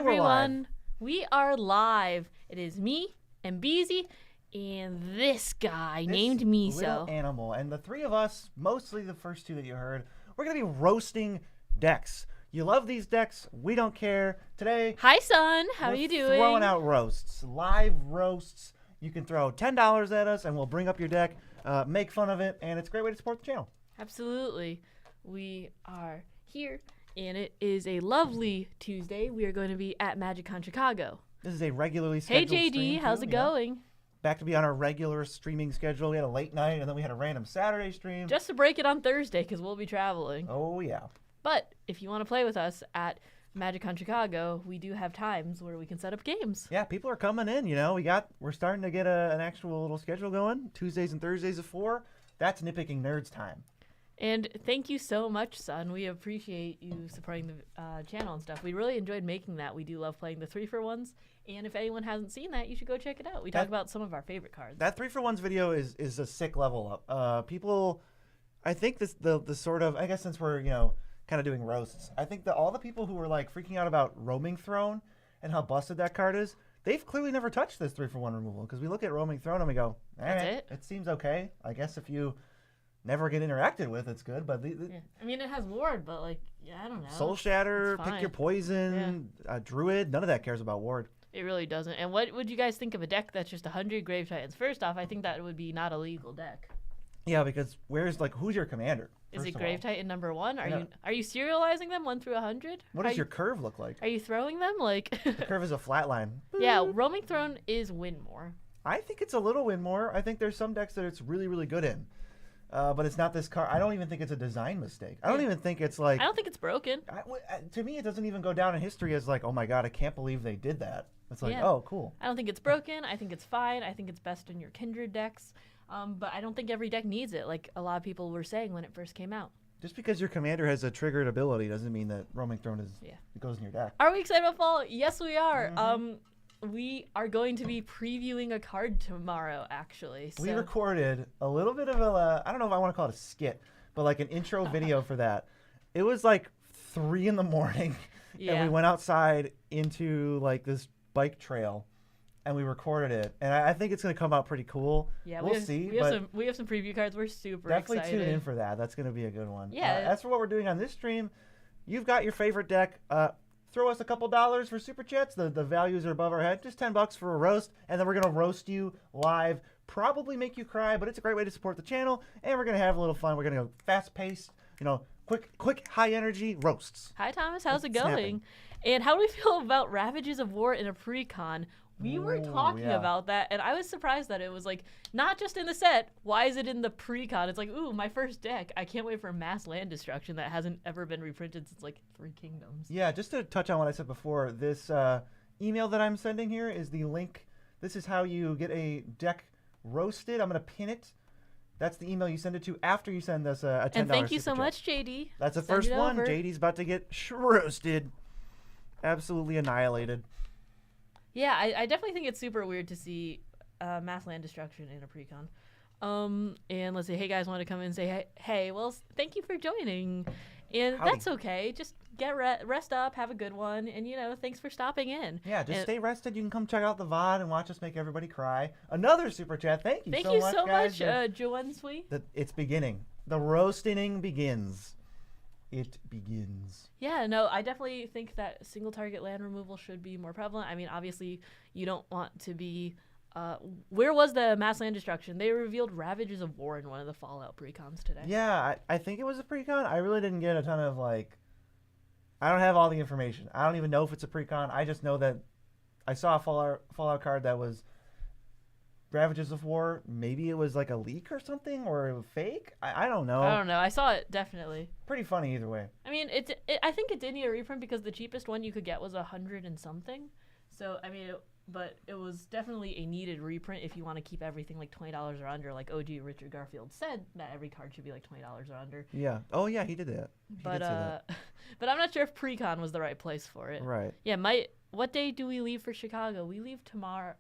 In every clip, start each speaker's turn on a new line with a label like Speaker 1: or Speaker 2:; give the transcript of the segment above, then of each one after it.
Speaker 1: everyone. We are live. It is me and Beezy and this guy named Miso.
Speaker 2: Little animal. And the three of us, mostly the first two that you heard, we're going to be roasting decks. You love these decks. We don't care. Today,
Speaker 1: hi, son. How are you doing?
Speaker 2: Throwing out roasts. Live roasts. You can throw $10 at us and we'll bring up your deck, make fun of it, and it's a great way to support the channel.
Speaker 1: Absolutely. We are here. And it is a lovely Tuesday. We are going to be at MagicCon Chicago.
Speaker 2: This is a regularly scheduled
Speaker 1: Hey, JD,
Speaker 2: stream
Speaker 1: how's
Speaker 2: too,
Speaker 1: it going?
Speaker 2: Back to be on our regular streaming schedule. We had a late night, and then we had a random Saturday stream.
Speaker 1: Just to break it on Thursday, because we'll be traveling.
Speaker 2: Oh, yeah.
Speaker 1: But if you want to play with us at MagicCon Chicago, we do have times where we can set up games.
Speaker 2: Yeah, people are coming in, you know. We're starting to get an actual little schedule going. Tuesdays and Thursdays at 4. That's Nitpicking Nerds time.
Speaker 1: And thank you so much, son. We appreciate you supporting the channel and stuff. We really enjoyed making that. We do love playing the 3-for-1s. And if anyone hasn't seen that, you should go check it out. We talk about some of our favorite cards.
Speaker 2: That 3-for-1s video is a sick level up. People, I think the sort of, I guess since we're, kind of doing roasts, I think that all the people who were like freaking out about Roaming Throne and how busted that card is, they've clearly never touched this 3-for-1 removal. Because we look at Roaming Throne and we go, it seems okay. I guess if you never get interacted with, it's good, but
Speaker 1: yeah. I mean, it has ward, but I don't know.
Speaker 2: Soul Shatter, pick your poison, Druid, none of that cares about ward.
Speaker 1: It really doesn't. And what would you guys think of a deck that's just 100 Grave Titans? First off, I think that would be not a legal deck.
Speaker 2: Yeah, because who's your commander?
Speaker 1: Is it Grave Titan number 1? Are you serializing them 1 through 100?
Speaker 2: What does your curve look like?
Speaker 1: Are you throwing them
Speaker 2: The curve is a flat line.
Speaker 1: Yeah, Roaming Throne is win more.
Speaker 2: I think it's a little win more. I think there's some decks that it's really, really good in. But it's not this card. I don't even think it's a design mistake. I don't even think it's like...
Speaker 1: I don't think it's broken.
Speaker 2: To me, it doesn't even go down in history as like, oh my god, I can't believe they did that. It's like, oh, cool.
Speaker 1: I don't think it's broken. I think it's fine. I think it's best in your Kindred decks. But I don't think every deck needs it, like a lot of people were saying when it first came out.
Speaker 2: Just because your commander has a triggered ability doesn't mean that Roaming Throne it goes in your deck.
Speaker 1: Are we excited about fall? Yes, we are. We are going to be previewing a card tomorrow, actually. So.
Speaker 2: We recorded a little bit of I don't know if I want to call it a skit, but like an intro video for that. It was like 3 in the morning, and we went outside into like this bike trail, and we recorded it. And I think it's going to come out pretty cool. Yeah, we'll see.
Speaker 1: We have some preview cards. We're super
Speaker 2: definitely
Speaker 1: excited.
Speaker 2: Tune in for that. That's going to be a good one.
Speaker 1: Yeah.
Speaker 2: As for what we're doing on this stream, you've got your favorite deck. Throw us a couple dollars for super chats. The values are above our head. Just $10 for a roast, and then we're gonna roast you live. Probably make you cry, but it's a great way to support the channel, and we're gonna have a little fun. We're gonna go fast paced, quick, high energy roasts.
Speaker 1: Hi Thomas, how's it going? And how do we feel about Ravages of War in a pre-con? We were talking about that, and I was surprised that it was like not just in the set. Why is it in the pre-con? It's like, ooh, my first deck. I can't wait for mass land destruction that hasn't ever been reprinted since like 3 Kingdoms.
Speaker 2: Yeah, just to touch on what I said before, this email that I'm sending here is the link. This is how you get a deck roasted. I'm gonna pin it. That's the email you send it to after you send us a $10
Speaker 1: And thank you
Speaker 2: super
Speaker 1: so
Speaker 2: chat.
Speaker 1: much, JD.
Speaker 2: That's the first one. JD's about to get roasted, absolutely annihilated.
Speaker 1: Yeah, I definitely think it's super weird to see mass land destruction in a pre-con. And let's say, hey guys, want to come in and say, hey, well, thank you for joining. And that's okay. Just get rest up, have a good one, and thanks for stopping in.
Speaker 2: Yeah, just stay rested. You can come check out the VOD and watch us make everybody cry. Another super chat. Thank you so much,
Speaker 1: Joanne Sweet.
Speaker 2: It's beginning. The roasting begins. It begins.
Speaker 1: Yeah, no, I definitely think that single target land removal should be more prevalent. I mean, obviously, you don't want to be... where was the mass land destruction? They revealed Ravages of War in one of the Fallout precons today.
Speaker 2: Yeah, I think it was a precon. I really didn't get a ton of, I don't have all the information. I don't even know if it's a precon. I just know that I saw a Fallout card that was Ravages of War. Maybe it was like a leak or something, or fake. I don't know.
Speaker 1: I don't know. I saw it definitely.
Speaker 2: Pretty funny either way.
Speaker 1: I mean, I think it did need a reprint because the cheapest one you could get was 100 and something. So I mean, but it was definitely a needed reprint if you want to keep everything like $20 or under. Like OG Richard Garfield said that every card should be like $20 or under.
Speaker 2: Yeah. Oh yeah, he did that. He did say that.
Speaker 1: But I'm not sure if pre-con was the right place for it.
Speaker 2: Right.
Speaker 1: Yeah. What day do we leave for Chicago? We leave tomorrow.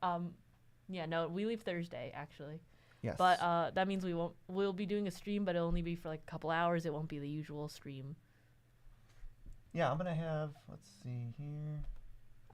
Speaker 1: Yeah, no, we leave Thursday, actually.
Speaker 2: Yes.
Speaker 1: But that means we'll be doing a stream, but it'll only be for like a couple hours. It won't be the usual stream.
Speaker 2: Yeah, I'm going to have, let's see here.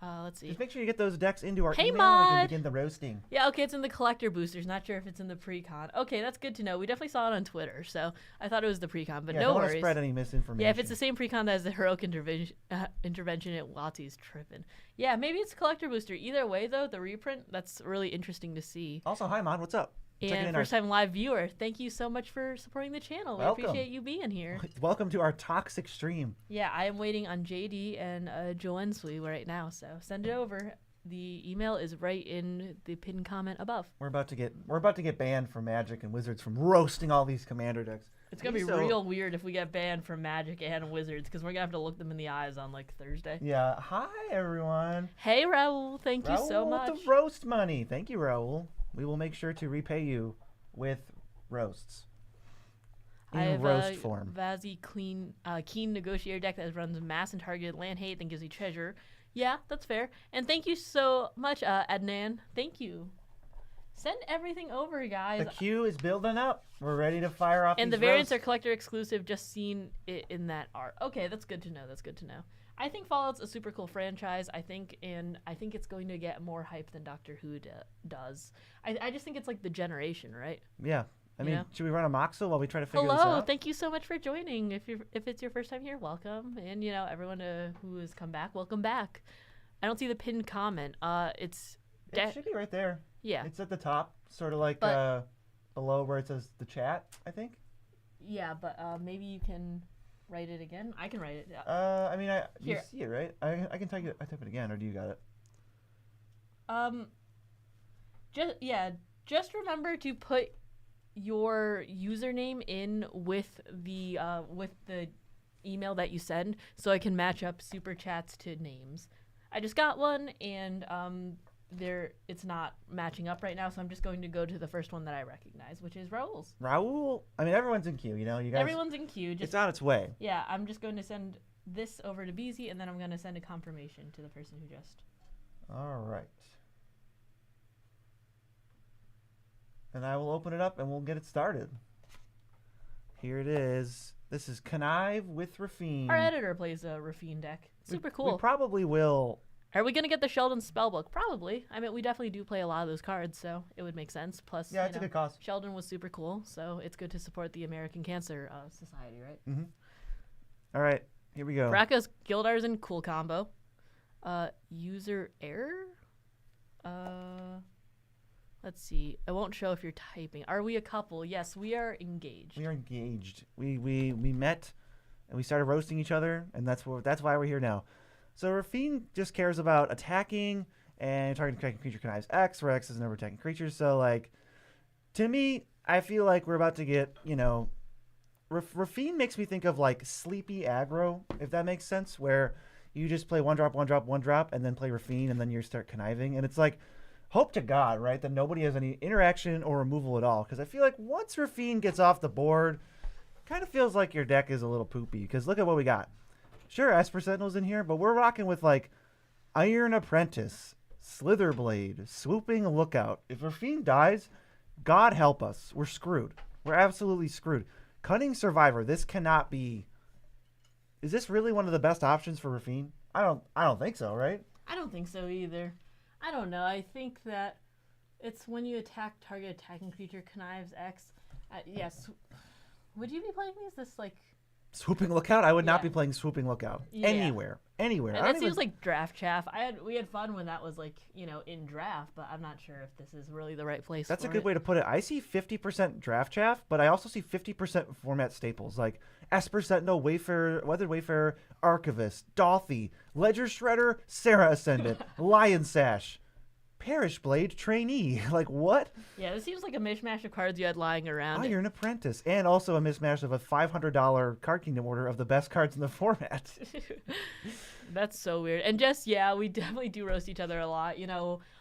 Speaker 1: Let's see.
Speaker 2: Just make sure you get those decks into our
Speaker 1: Hey,
Speaker 2: email and we can
Speaker 1: Mod!
Speaker 2: begin the roasting.
Speaker 1: Yeah, okay, it's in the collector boosters. Not sure if it's in the pre-con. Okay, that's good to know. We definitely saw it on Twitter, so I thought it was the pre-con, but
Speaker 2: Yeah,
Speaker 1: no
Speaker 2: don't want
Speaker 1: worries.
Speaker 2: to spread any misinformation.
Speaker 1: Yeah, if it's the same pre-con as the heroic intervention at Watsy's tripping. Yeah, maybe it's a collector booster. Either way, though, the reprint, that's really interesting to see.
Speaker 2: Also, hi, Mod. What's up?
Speaker 1: And first-time live viewer, thank you so much for supporting the channel.
Speaker 2: Welcome.
Speaker 1: We appreciate you being here.
Speaker 2: Welcome to our toxic stream.
Speaker 1: Yeah, I am waiting on JD and Joensui right now, so send it over. The email is right in the pinned comment above.
Speaker 2: We're about to get banned from Magic and Wizards from roasting all these commander decks.
Speaker 1: It's gonna be real weird if we get banned from Magic and Wizards because we're gonna have to look them in the eyes on like Thursday.
Speaker 2: Yeah. Hi everyone.
Speaker 1: Hey Raul, thank you so much.
Speaker 2: With the roast money. Thank you, Raul. We will make sure to repay you with roasts. In roast form.
Speaker 1: Vazzy Keen Negotiator deck that runs mass and targeted land hate and gives you treasure. Yeah, that's fair. And thank you so much, Adnan. Thank you. Send everything over, guys.
Speaker 2: The queue is building up. We're ready to fire off.
Speaker 1: And
Speaker 2: these
Speaker 1: the variants
Speaker 2: roasts.
Speaker 1: are collector exclusive. Just seen it in that art. Okay, that's good to know. That's good to know. I think Fallout's a super cool franchise. I think it's going to get more hype than Doctor Who does. I just think it's like the generation, right?
Speaker 2: Yeah. I mean, should we run a Moxo while we try to figure this
Speaker 1: Hello,
Speaker 2: out?
Speaker 1: thank you so much for joining. If it's your first time here, welcome. And everyone who has come back, welcome back. I don't see the pinned comment.
Speaker 2: It should be right there.
Speaker 1: Yeah.
Speaker 2: It's at the top, sort of like below where it says the chat, I think.
Speaker 1: Yeah, but maybe you can write it again. I can write it.
Speaker 2: I mean, you see it, right? I can type it again, or do you got it?
Speaker 1: Just remember to put your username in with the email that you send, so I can match up super chats to names. I just got one, and it's not matching up right now, so I'm just going to go to the first one that I recognize, which is Raul's.
Speaker 2: Raul? I mean, everyone's in queue, you guys.
Speaker 1: Everyone's in queue.
Speaker 2: It's on its way.
Speaker 1: Yeah, I'm just going to send this over to BZ, and then I'm going to send a confirmation to the person who just...
Speaker 2: All right. And I will open it up, and we'll get it started. Here it is. This is Connive with Rafine.
Speaker 1: Our editor plays a Rafine deck. Super cool.
Speaker 2: We probably will.
Speaker 1: Are we going to get the Sheldon spellbook? Probably. I mean, we definitely do play a lot of those cards, so it would make sense. Plus,
Speaker 2: yeah, it's a good cost.
Speaker 1: Sheldon was super cool, so it's good to support the American Cancer Society, right?
Speaker 2: Mm-hmm. All right, here we go.
Speaker 1: Bracca's Gildarzen, cool combo. User error? Let's see. It won't show if you're typing. Are we a couple? Yes, we are engaged.
Speaker 2: We are engaged. We met, and we started roasting each other, and that's why we're here now. So Rafine just cares about attacking and targeting attacking creature connives X, where X is never attacking creatures. So like, to me, I feel like we're about to get Rafine makes me think of like sleepy aggro, if that makes sense, where you just play one drop, and then play Rafine, and then you start conniving, and it's like. Hope to God, right, that nobody has any interaction or removal at all. Because I feel like once Rafine gets off the board, kind of feels like your deck is a little poopy. Because look at what we got. Sure, Esper Sentinel's in here, but we're rocking with, like, Iron Apprentice, Slitherblade, Swooping Lookout. If Rafine dies, God help us. We're screwed. We're absolutely screwed. Cunning Survivor, this cannot be... Is this really one of the best options for Rafine? I don't think so, right?
Speaker 1: I don't think so either. I don't know. I think that it's when you attack target attacking creature connives X. Yes. Would you be playing this like
Speaker 2: Swooping Lookout? I would not be playing Swooping Lookout anywhere.
Speaker 1: And that seems like draft chaff. We had fun when that was like in draft, but I'm not sure if this is really the right place.
Speaker 2: That's a good way to put it. I see 50% draft chaff, but I also see 50% format staples like Esper Sentinel, Wayfarer, Weathered Wayfarer, Archivist, Dolphy, Ledger Shredder, Sarah Ascendant, Lion Sash, Parish Blade, Trainee. Like what?
Speaker 1: Yeah, this seems like a mishmash of cards you had lying around.
Speaker 2: Iron Apprentice, and also a mismatch of a $500 Card Kingdom order of the best cards in the format.
Speaker 1: That's so weird. And we definitely do roast each other a lot.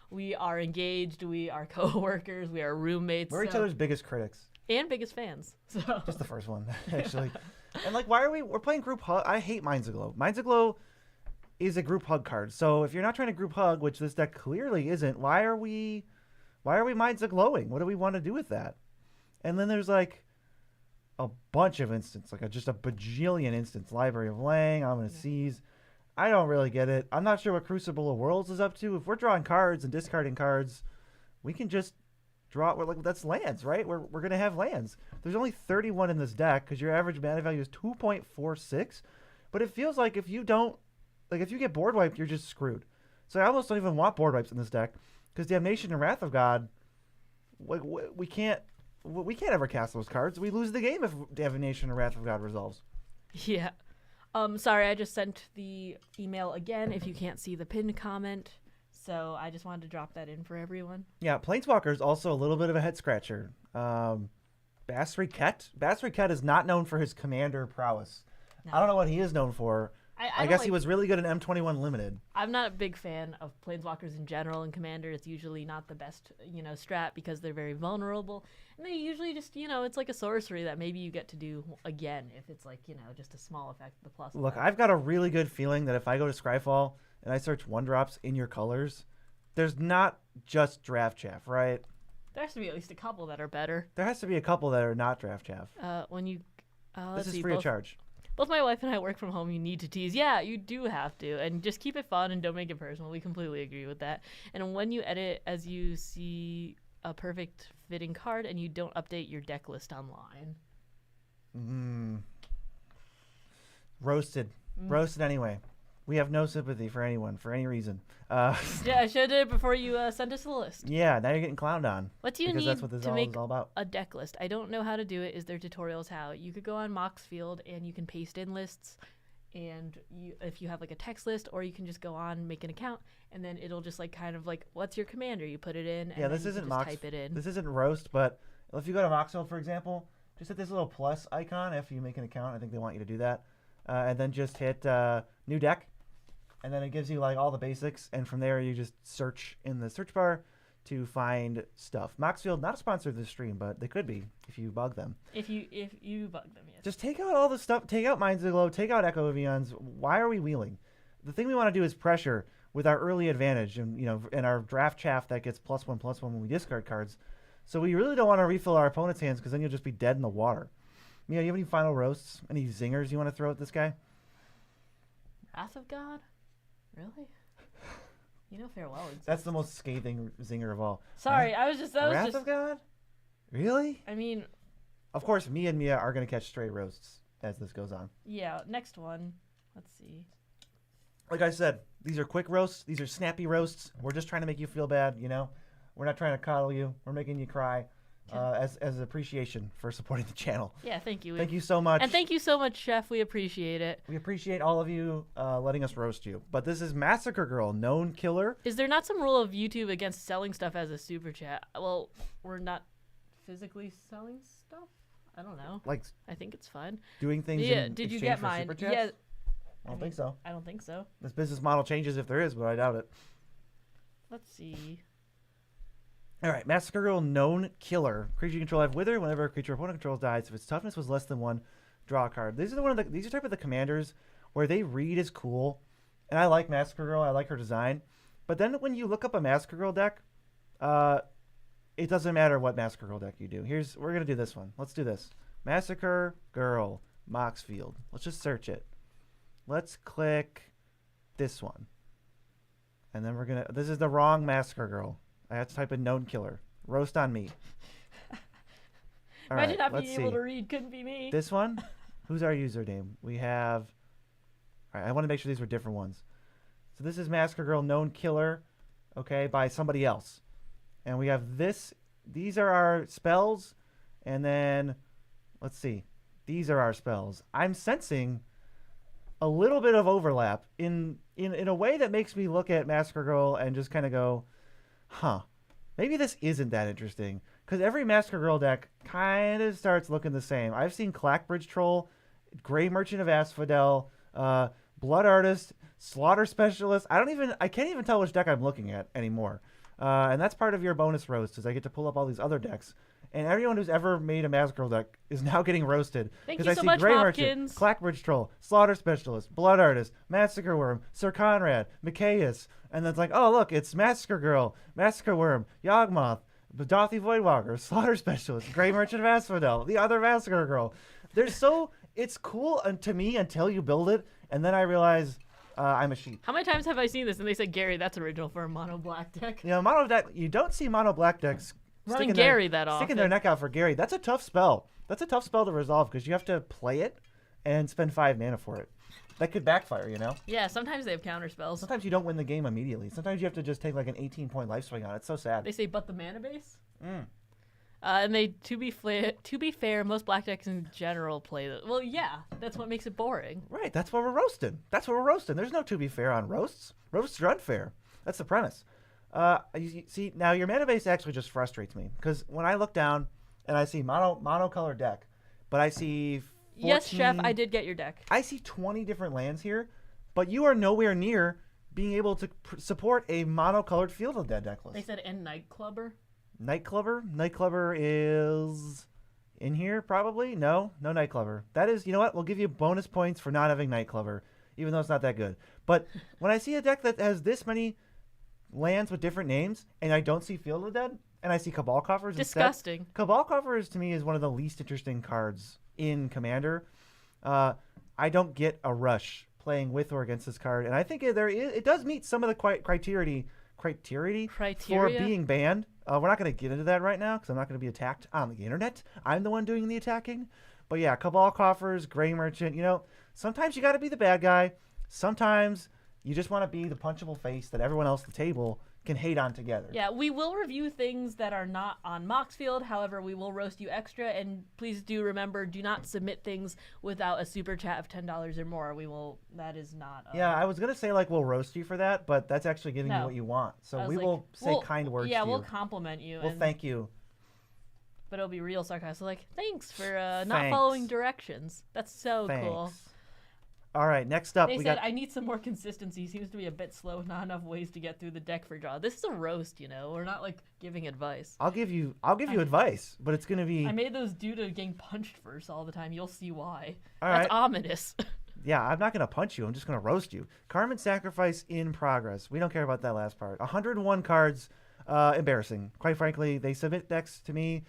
Speaker 1: We are engaged, we are co-workers, we are roommates.
Speaker 2: We're each other's biggest critics.
Speaker 1: And biggest fans. So.
Speaker 2: Just the first one, actually. And like, we're playing group hug. I hate Minds Aglow. Minds Aglow is a group hug card. So if you're not trying to group hug, which this deck clearly isn't, why are we Minds Aglowing? What do we want to do with that? And then there's like a bunch of instants, like just a bajillion instants. Library of Lang, I'm going to seize. I don't really get it. I'm not sure what Crucible of Worlds is up to. If we're drawing cards and discarding cards, we can just draw. That's lands, right? We're going to have lands. There's only 31 in this deck because your average mana value is 2.46. But it feels like if you get board wiped, you're just screwed. So I almost don't even want board wipes in this deck because Damnation and Wrath of God, we can't ever cast those cards. We lose the game if Damnation and Wrath of God resolves.
Speaker 1: Yeah. Sorry, I just sent the email again if you can't see the pinned comment. So I just wanted to drop that in for everyone.
Speaker 2: Yeah, Planeswalker is also a little bit of a head scratcher. Basri Ket is not known for his commander prowess. No. I don't know what he is known for. I guess he was really good in M21 Limited.
Speaker 1: I'm not a big fan of Planeswalkers in general, and Commander is usually not the best, strat because they're very vulnerable. And they usually just, it's like a sorcery that maybe you get to do again if it's like, just a small effect, the plus.
Speaker 2: Look,
Speaker 1: effect.
Speaker 2: I've got a really good feeling that if I go to Scryfall and I search 1-drops in your colors, there's not just Draft Chaff, right?
Speaker 1: There has to be at least a couple that are better.
Speaker 2: There has to be a couple that are not Draft Chaff.
Speaker 1: This
Speaker 2: is free of charge.
Speaker 1: Both my wife and I work from home. You need to tease. Yeah, you do have to. And just keep it fun and don't make it personal. We completely agree with that. And when you edit, as you see a perfect fitting card and you don't update your deck list online.
Speaker 2: Roasted. Roasted anyway. We have no sympathy for anyone, for any reason.
Speaker 1: Yeah, I should have did it before you sent us the list.
Speaker 2: Yeah, now you're getting clowned on.
Speaker 1: What do you need
Speaker 2: that's what this
Speaker 1: to make
Speaker 2: is all about.
Speaker 1: a deck list? I don't know how to do it. Is there tutorials how? You could go on Moxfield and you can paste in lists. And if you have like a text list, or you can just go on, make an account, and then it'll just what's your commander? You put it in, and
Speaker 2: yeah, this isn't Mox.
Speaker 1: Type it in.
Speaker 2: This isn't Roast, but if you go to Moxfield, for example, just hit this little plus icon after you make an account. I think they want you to do that. And then just hit New Deck. And then it gives you all the basics, and from there you just search in the search bar to find stuff. Moxfield, not a sponsor of this stream, but they could be if you bug them.
Speaker 1: If you bug them, yes.
Speaker 2: Just take out all the stuff. Take out Minds of Glow. Take out Echo Avions. Why are we wheeling? The thing we want to do is pressure with our early advantage, and in our draft chaff that gets +1/+1 when we discard cards. So we really don't want to refill our opponent's hands because then you'll just be dead in the water. You have any final roasts? Any zingers you want to throw at this guy?
Speaker 1: Wrath of God. Really? Farewell.
Speaker 2: That's the most scathing zinger of all.
Speaker 1: Sorry,
Speaker 2: Wrath of God? Really?
Speaker 1: I mean,
Speaker 2: of course, me and Mia are going to catch stray roasts as this goes on.
Speaker 1: Yeah, next one. Let's see.
Speaker 2: Like I said, these are quick roasts. These are snappy roasts. We're just trying to make you feel bad, We're not trying to coddle you. We're making you cry. As appreciation for supporting the channel.
Speaker 1: Yeah, thank you.
Speaker 2: Thank you so much.
Speaker 1: And thank you so much, Chef. We appreciate it.
Speaker 2: We appreciate all of you letting us roast you. But this is Massacre Girl, known killer.
Speaker 1: Is there not some rule of YouTube against selling stuff as a super chat? Well, we're not physically selling stuff? I don't know. I think it's fine.
Speaker 2: Doing things in did you get mine? Yeah. I don't think so.
Speaker 1: I don't think so.
Speaker 2: This business model changes if there is, but I doubt it.
Speaker 1: Let's see.
Speaker 2: All right, Massacre Girl, known killer. Creature you control have Wither. Whenever a creature opponent controls dies, if its toughness was less than 1, draw a card. These are type of the commanders where they read as cool, and I like Massacre Girl. I like her design, but then when you look up a Massacre Girl deck, it doesn't matter what Massacre Girl deck you do. We're gonna do this one. Let's do this. Massacre Girl Moxfield. Let's just search it. Let's click this one, and then this is the wrong Massacre Girl. I had to type in known killer. Roast on me.
Speaker 1: Imagine not being able to read. Couldn't be me.
Speaker 2: This one? Who's our username? We have... All right, I want to make sure these were different ones. So this is Massacre Girl, known killer, okay, by somebody else. And we have this. These are our spells. And then, let's see. These are our spells. I'm sensing a little bit of overlap in a way that makes me look at Massacre Girl and just kind of go... Huh. Maybe this isn't that interesting. Because every Massacre Girl deck kind of starts looking the same. I've seen Clackbridge Troll, Grey Merchant of Asphodel, Blood Artist, Slaughter Specialist. I can't even tell which deck I'm looking at anymore. And that's part of your bonus roast, is I get to pull up all these other decks. And everyone who's ever made a Massacre Girl deck is now getting roasted.
Speaker 1: Thank you so much,
Speaker 2: Grey
Speaker 1: Hopkins.
Speaker 2: Merchant, Clackbridge Troll, Slaughter Specialist, Blood Artist, Massacre Worm, Sir Conrad, Micaeus. And then it's like, oh, look, it's Massacre Girl, Massacre Worm, Yawgmoth, Badothy Voidwalker, Slaughter Specialist, Grey Merchant of Asphodel, the other Massacre Girl. It's cool to me until you build it. And then I realize, I'm a sheep.
Speaker 1: How many times have I seen this? And they said, Gary, that's original for a mono black deck.
Speaker 2: You know, mono deck. You don't see mono black decks
Speaker 1: Running Gary that often.
Speaker 2: Sticking their neck out for Gary. That's a tough spell. That's a tough spell to resolve because you have to play it and spend 5 mana for it. That could backfire, you know?
Speaker 1: Yeah, sometimes they have counter spells.
Speaker 2: Sometimes you don't win the game immediately. Sometimes you have to just take like an 18-point life swing on it. It's so sad.
Speaker 1: They say, but the mana base?
Speaker 2: Mm.
Speaker 1: And they, to be fair, most black decks in general play that. Well, yeah, that's what makes it boring.
Speaker 2: Right, that's what we're roasting. That's what we're roasting. There's no to be fair on roasts. Roasts are unfair. That's the premise. See, now your mana base actually just frustrates me because when I look down and I see monocolored deck, but I see 14,
Speaker 1: yes, Chef, I did get your deck.
Speaker 2: I see 20 different lands here, but you are nowhere near being able to support a monocolored Field of Dead deck list.
Speaker 1: They said and Nightclubber.
Speaker 2: Nightclubber is in here probably. No Nightclubber. That is, you know what? We'll give you bonus points for not having Nightclubber, even though it's not that good. But when I see a deck that has this many lands with different names, and I don't see Field of the Dead, and I see Cabal Coffers
Speaker 1: disgusting.
Speaker 2: Instead, Cabal Coffers to me is one of the least interesting cards in Commander. I don't get a rush playing with or against this card, and I think it does meet some of the criteria for being banned. We're not going to get into that right now because I'm not going to be attacked on the internet. I'm the one doing the attacking. But yeah, Cabal Coffers, Gray Merchant, you know, sometimes you got to be the bad guy. Sometimes you just want to be the punchable face that everyone else at the table can hate on together.
Speaker 1: Yeah, we will review things that are not on Moxfield. However, we will roast you extra. And please do remember, do not submit things without a super chat of $10 or more. That is not.
Speaker 2: Yeah, I was going to say, like, we'll roast you for that, but that's actually giving you what you want. So we will say kind words to you.
Speaker 1: Yeah, we'll compliment you.
Speaker 2: Well, thank you.
Speaker 1: But it'll be real sarcastic. Like, thanks for not following directions. That's so cool.
Speaker 2: All right, next up,
Speaker 1: they said, I need some more consistency. Seems to be a bit slow. Not enough ways to get through the deck for draw. This is a roast, you know. We're not like giving advice.
Speaker 2: I'll give you advice, but it's gonna be.
Speaker 1: I made those due to getting punched first all the time. You'll see why.
Speaker 2: All
Speaker 1: That's
Speaker 2: right.
Speaker 1: ominous.
Speaker 2: Yeah, I'm not gonna punch you. I'm just gonna roast you. Carmen Sacrifice in progress. We don't care about that last part. 101 cards. Embarrassing. Quite frankly, they submit decks to me.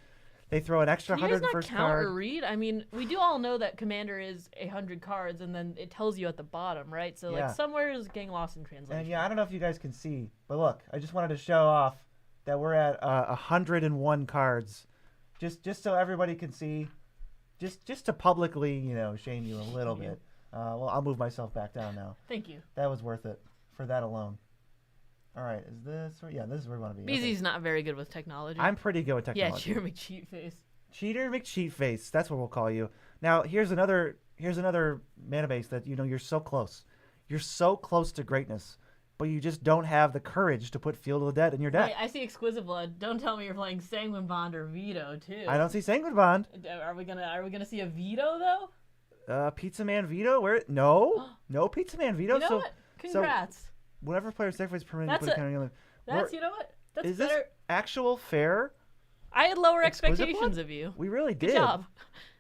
Speaker 2: They throw an extra 100 first card.
Speaker 1: Count or read? I mean, we do all know that Commander is 100 cards, and then it tells you at the bottom, right? So, like, somewhere is getting lost in translation.
Speaker 2: And, yeah, I don't know if you guys can see, but look, I just wanted to show off that we're at 101 cards, just so everybody can see, just to publicly, you know, shame you a little bit. Well, I'll move myself back down now.
Speaker 1: Thank you.
Speaker 2: That was worth it for that alone. All right, is this? Yeah, this is where we want to be.
Speaker 1: BZ's not very good with technology.
Speaker 2: I'm pretty good with technology.
Speaker 1: Yeah, Cheater McCheatface.
Speaker 2: Cheater McCheatface. That's what we'll call you. Now, here's another mana base that, you know, you're so close. You're so close to greatness, but you just don't have the courage to put Field of the Dead in your deck.
Speaker 1: Wait, I see Exquisite Blood. Don't tell me you're playing Sanguine Bond or Veto too.
Speaker 2: I don't see Sanguine Bond.
Speaker 1: Are we gonna see a Veto though?
Speaker 2: Pizza Man Veto? Where? No Pizza Man Veto.
Speaker 1: You know what? Congrats.
Speaker 2: So, whenever player sacrifice permanent,
Speaker 1: That's
Speaker 2: you put a counter.
Speaker 1: That's you know what? That's
Speaker 2: is
Speaker 1: better.
Speaker 2: This actual fair?
Speaker 1: I had lower
Speaker 2: Exquisite
Speaker 1: expectations
Speaker 2: Blood?
Speaker 1: of you.
Speaker 2: We really did.
Speaker 1: Good job.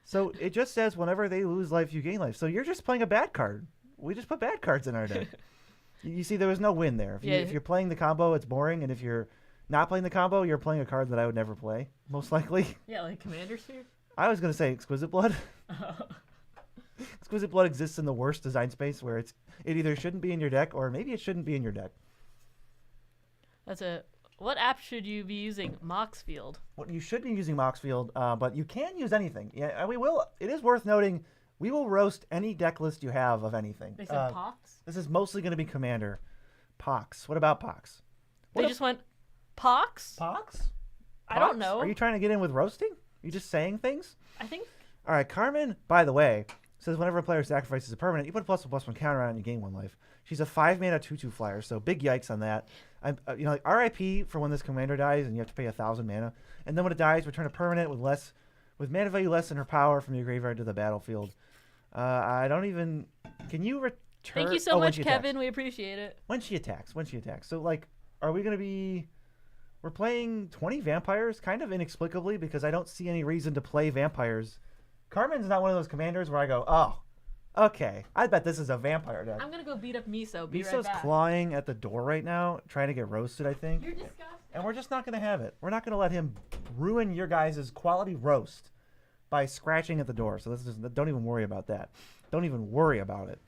Speaker 2: So it just says whenever they lose life, you gain life. So you're just playing a bad card. We just put bad cards in our deck. You see, there was no win there. If you're playing the combo, it's boring, and if you're not playing the combo, you're playing a card that I would never play, most likely.
Speaker 1: Yeah, like Commander Sphere.
Speaker 2: I was gonna say Exquisite Blood. Exquisite Blood exists in the worst design space where it either shouldn't be in your deck or maybe it shouldn't be in your deck.
Speaker 1: That's it. What app should you be using? Moxfield.
Speaker 2: Well, you should be using Moxfield, but you can use anything. Yeah, we will. It is worth noting we will roast any deck list you have of anything.
Speaker 1: They said Pox?
Speaker 2: This is mostly going to be Commander. Pox. What about Pox?
Speaker 1: They just went Pox?
Speaker 2: Pox?
Speaker 1: I don't know.
Speaker 2: Are you trying to get in with roasting? Are you just saying things?
Speaker 1: I think.
Speaker 2: All right, Carmen, by the way, says whenever a player sacrifices a permanent, you put a +1/+1 counter on it and you gain 1 life. She's a 5-mana 2/2 flyer, so big yikes on that. You know, like RIP for when this commander dies and you have to pay 1,000 mana, and then when it dies, return a permanent with mana value less than her power from your graveyard to the battlefield. I don't even. Can you return?
Speaker 1: Thank you so much, Kevin. We appreciate it.
Speaker 2: When she attacks. So like, are we gonna be? We're playing 20 vampires, kind of inexplicably, because I don't see any reason to play vampires. Carmen's not one of those commanders where I go, oh, okay, I bet this is a vampire deck.
Speaker 1: I'm going to go beat up Miso. Be
Speaker 2: Miso's
Speaker 1: right back.
Speaker 2: clawing at the door right now, trying to get roasted, I think.
Speaker 1: You're disgusting.
Speaker 2: And we're just not going to have it. We're not going to let him ruin your guys' quality roast by scratching at the door. So don't even worry about that. Don't even worry about it.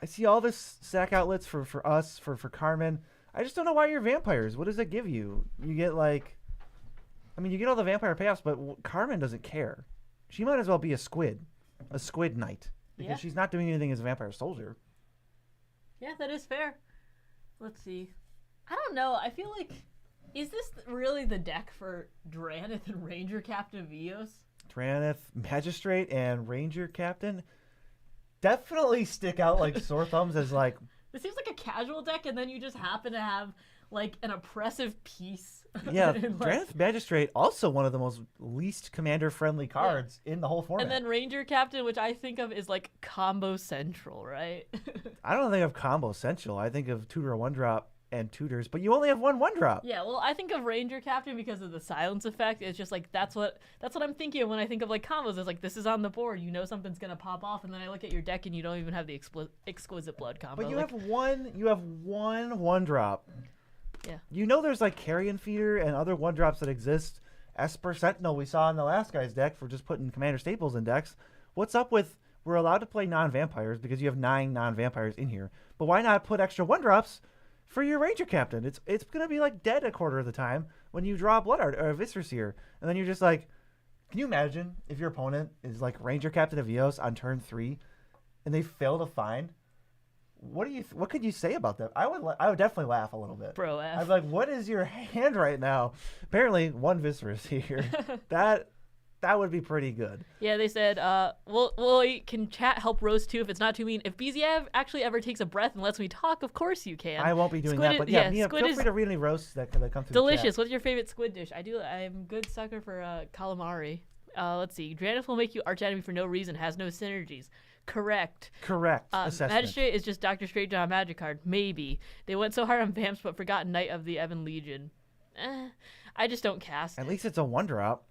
Speaker 2: I see all this sack outlets for us, for Carmen. I just don't know why you're vampires. What does it give you? You get like, I mean, you get all the vampire payoffs, but Carmen doesn't care. She might as well be a squid knight, because she's not doing anything as a vampire soldier.
Speaker 1: Yeah, that is fair. Let's see. I don't know. I feel like, is this really the deck for Dranith and Ranger Captain Vios?
Speaker 2: Dranith, Magistrate, and Ranger Captain definitely stick out like sore thumbs as like.
Speaker 1: This seems like a casual deck, and then you just happen to have like an oppressive piece.
Speaker 2: Yeah, Dranith Magistrate, also one of the most least commander-friendly cards in the whole format.
Speaker 1: And then Ranger Captain, which I think of is like combo central, right?
Speaker 2: I don't think of combo central. I think of tutor 1-drop and tutors, but you only have 1-1-drop.
Speaker 1: Yeah, well, I think of Ranger Captain because of the silence effect. It's just like that's what I'm thinking of when I think of like combos. It's like this is on the board, you know something's gonna pop off, and then I look at your deck and you don't even have the exquisite blood combo.
Speaker 2: But you
Speaker 1: like,
Speaker 2: have one 1-1-drop.
Speaker 1: Yeah.
Speaker 2: You know there's like Carrion Feeder and other 1-drops that exist. Esper Sentinel we saw in the last guy's deck for just putting commander staples in decks. What's up with we're allowed to play non-vampires because you have 9 non-vampires in here, but why not put extra 1-drops for your Ranger Captain? It's gonna be like dead a quarter of the time when you draw Blood Art or a Viscer's here, and then you're just like, can you imagine if your opponent is like Ranger Captain of Eos on turn 3, and they fail to find? What could you say about that? I would definitely laugh a little bit.
Speaker 1: Bro,
Speaker 2: I'd be like, what is your hand right now? Apparently, 1 Viscer's here. that would be pretty good.
Speaker 1: Yeah, they said, well, can chat help roast too if it's not too mean? If BZ actually ever takes a breath and lets me talk, of course you can.
Speaker 2: I won't be doing
Speaker 1: Squid
Speaker 2: that, but
Speaker 1: yeah,
Speaker 2: Mia,
Speaker 1: squid
Speaker 2: feel
Speaker 1: is
Speaker 2: free to read any roasts that come through
Speaker 1: delicious.
Speaker 2: the chat.
Speaker 1: What's your favorite squid dish? I'm a good sucker for calamari. Let's see. Dranith will make you arch enemy for no reason, has no synergies. Correct.
Speaker 2: Assessment.
Speaker 1: Magistrate is just Dr. Strange on a magic card. Maybe. They went so hard on Vamps but forgot Knight of the Ebon Legion. I just don't cast.
Speaker 2: At least it's a 1-drop.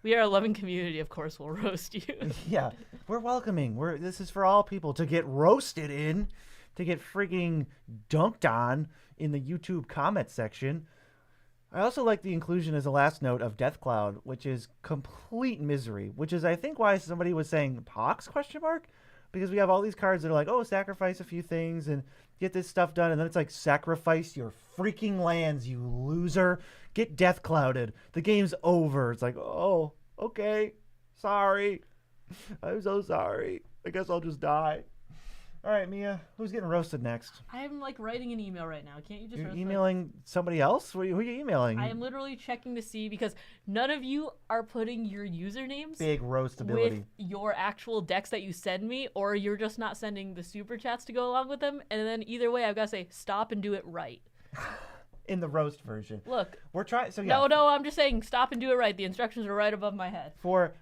Speaker 1: We are a loving community, of course we'll roast you.
Speaker 2: Yeah, we're welcoming. This is for all people to get roasted in, to get freaking dunked on in the YouTube comment section. I also like the inclusion as a last note of Death Cloud, which is complete misery, which is I think why somebody was saying Pox ? Because we have all these cards that are like, oh, sacrifice a few things and get this stuff done, and then it's like, sacrifice your freaking lands, you loser. Get Death Clouded. The game's over. It's like, oh, okay, sorry. I'm so sorry. I guess I'll just die. All right, Mia, who's getting roasted next?
Speaker 1: I'm like writing an email right now. Can't you just
Speaker 2: You're
Speaker 1: roast
Speaker 2: emailing somebody else? Who are you emailing?
Speaker 1: I am literally checking to see because none of you are putting your usernames
Speaker 2: Big roastability
Speaker 1: with your actual decks that you send me, or you're just not sending the super chats to go along with them. And then either way, I've got to say stop and do it right.
Speaker 2: In the roast version.
Speaker 1: Look,
Speaker 2: we're trying. So yeah.
Speaker 1: No, I'm just saying stop and do it right. The instructions are right above my head.
Speaker 2: For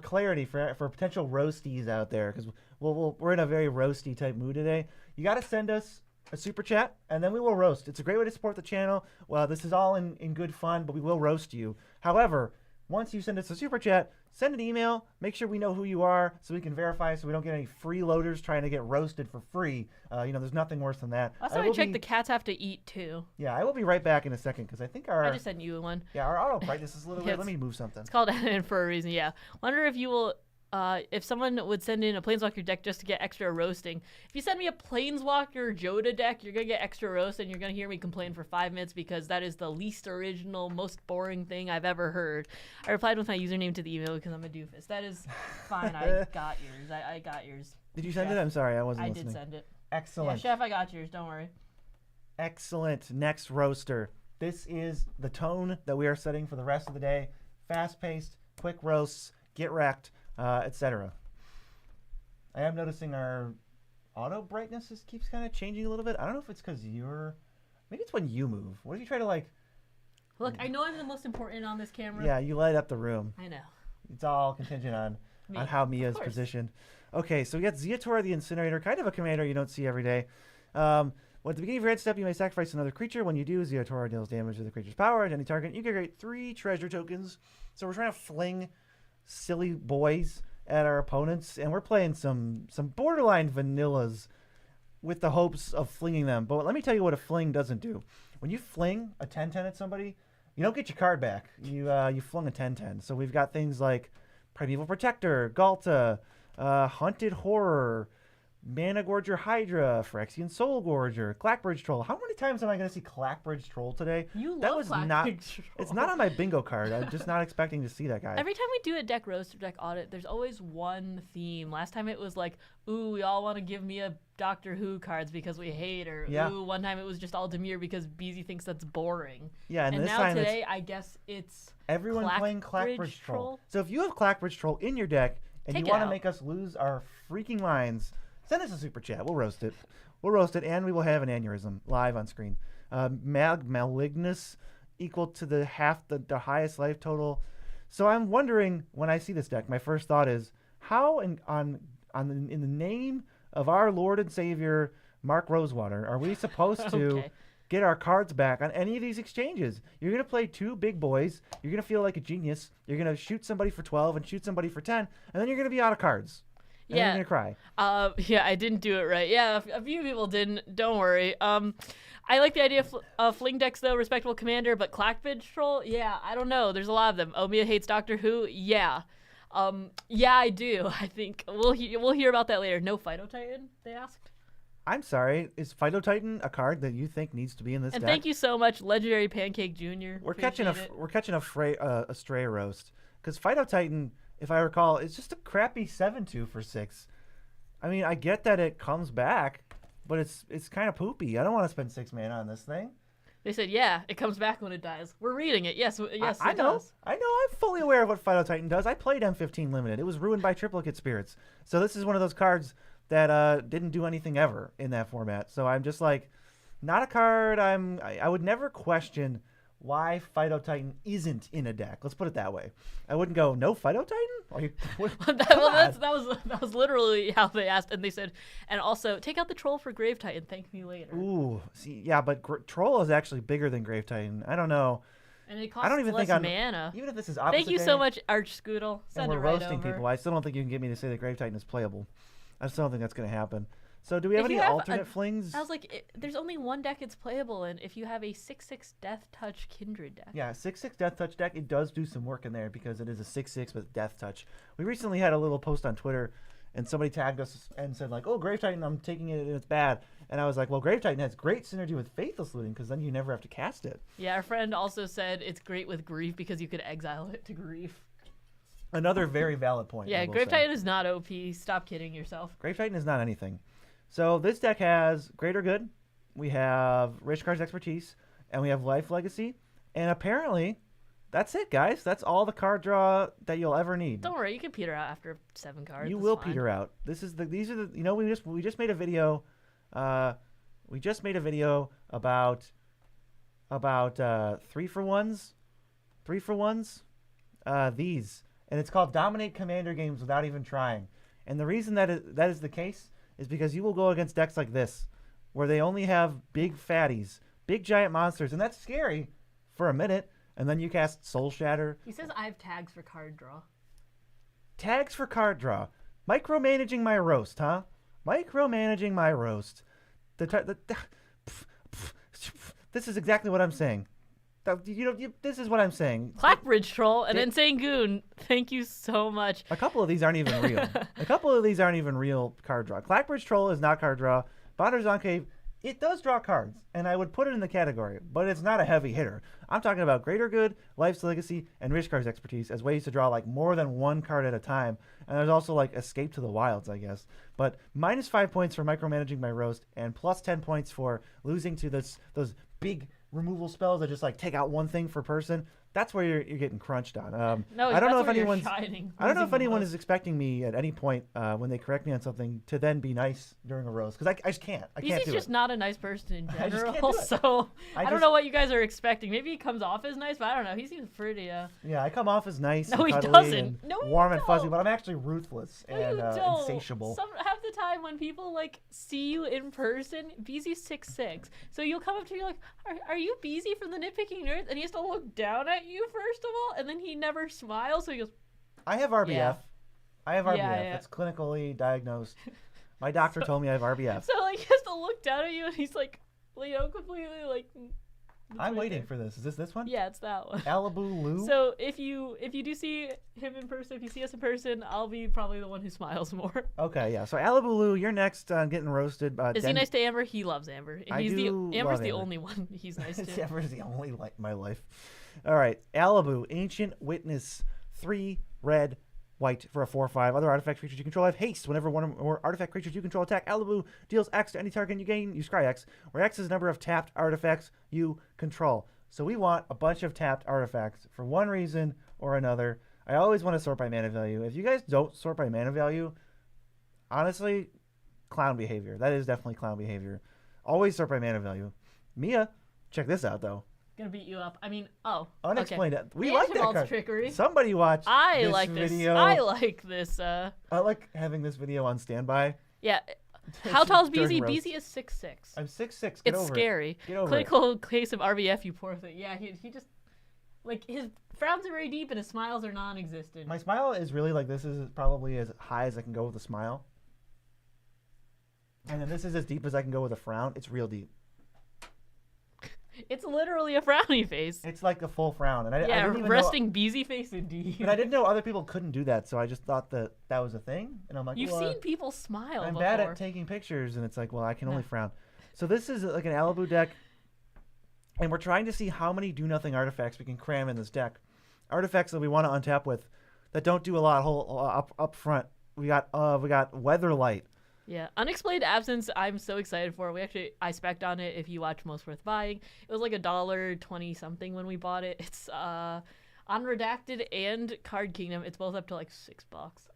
Speaker 2: clarity, for potential roasties out there, because we're in a very roasty type mood today. You got to send us a super chat, and then we will roast. It's a great way to support the channel. Well, this is all in good fun, but we will roast you. However, once you send us a super chat, send an email. Make sure we know who you are so we can verify, so we don't get any freeloaders trying to get roasted for free. There's nothing worse than that.
Speaker 1: Also, I checked the cats have to eat too.
Speaker 2: Yeah, I will be right back in a second because I think
Speaker 1: I just sent you one.
Speaker 2: Yeah, our auto brightness is a little bit. Let me move something.
Speaker 1: It's called added for a reason. Yeah. Wonder if you will. If someone would send in a Planeswalker deck just to get extra roasting. If you send me a Planeswalker Joda deck, you're going to get extra roast, and you're going to hear me complain for 5 minutes because that is the least original, most boring thing I've ever heard. I replied with my username to the email because I'm a doofus. That is fine. I got yours. I got yours.
Speaker 2: Did you send it? I'm sorry. I wasn't listening.
Speaker 1: I did send it.
Speaker 2: Excellent.
Speaker 1: Yeah, Chef, I got yours. Don't worry.
Speaker 2: Excellent. Next roaster. This is the tone that we are setting for the rest of the day. Fast-paced, quick roasts, get wrecked. Etc. I am noticing our auto brightness keeps kind of changing a little bit. I don't know if it's because maybe it's when you move. What if you try to like...
Speaker 1: Look, I know I'm the most important on this camera.
Speaker 2: Yeah, you light up the room.
Speaker 1: I know.
Speaker 2: It's all contingent on how Mia's positioned. Okay, so we got Zeatora the Incinerator, kind of a commander you don't see every day. Well, at the beginning of your end step, you may sacrifice another creature. When you do, Zeatora deals damage to the creature's power at any target. You can create 3 treasure tokens. So we're trying to fling silly boys at our opponents, and we're playing some borderline vanillas with the hopes of flinging them. But let me tell you what a fling doesn't do. When you fling a 10-10 at somebody, you don't get your card back. You flung a 10-10. So we've got things like Primeval Protector, Galta, Hunted Horror, Mana Gorger Hydra, Phyrexian Soul Gorger, Clackbridge Troll. How many times am I going to see Clackbridge Troll today?
Speaker 1: You
Speaker 2: That
Speaker 1: love
Speaker 2: was
Speaker 1: Clackbridge
Speaker 2: not.
Speaker 1: Troll.
Speaker 2: It's not on my bingo card. I'm just not expecting to see that guy.
Speaker 1: Every time we do a deck roast or deck audit, there's always one theme. Last time it was like, ooh, we all want to give Mia Doctor Who cards because we hate her.
Speaker 2: Yeah.
Speaker 1: Ooh, one time it was just all Demir because Beezy thinks that's boring.
Speaker 2: Yeah, and this
Speaker 1: now
Speaker 2: time
Speaker 1: today, I guess it's
Speaker 2: everyone playing Clackbridge
Speaker 1: Clackbridge
Speaker 2: Troll.
Speaker 1: Troll.
Speaker 2: So if you have Clackbridge Troll in your deck and
Speaker 1: Take
Speaker 2: you
Speaker 1: it
Speaker 2: want to
Speaker 1: out.
Speaker 2: make us lose our freaking minds, send us a super chat. We'll roast it. We'll roast it, and we will have an aneurysm live on screen. Malignus equal to the highest life total. So I'm wondering, when I see this deck, my first thought is, how in the name of our Lord and Savior Mark Rosewater are we supposed to
Speaker 1: Okay.
Speaker 2: get our cards back on any of these exchanges? You're going to play two big boys. You're going to feel like a genius. You're going to shoot somebody for 12 and shoot somebody for 10, and then you're going to be out of cards. And
Speaker 1: Yeah.
Speaker 2: you're going to cry.
Speaker 1: Yeah, I didn't do it right. Yeah, a few people didn't. Don't worry. I like the idea of Fling decks, though. Respectable Commander, but Clackbridge Troll? Yeah, I don't know. There's a lot of them. Omia hates Doctor Who? Yeah. Yeah, I do. I think we'll hear about that later. No Phytotitan, they asked.
Speaker 2: I'm sorry. Is Phytotitan a card that you think needs to be in this
Speaker 1: And
Speaker 2: deck?
Speaker 1: thank you so much, Legendary Pancake Jr.
Speaker 2: We're catching
Speaker 1: Appreciate it.
Speaker 2: a stray roast, because Phytotitan, if I recall, is just a crappy 7/2 for 6. I mean, I get that it comes back, but it's kind of poopy. I don't want to spend 6 mana on this thing.
Speaker 1: They said, yeah, it comes back when it dies. We're reading it. Yes,
Speaker 2: I
Speaker 1: it
Speaker 2: know.
Speaker 1: does.
Speaker 2: I know. I'm fully aware of what Phytotitan does. I played M15 Limited. It was ruined by Triplicate Spirits. So this is one of those cards that didn't do anything ever in that format. So I'm just like, not a card. I would never question why Phytotitan isn't in a deck. Let's put it that way. I wouldn't go, no Phytotitan?
Speaker 1: That was literally how they asked, and they said, and also take out the troll for Grave Titan. Thank me later.
Speaker 2: Ooh, see, yeah, but Troll is actually bigger than Grave Titan. I don't know.
Speaker 1: And it costs
Speaker 2: I don't even
Speaker 1: less
Speaker 2: think I'm
Speaker 1: mana.
Speaker 2: even if this is opposite.
Speaker 1: Thank you
Speaker 2: day,
Speaker 1: so much, Archscoodle.
Speaker 2: And
Speaker 1: Send
Speaker 2: we're
Speaker 1: it right
Speaker 2: roasting
Speaker 1: over.
Speaker 2: people. I still don't think you can get me to say that Grave Titan is playable. I still don't think that's going to happen. So do we have
Speaker 1: If
Speaker 2: any
Speaker 1: you have
Speaker 2: alternate flings?
Speaker 1: I was like, there's only one deck it's playable in. If you have a 6/6 Death Touch Kindred deck.
Speaker 2: Yeah, 6/6 Death Touch deck. It does do some work in there because it is a 6/6 with Death Touch. We recently had a little post on Twitter, and somebody tagged us and said like, "Oh, Grave Titan, I'm taking it and it's bad." And I was like, "Well, Grave Titan has great synergy with Faithless Looting because then you never have to cast it."
Speaker 1: Yeah, our friend also said it's great with Grief because you could exile it to Grief.
Speaker 2: Another very valid point.
Speaker 1: Yeah,
Speaker 2: I will
Speaker 1: Grave
Speaker 2: say.
Speaker 1: Titan is not OP. Stop kidding yourself.
Speaker 2: Grave Titan is not anything. So this deck has Greater Good, we have Rishkar's Expertise, and we have Life Legacy. And apparently, that's it, guys. That's all the card draw that you'll ever need.
Speaker 1: Don't worry, you can peter out after 7 cards.
Speaker 2: You
Speaker 1: It's
Speaker 2: will
Speaker 1: fine.
Speaker 2: peter out. These are the we just made a video. We just made a video about 3-for-1s. 3-for-1s. These, and it's called Dominate Commander Games Without Even Trying. And the reason that is the case is because you will go against decks like this, where they only have big fatties, big giant monsters, and that's scary for a minute. And then you cast Soul Shatter.
Speaker 1: He says I have tags for card draw.
Speaker 2: Tags for card draw. Micromanaging my roast, huh? Micromanaging my roast. This is exactly what I'm saying. This is what I'm saying.
Speaker 1: Clackbridge Troll and Insane Goon. Thank you so much.
Speaker 2: A couple of these aren't even real. A couple of these aren't even real card draw. Clackbridge Troll is not card draw. Bonder's Enclave, it does draw cards, and I would put it in the category, but it's not a heavy hitter. I'm talking about Greater Good, Life's Legacy, and Rishkar's Expertise as ways to draw like more than one card at a time. And there's also like Escape to the Wilds, I guess. But -5 points for micromanaging my roast, and +10 points for losing to those big removal spells that just like take out one thing per person. That's where you're getting crunched on.
Speaker 1: No,
Speaker 2: I don't know if
Speaker 1: that's where you're
Speaker 2: anyone's.
Speaker 1: shining,
Speaker 2: I don't know if
Speaker 1: losing the
Speaker 2: anyone
Speaker 1: most.
Speaker 2: is expecting me at any point when they correct me on something to then be nice during a roast, because I just can't. I can't
Speaker 1: He's
Speaker 2: do
Speaker 1: just
Speaker 2: it.
Speaker 1: not a nice person in
Speaker 2: I just can't
Speaker 1: general,
Speaker 2: do it.
Speaker 1: so I don't
Speaker 2: just-
Speaker 1: know what you guys are expecting. Maybe he comes off as nice, but I don't know. He seems pretty.
Speaker 2: Yeah, I come off as nice
Speaker 1: No,
Speaker 2: and
Speaker 1: he
Speaker 2: cuddly
Speaker 1: doesn't.
Speaker 2: and
Speaker 1: No, you
Speaker 2: warm and fuzzy,
Speaker 1: don't.
Speaker 2: but I'm actually ruthless
Speaker 1: No,
Speaker 2: and
Speaker 1: you don't.
Speaker 2: insatiable.
Speaker 1: Half the time when people like see you in person, Beezy's 6'6", so you'll come up to you like, "Are you Beezy from the Nitpicking Nerds?" And he has to look down at you first of all, and then he never smiles, so he goes,
Speaker 2: I have RBF.
Speaker 1: Yeah.
Speaker 2: I have RBF.
Speaker 1: Yeah.
Speaker 2: It's clinically diagnosed. My doctor told me I have RBF.
Speaker 1: so like he has to look down at you, and he's like, completely like
Speaker 2: I'm waiting for this. Is this one?
Speaker 1: Yeah, it's that one.
Speaker 2: Alibu Lou?
Speaker 1: So if you do see him in person, if you see us in person, I'll be probably the one who smiles more.
Speaker 2: Okay, yeah. So Alibu Lou, you're next on getting roasted.
Speaker 1: Is he nice to Amber? He loves Amber.
Speaker 2: Amber's
Speaker 1: the only one he's nice to.
Speaker 2: Amber's the only like my life. All right, Alibu, Ancient Witness, 3 red, white for a 4/5. Other artifact creatures you control have haste. Whenever one or more artifact creatures you control attack, Alibu deals X to any target you gain. You scry X, where X is the number of tapped artifacts you control. So we want a bunch of tapped artifacts for one reason or another. I always want to sort by mana value. If you guys don't sort by mana value, honestly, clown behavior. That is definitely clown behavior. Always sort by mana value. Mia, check this out though.
Speaker 1: Gonna beat you up. I mean,
Speaker 2: Unexplained.
Speaker 1: Okay.
Speaker 2: We like that card.
Speaker 1: Trickery.
Speaker 2: Somebody watch
Speaker 1: I
Speaker 2: this
Speaker 1: like
Speaker 2: video.
Speaker 1: this. I like this.
Speaker 2: I like having this video on standby.
Speaker 1: Yeah. How tall is
Speaker 2: During
Speaker 1: BZ?
Speaker 2: roast.
Speaker 1: BZ is 6'6".
Speaker 2: I'm 6'6".
Speaker 1: It's scary.
Speaker 2: Get over
Speaker 1: Clinical case of RBF, you poor thing. Yeah, he just like his frowns are very deep and his smiles are non-existent.
Speaker 2: My smile is really like this is probably as high as I can go with a smile. And then this is as deep as I can go with a frown. It's real deep.
Speaker 1: It's literally a frowny face.
Speaker 2: It's like a full frown. And I didn't even
Speaker 1: resting BZ face indeed.
Speaker 2: But I didn't know other people couldn't do that, so I just thought that was a thing. And I'm like,
Speaker 1: You've seen people smile
Speaker 2: I'm
Speaker 1: before.
Speaker 2: bad at taking pictures, and it's like, well, I can only frown. So this is like an Alibu deck, and we're trying to see how many do-nothing artifacts we can cram in this deck. Artifacts that we want to untap with that don't do a lot up front. We got Weatherlight.
Speaker 1: Yeah, Unexplained Absence, I'm so excited for. I spec'd on it if you watch Most Worth Buying. It was like $1.20 something when we bought it. It's on Redacted and Card Kingdom. It's both up to like $6.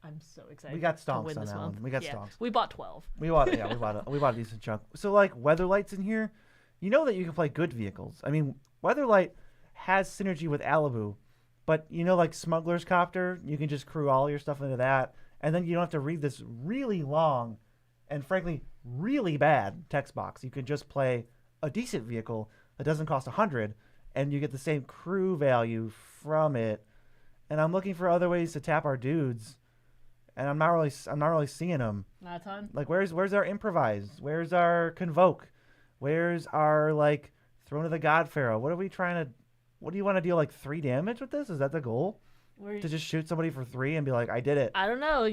Speaker 1: I'm so excited.
Speaker 2: We got
Speaker 1: to
Speaker 2: stonks
Speaker 1: win
Speaker 2: on
Speaker 1: this
Speaker 2: that
Speaker 1: month.
Speaker 2: one. We got
Speaker 1: yeah,
Speaker 2: stonks.
Speaker 1: We bought 12.
Speaker 2: We bought a decent chunk. So like Weatherlight's in here. You know that you can play good vehicles. I mean, Weatherlight has synergy with Alibu, but you know like Smuggler's Copter, you can just crew all your stuff into that, and then you don't have to read this really long and frankly really bad text box. You can just play a decent vehicle that doesn't cost 100 and you get the same crew value from it. And I'm looking for other ways to tap our dudes, and I'm not really seeing them.
Speaker 1: Not a ton.
Speaker 2: Like where's our improvise? Where's our convoke? Where's our like Throne of the God Pharaoh? What do you want to deal like 3 damage with this? Is that the goal? To just shoot somebody for 3 and be like, I did it.
Speaker 1: I don't know.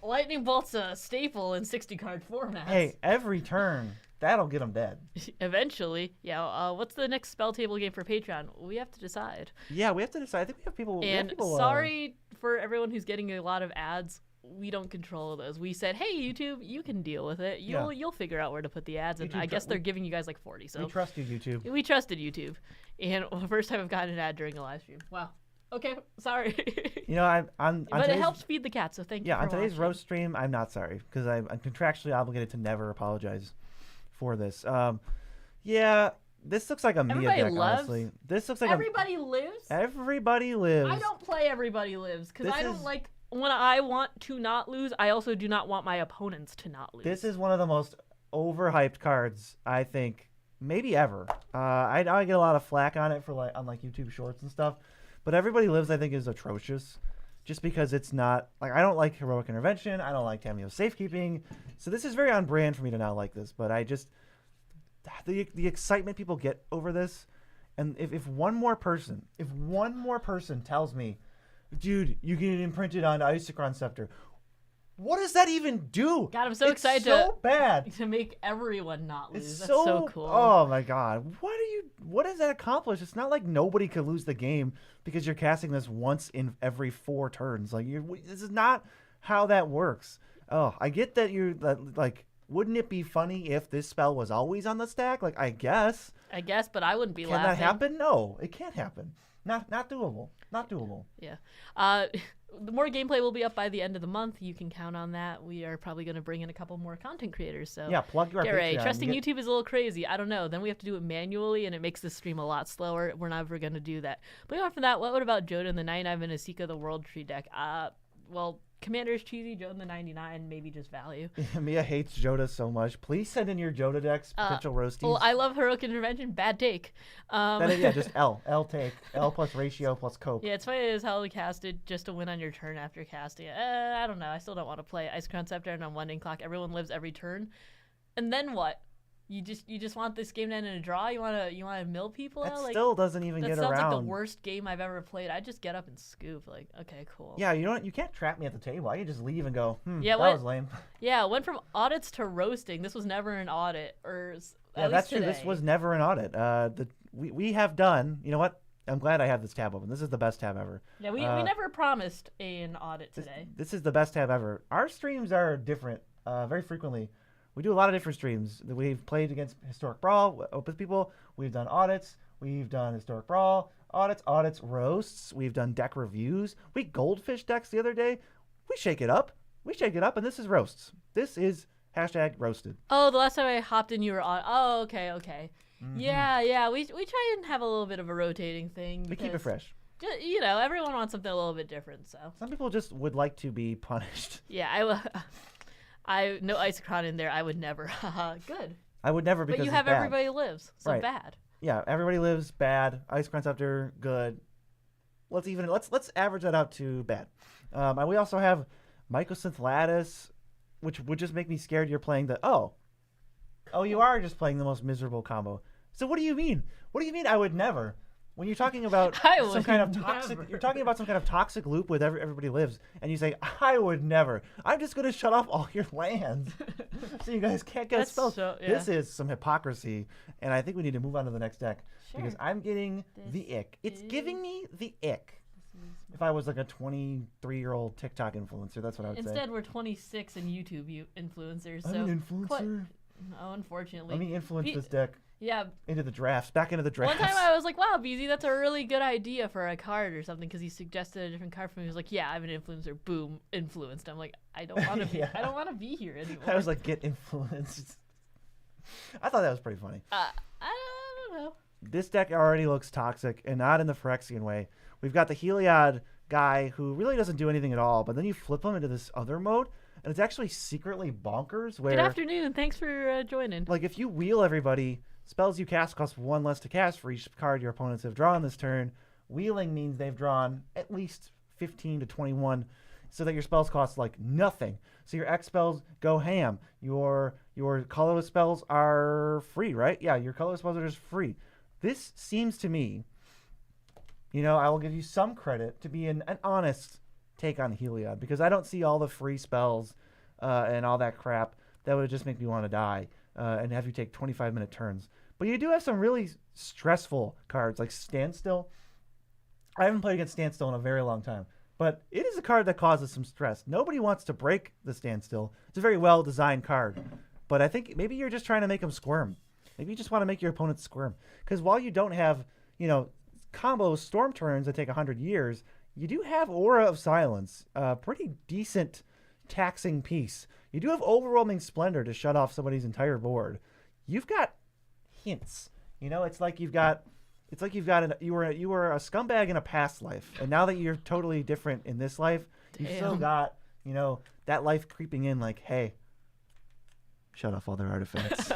Speaker 1: Lightning Bolt's a staple in 60-card formats.
Speaker 2: Hey, every turn, that'll get them dead.
Speaker 1: Eventually. Yeah, what's the next spell table game for Patreon? We have to decide.
Speaker 2: Yeah, we have to decide. I think we have people...
Speaker 1: sorry for everyone who's getting a lot of ads. We don't control those. We said, hey, YouTube, you can deal with it. You'll figure out where to put the ads. And I guess they're giving you guys like 40. So
Speaker 2: we trust you, YouTube.
Speaker 1: We trusted YouTube. And the first time I've gotten an ad during a live stream. Wow. Okay, sorry.
Speaker 2: You know,
Speaker 1: but it helps feed the cat, so thank you.
Speaker 2: Yeah, on today's roast stream, I'm not sorry because I'm contractually obligated to never apologize for this. Yeah, this looks like a Mia deck, honestly. This looks like
Speaker 1: Everybody Lives.
Speaker 2: Everybody Lives.
Speaker 1: I don't play Everybody Lives because I don't like when I want to not lose. I also do not want my opponents to not lose.
Speaker 2: This is one of the most overhyped cards I think maybe ever. I get a lot of flack on it for on YouTube Shorts and stuff. But Everybody Lives, I think, is atrocious just because it's not... Like, I don't like Heroic Intervention. I don't like Tamiyo Safekeeping. So this is very on brand for me to not like this. But I just... The excitement people get over this... And if one more person tells me, dude, you get it imprinted on Isochron Scepter... What does that even do?
Speaker 1: God, I'm so excited to make everyone not lose. That's so cool.
Speaker 2: Oh my god. What does that accomplish? It's not like nobody could lose the game because you're casting this once in every 4 turns. Like this is not how that works. Oh, I get that wouldn't it be funny if this spell was always on the stack? Like I guess,
Speaker 1: but I wouldn't be laughing.
Speaker 2: Can that happen? No, it can't happen. Not doable. Not doable.
Speaker 1: Yeah. The more gameplay will be up by the end of the month. You can count on that. We are probably going to bring in a couple more content creators. So
Speaker 2: yeah, plug your Patreon.
Speaker 1: Trusting YouTube is a little crazy. I don't know. Then we have to do it manually, and it makes the stream a lot slower. We're never going to do that. But on from that, what about Joda and the 99 and Asika the World Tree deck? Well, Commander's cheesy, Joda and the 99, maybe just value.
Speaker 2: Mia hates Joda so much. Please send in your Joda decks, potential roasties.
Speaker 1: Well, I love Heroic Intervention. Bad take.
Speaker 2: Just L. L take. L plus ratio plus cope.
Speaker 1: Yeah, it's funny as hell to cast it just to win on your turn after casting it. I don't know. I still don't want to play Ice Crown Scepter and on Winding Clock. Everyone lives every turn. And then what? You just want this game to end in a draw? You wanna mill people
Speaker 2: That
Speaker 1: out? Like,
Speaker 2: still doesn't even get around.
Speaker 1: That sounds like the worst game I've ever played. I just get up and scoop. Like, okay, cool.
Speaker 2: Yeah, you know what? You can't trap me at the table. I can just leave and go,
Speaker 1: yeah,
Speaker 2: that was lame.
Speaker 1: Yeah, it went from audits to roasting. This was never an audit,
Speaker 2: yeah, that's true. This was never an audit. We have done. You know what? I'm glad I have this tab open. This is the best tab ever.
Speaker 1: Yeah, we never promised an audit today.
Speaker 2: This is the best tab ever. Our streams are different very frequently. We do a lot of different streams. We've played against Historic Brawl with people. We've done audits. We've done Historic Brawl, audits, roasts. We've done deck reviews. We goldfish decks the other day. We shake it up. And this is roasts. This is #roasted.
Speaker 1: Oh, the last time I hopped in, you were on. Oh, okay. Mm-hmm. Yeah. We try and have a little bit of a rotating thing.
Speaker 2: We keep it fresh.
Speaker 1: You know, everyone wants something a little bit different. So
Speaker 2: some people just would like to be punished.
Speaker 1: Yeah, I no Isochron in there. I would never. Good.
Speaker 2: I would never because.
Speaker 1: But you have Everybody Lives, so
Speaker 2: right.
Speaker 1: Bad.
Speaker 2: Yeah, Everybody Lives, bad. Isochron Scepter, good. Let's average that out to bad. And we also have Mycosynth Lattice, which would just make me scared. You're playing you are just playing the most miserable combo. So what do you mean? What do you mean I would never? When you're talking about some kind of toxic, you're talking about some kind of toxic loop with Everybody Lives, and you say, I would never. I'm just going to shut off all your lands so you guys can't get spells. Yeah. This is some hypocrisy, and I think we need to move on to the next deck because I'm getting the ick. It's giving me the ick. If I was like a 23-year-old TikTok influencer, that's what I would say.
Speaker 1: Instead, we're 26 and YouTube influencers. So
Speaker 2: I'm an influencer.
Speaker 1: No, unfortunately.
Speaker 2: Let me influence this deck.
Speaker 1: Yeah.
Speaker 2: Into the drafts. Back into the drafts.
Speaker 1: One time I was like, wow, BZ, that's a really good idea for a card or something, because he suggested a different card for me. He was like, yeah, I'm an influencer. Boom, influenced. I'm like, I don't want to be I don't want to be here anymore.
Speaker 2: I was like, get influenced. I thought that was pretty funny.
Speaker 1: I don't know.
Speaker 2: This deck already looks toxic, and not in the Phyrexian way. We've got the Heliod guy who really doesn't do anything at all, but then you flip him into this other mode, and it's actually secretly bonkers. Where,
Speaker 1: good afternoon. Thanks for joining.
Speaker 2: Like, if you wheel everybody, spells you cast cost 1 less to cast for each card your opponents have drawn this turn. Wheeling means they've drawn at least 15 to 21, so that your spells cost like nothing. So your X spells go ham. Your colorless spells are free, right? Yeah, your colorless spells are just free. This seems to me, I will give you some credit to be an honest take on Heliod, because I don't see all the free spells and all that crap that would just make me want to die and have you take 25-minute turns. But you do have some really stressful cards like Standstill. I haven't played against Standstill in a very long time, but it is a card that causes some stress. Nobody wants to break the Standstill. It's a very well-designed card, but I think maybe you're just trying to make them squirm. Maybe you just want to make your opponents squirm. Because while you don't have, combo storm turns that take 100 years, you do have Aura of Silence, a pretty decent taxing piece. You do have Overwhelming Splendor to shut off somebody's entire board. You've got hints. It's like you were a scumbag in a past life, and now that you're totally different in this life, you've still got, that life creeping in like, hey, shut off all their artifacts.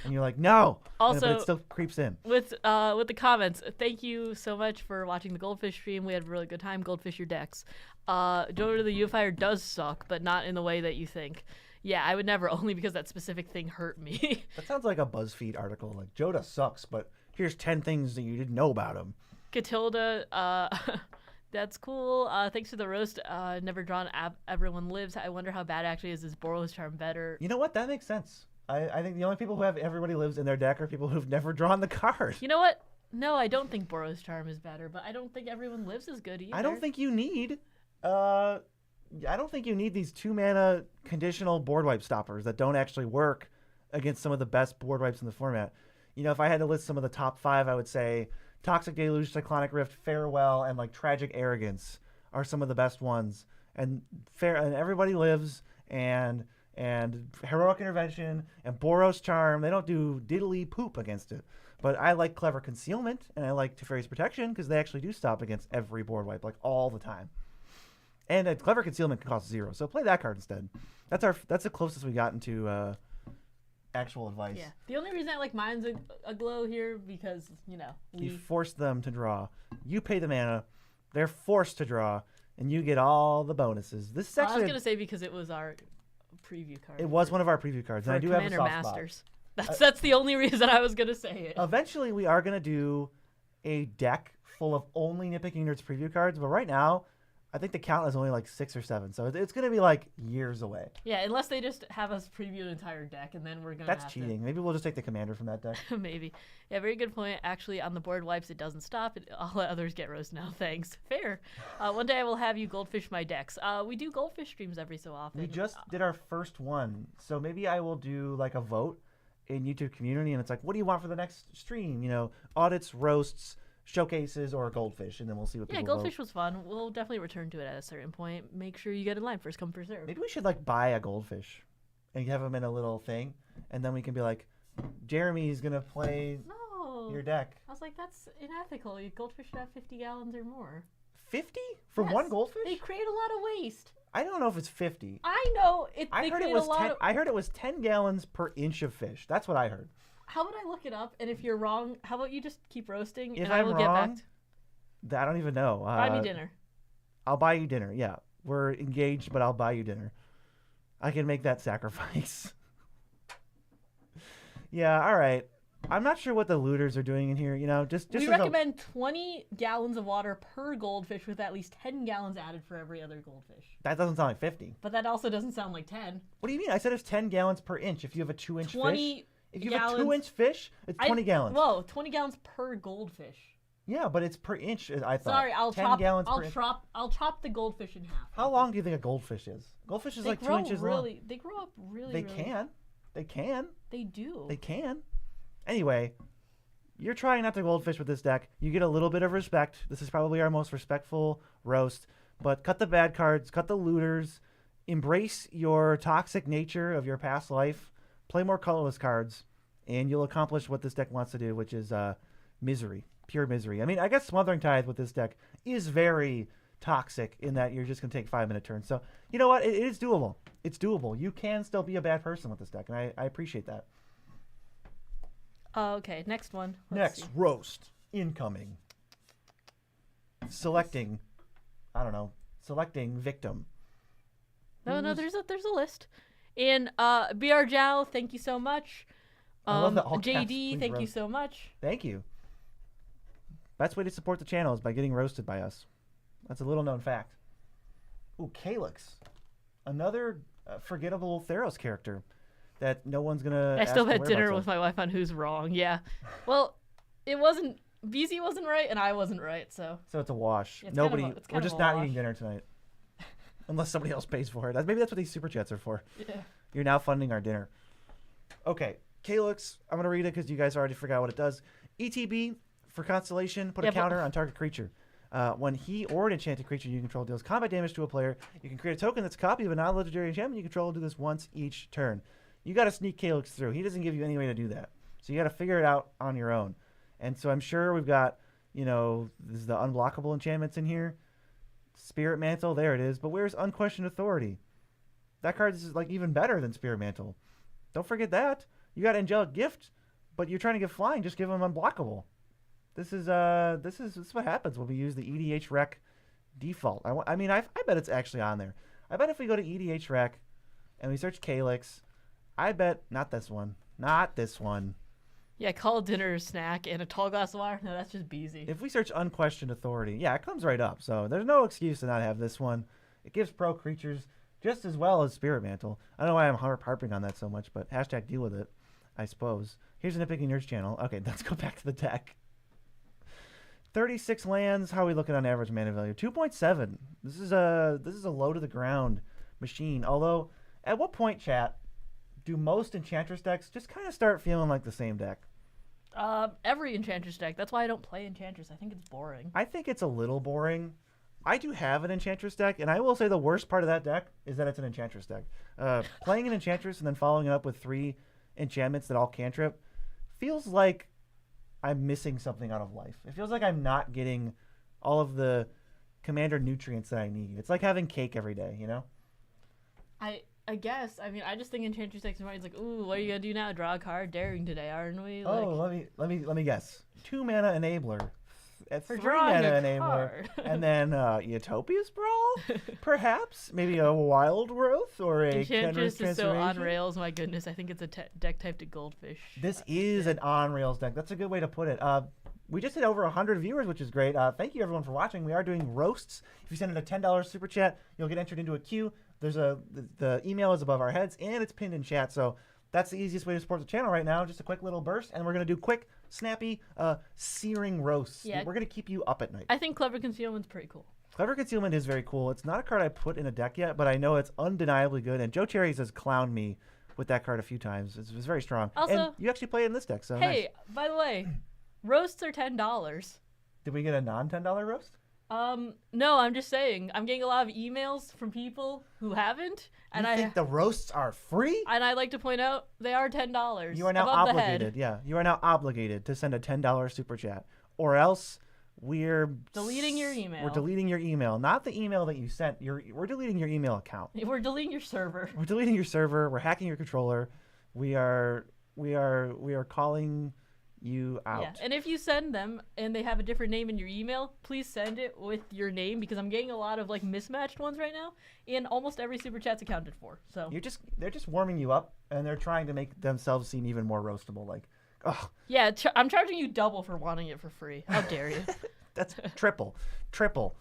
Speaker 2: And you're like, no.
Speaker 1: Also,
Speaker 2: but it still creeps in.
Speaker 1: With the comments, thank you so much for watching the Goldfish stream. We had a really good time. Goldfish your decks. Jodo the Unifier does suck, but not in the way that you think. Yeah, I would never, only because that specific thing hurt me.
Speaker 2: That sounds like a BuzzFeed article. Like, Joda sucks, but here's 10 things that you didn't know about him.
Speaker 1: Catilda, that's cool. Thanks for the roast. Never drawn Everyone Lives. I wonder how bad actually is this Boros Charm better.
Speaker 2: You know what? That makes sense. I think the only people who have Everybody Lives in their deck are people who've never drawn the card.
Speaker 1: You know what? No, I don't think Boros Charm is better, but I don't think Everyone Lives is good either.
Speaker 2: I don't think you need these 2-mana conditional board wipe stoppers that don't actually work against some of the best board wipes in the format. If I had to list some of the top 5, I would say Toxic Deluge, Cyclonic Rift, Farewell, and Tragic Arrogance are some of the best ones. And Everybody Lives and Heroic Intervention and Boros Charm, they don't do diddly poop against it. But I like Clever Concealment and I like Teferi's Protection because they actually do stop against every board wipe, all the time. And Clever Concealment can cost 0, so play that card instead. That's the closest we got into actual advice.
Speaker 1: Yeah. The only reason I like Mind's Aglow here because,
Speaker 2: you force them to draw. You pay the mana, they're forced to draw, and you get all the bonuses. This is actually
Speaker 1: I was going to say because it was our preview card.
Speaker 2: It was one of our preview cards, and I do have a soft
Speaker 1: Masters.
Speaker 2: spot.
Speaker 1: That's the only reason I was gonna say it.
Speaker 2: Eventually, we are gonna do a deck full of only Nitpicking Nerds preview cards, but right now, I think the count is only like 6 or 7, so it's gonna be like years away.
Speaker 1: Yeah, unless they just have us preview an entire deck, and then we're gonna.
Speaker 2: That's cheating. Maybe we'll just take the commander from that deck.
Speaker 1: Maybe. Yeah, very good point. Actually, on the board wipes, it doesn't stop. All the others get roast now. Thanks. Fair. One day I will have you goldfish my decks. We do goldfish streams every so often.
Speaker 2: We just did our first one, so maybe I will do like a vote in YouTube community, and it's like, what do you want for the next stream? You know, audits, roasts, showcases, or goldfish, and then we'll see what people vote.
Speaker 1: Yeah, goldfish was fun. We'll definitely return to it at a certain point. Make sure you get in line. First come, first serve.
Speaker 2: Maybe we should like buy a goldfish and have them in a little thing, and then we can be like, Jeremy's gonna play your deck.
Speaker 1: I was like, that's unethical. Your goldfish should have 50 gallons or more.
Speaker 2: 50 for one goldfish?
Speaker 1: They create a lot of waste.
Speaker 2: I don't know if it's 50.
Speaker 1: I know
Speaker 2: I heard it was 10. I heard it was 10 gallons per inch of fish. That's what I heard.
Speaker 1: How about I look it up, and if you're wrong, how about you just keep roasting,
Speaker 2: if
Speaker 1: and I will get back.
Speaker 2: I don't even know.
Speaker 1: Buy me dinner.
Speaker 2: I'll buy you dinner. Yeah, we're engaged, but I'll buy you dinner. I can make that sacrifice. Yeah, all right. I'm not sure what the looters are doing in here. You know, just
Speaker 1: we recommend 20 gallons of water per goldfish, with at least 10 gallons added for every other goldfish.
Speaker 2: That doesn't sound like 50.
Speaker 1: But that also doesn't sound like 10.
Speaker 2: What do you mean? I said it's 10 gallons per inch. If you have a 2-inch fish, if you have a
Speaker 1: gallons.
Speaker 2: 2-inch fish, it's 20 gallons.
Speaker 1: Whoa, 20 gallons per goldfish.
Speaker 2: Yeah, but it's per inch. I thought.
Speaker 1: Sorry, I'll
Speaker 2: 10
Speaker 1: chop.
Speaker 2: gallons
Speaker 1: I'll
Speaker 2: per inch.
Speaker 1: I'll chop the goldfish in half.
Speaker 2: How long do you think a goldfish is? Goldfish is like 2 inches long.
Speaker 1: They grow up really.
Speaker 2: They can. They can.
Speaker 1: They do.
Speaker 2: They can. Anyway, you're trying not to goldfish with this deck. You get a little bit of respect. This is probably our most respectful roast. But cut the bad cards, cut the looters, embrace your toxic nature of your past life, play more colorless cards, and you'll accomplish what this deck wants to do, which is misery, pure misery. I mean, I guess Smothering Tithe with this deck is very toxic in that you're just going to take 5-minute turns. So, you know what? It is doable. It's doable. You can still be a bad person with this deck, and I appreciate that.
Speaker 1: Okay, next one.
Speaker 2: Let's see. Roast. Incoming. Selecting. I don't know. Selecting victim.
Speaker 1: No, there's a list. And BR Jow, thank you so much.
Speaker 2: I love that all
Speaker 1: JD,
Speaker 2: caps,
Speaker 1: thank
Speaker 2: roast.
Speaker 1: you so much.
Speaker 2: Thank you. Best way to support the channel is by getting roasted by us. That's a little known fact. Ooh, Calyx. Another forgettable Theros character that no one's gonna.
Speaker 1: I still had dinner with my wife on who's wrong. Yeah, well, it wasn't. BZ wasn't right, and I wasn't right. So
Speaker 2: it's a wash.
Speaker 1: It's
Speaker 2: Nobody.
Speaker 1: We're
Speaker 2: just not eating dinner tonight, unless somebody else pays for it. Maybe that's what these super chats are for.
Speaker 1: Yeah.
Speaker 2: You're now funding our dinner. Okay, Calyx. I'm gonna read it because you guys already forgot what it does. ETB for Constellation. Put a counter on target creature. When he or an enchanted creature you control deals combat damage to a player, you can create a token that's a copy of a non-legendary enchantment you control and do this once each turn. You got to sneak Calyx through. He doesn't give you any way to do that. So you got to figure it out on your own. And so I'm sure we've got, this is the unblockable enchantments in here. Spirit Mantle, there it is. But where's Unquestioned Authority? That card is like even better than Spirit Mantle. Don't forget that. You got Angelic Gift, but you're trying to get flying. Just give them unblockable. This is what happens when we use the EDH Rec default. I bet it's actually on there. I bet if we go to EDH Rec and we search Calyx, I bet not this one.
Speaker 1: Yeah, call dinner, snack, and a tall glass of water. No, that's just BZ.
Speaker 2: If we search Unquestioned Authority, yeah, it comes right up. So there's no excuse to not have this one. It gives pro creatures just as well as Spirit Mantle. I don't know why I'm harping on that so much, but hashtag deal with it, I suppose. Here's the Nitpicking Nerds channel. Okay, let's go back to the deck. 36 lands. How are we looking on average mana value? 2.7. This is a low to the ground machine. Although, at what point, chat, do most Enchantress decks just kind of start feeling like the same deck?
Speaker 1: Every Enchantress deck. That's why I don't play Enchantress. I think it's boring.
Speaker 2: I think it's a little boring. I do have an Enchantress deck, and I will say the worst part of that deck is that it's an Enchantress deck. Playing an Enchantress and then following it up with 3 enchantments that all cantrip feels like I'm missing something out of life. It feels like I'm not getting all of the commander nutrients that I need. It's like having cake every day,
Speaker 1: I guess. I mean, I just think Enchantress decks are like, ooh, what are you gonna do now? Draw a card, daring today, aren't we? Like,
Speaker 2: let me guess. 2 mana enabler, at
Speaker 1: For
Speaker 2: 3
Speaker 1: drawing
Speaker 2: mana
Speaker 1: a
Speaker 2: anymore.
Speaker 1: card.
Speaker 2: And then Utopia's Brawl, perhaps, maybe a Wild Growth or a Generous
Speaker 1: Enchantress is so on
Speaker 2: Transformation.
Speaker 1: rails. My goodness, I think it's a deck type to Goldfish.
Speaker 2: This is an on-rails deck. That's a good way to put it. We just hit over 100 viewers, which is great. Thank you, everyone, for watching. We are doing roasts. If you send in a $10 super chat, you'll get entered into a queue. There's the email is above our heads, and it's pinned in chat. So that's the easiest way to support the channel right now. Just a quick little burst, and we're going to do quick, snappy, searing roasts.
Speaker 1: Yeah.
Speaker 2: We're going to keep you up at night.
Speaker 1: I think Clever Concealment's pretty cool.
Speaker 2: Clever Concealment is very cool. It's not a card I put in a deck yet, but I know it's undeniably good. And Joe Cherries has clowned me with that card a few times. It's very strong.
Speaker 1: Also,
Speaker 2: and you actually play it in this deck, so
Speaker 1: hey,
Speaker 2: nice.
Speaker 1: by the way, roasts are $10.
Speaker 2: Did we get a non-$10 roast?
Speaker 1: No, I'm just saying. I'm getting a lot of emails from people who haven't, and
Speaker 2: You think the roasts are free?
Speaker 1: and I like to point out they are $10.
Speaker 2: You are now
Speaker 1: above the
Speaker 2: obligated.
Speaker 1: head.
Speaker 2: Yeah, you are now obligated to send a $10 super chat, or else we're
Speaker 1: Deleting your email.
Speaker 2: We're deleting your email, not the email that you sent. We're deleting your email account.
Speaker 1: We're deleting your server.
Speaker 2: We're deleting your server. We're hacking your controller. We are calling you out.
Speaker 1: Yeah, and if you send them and they have a different name in your email, please send it with your name because I'm getting a lot of like mismatched ones right now, and almost every super chat's accounted for. So
Speaker 2: They're just warming you up, and they're trying to make themselves seem even more roastable. Like, oh,
Speaker 1: yeah, I'm charging you double for wanting it for free. How dare you?
Speaker 2: that's triple.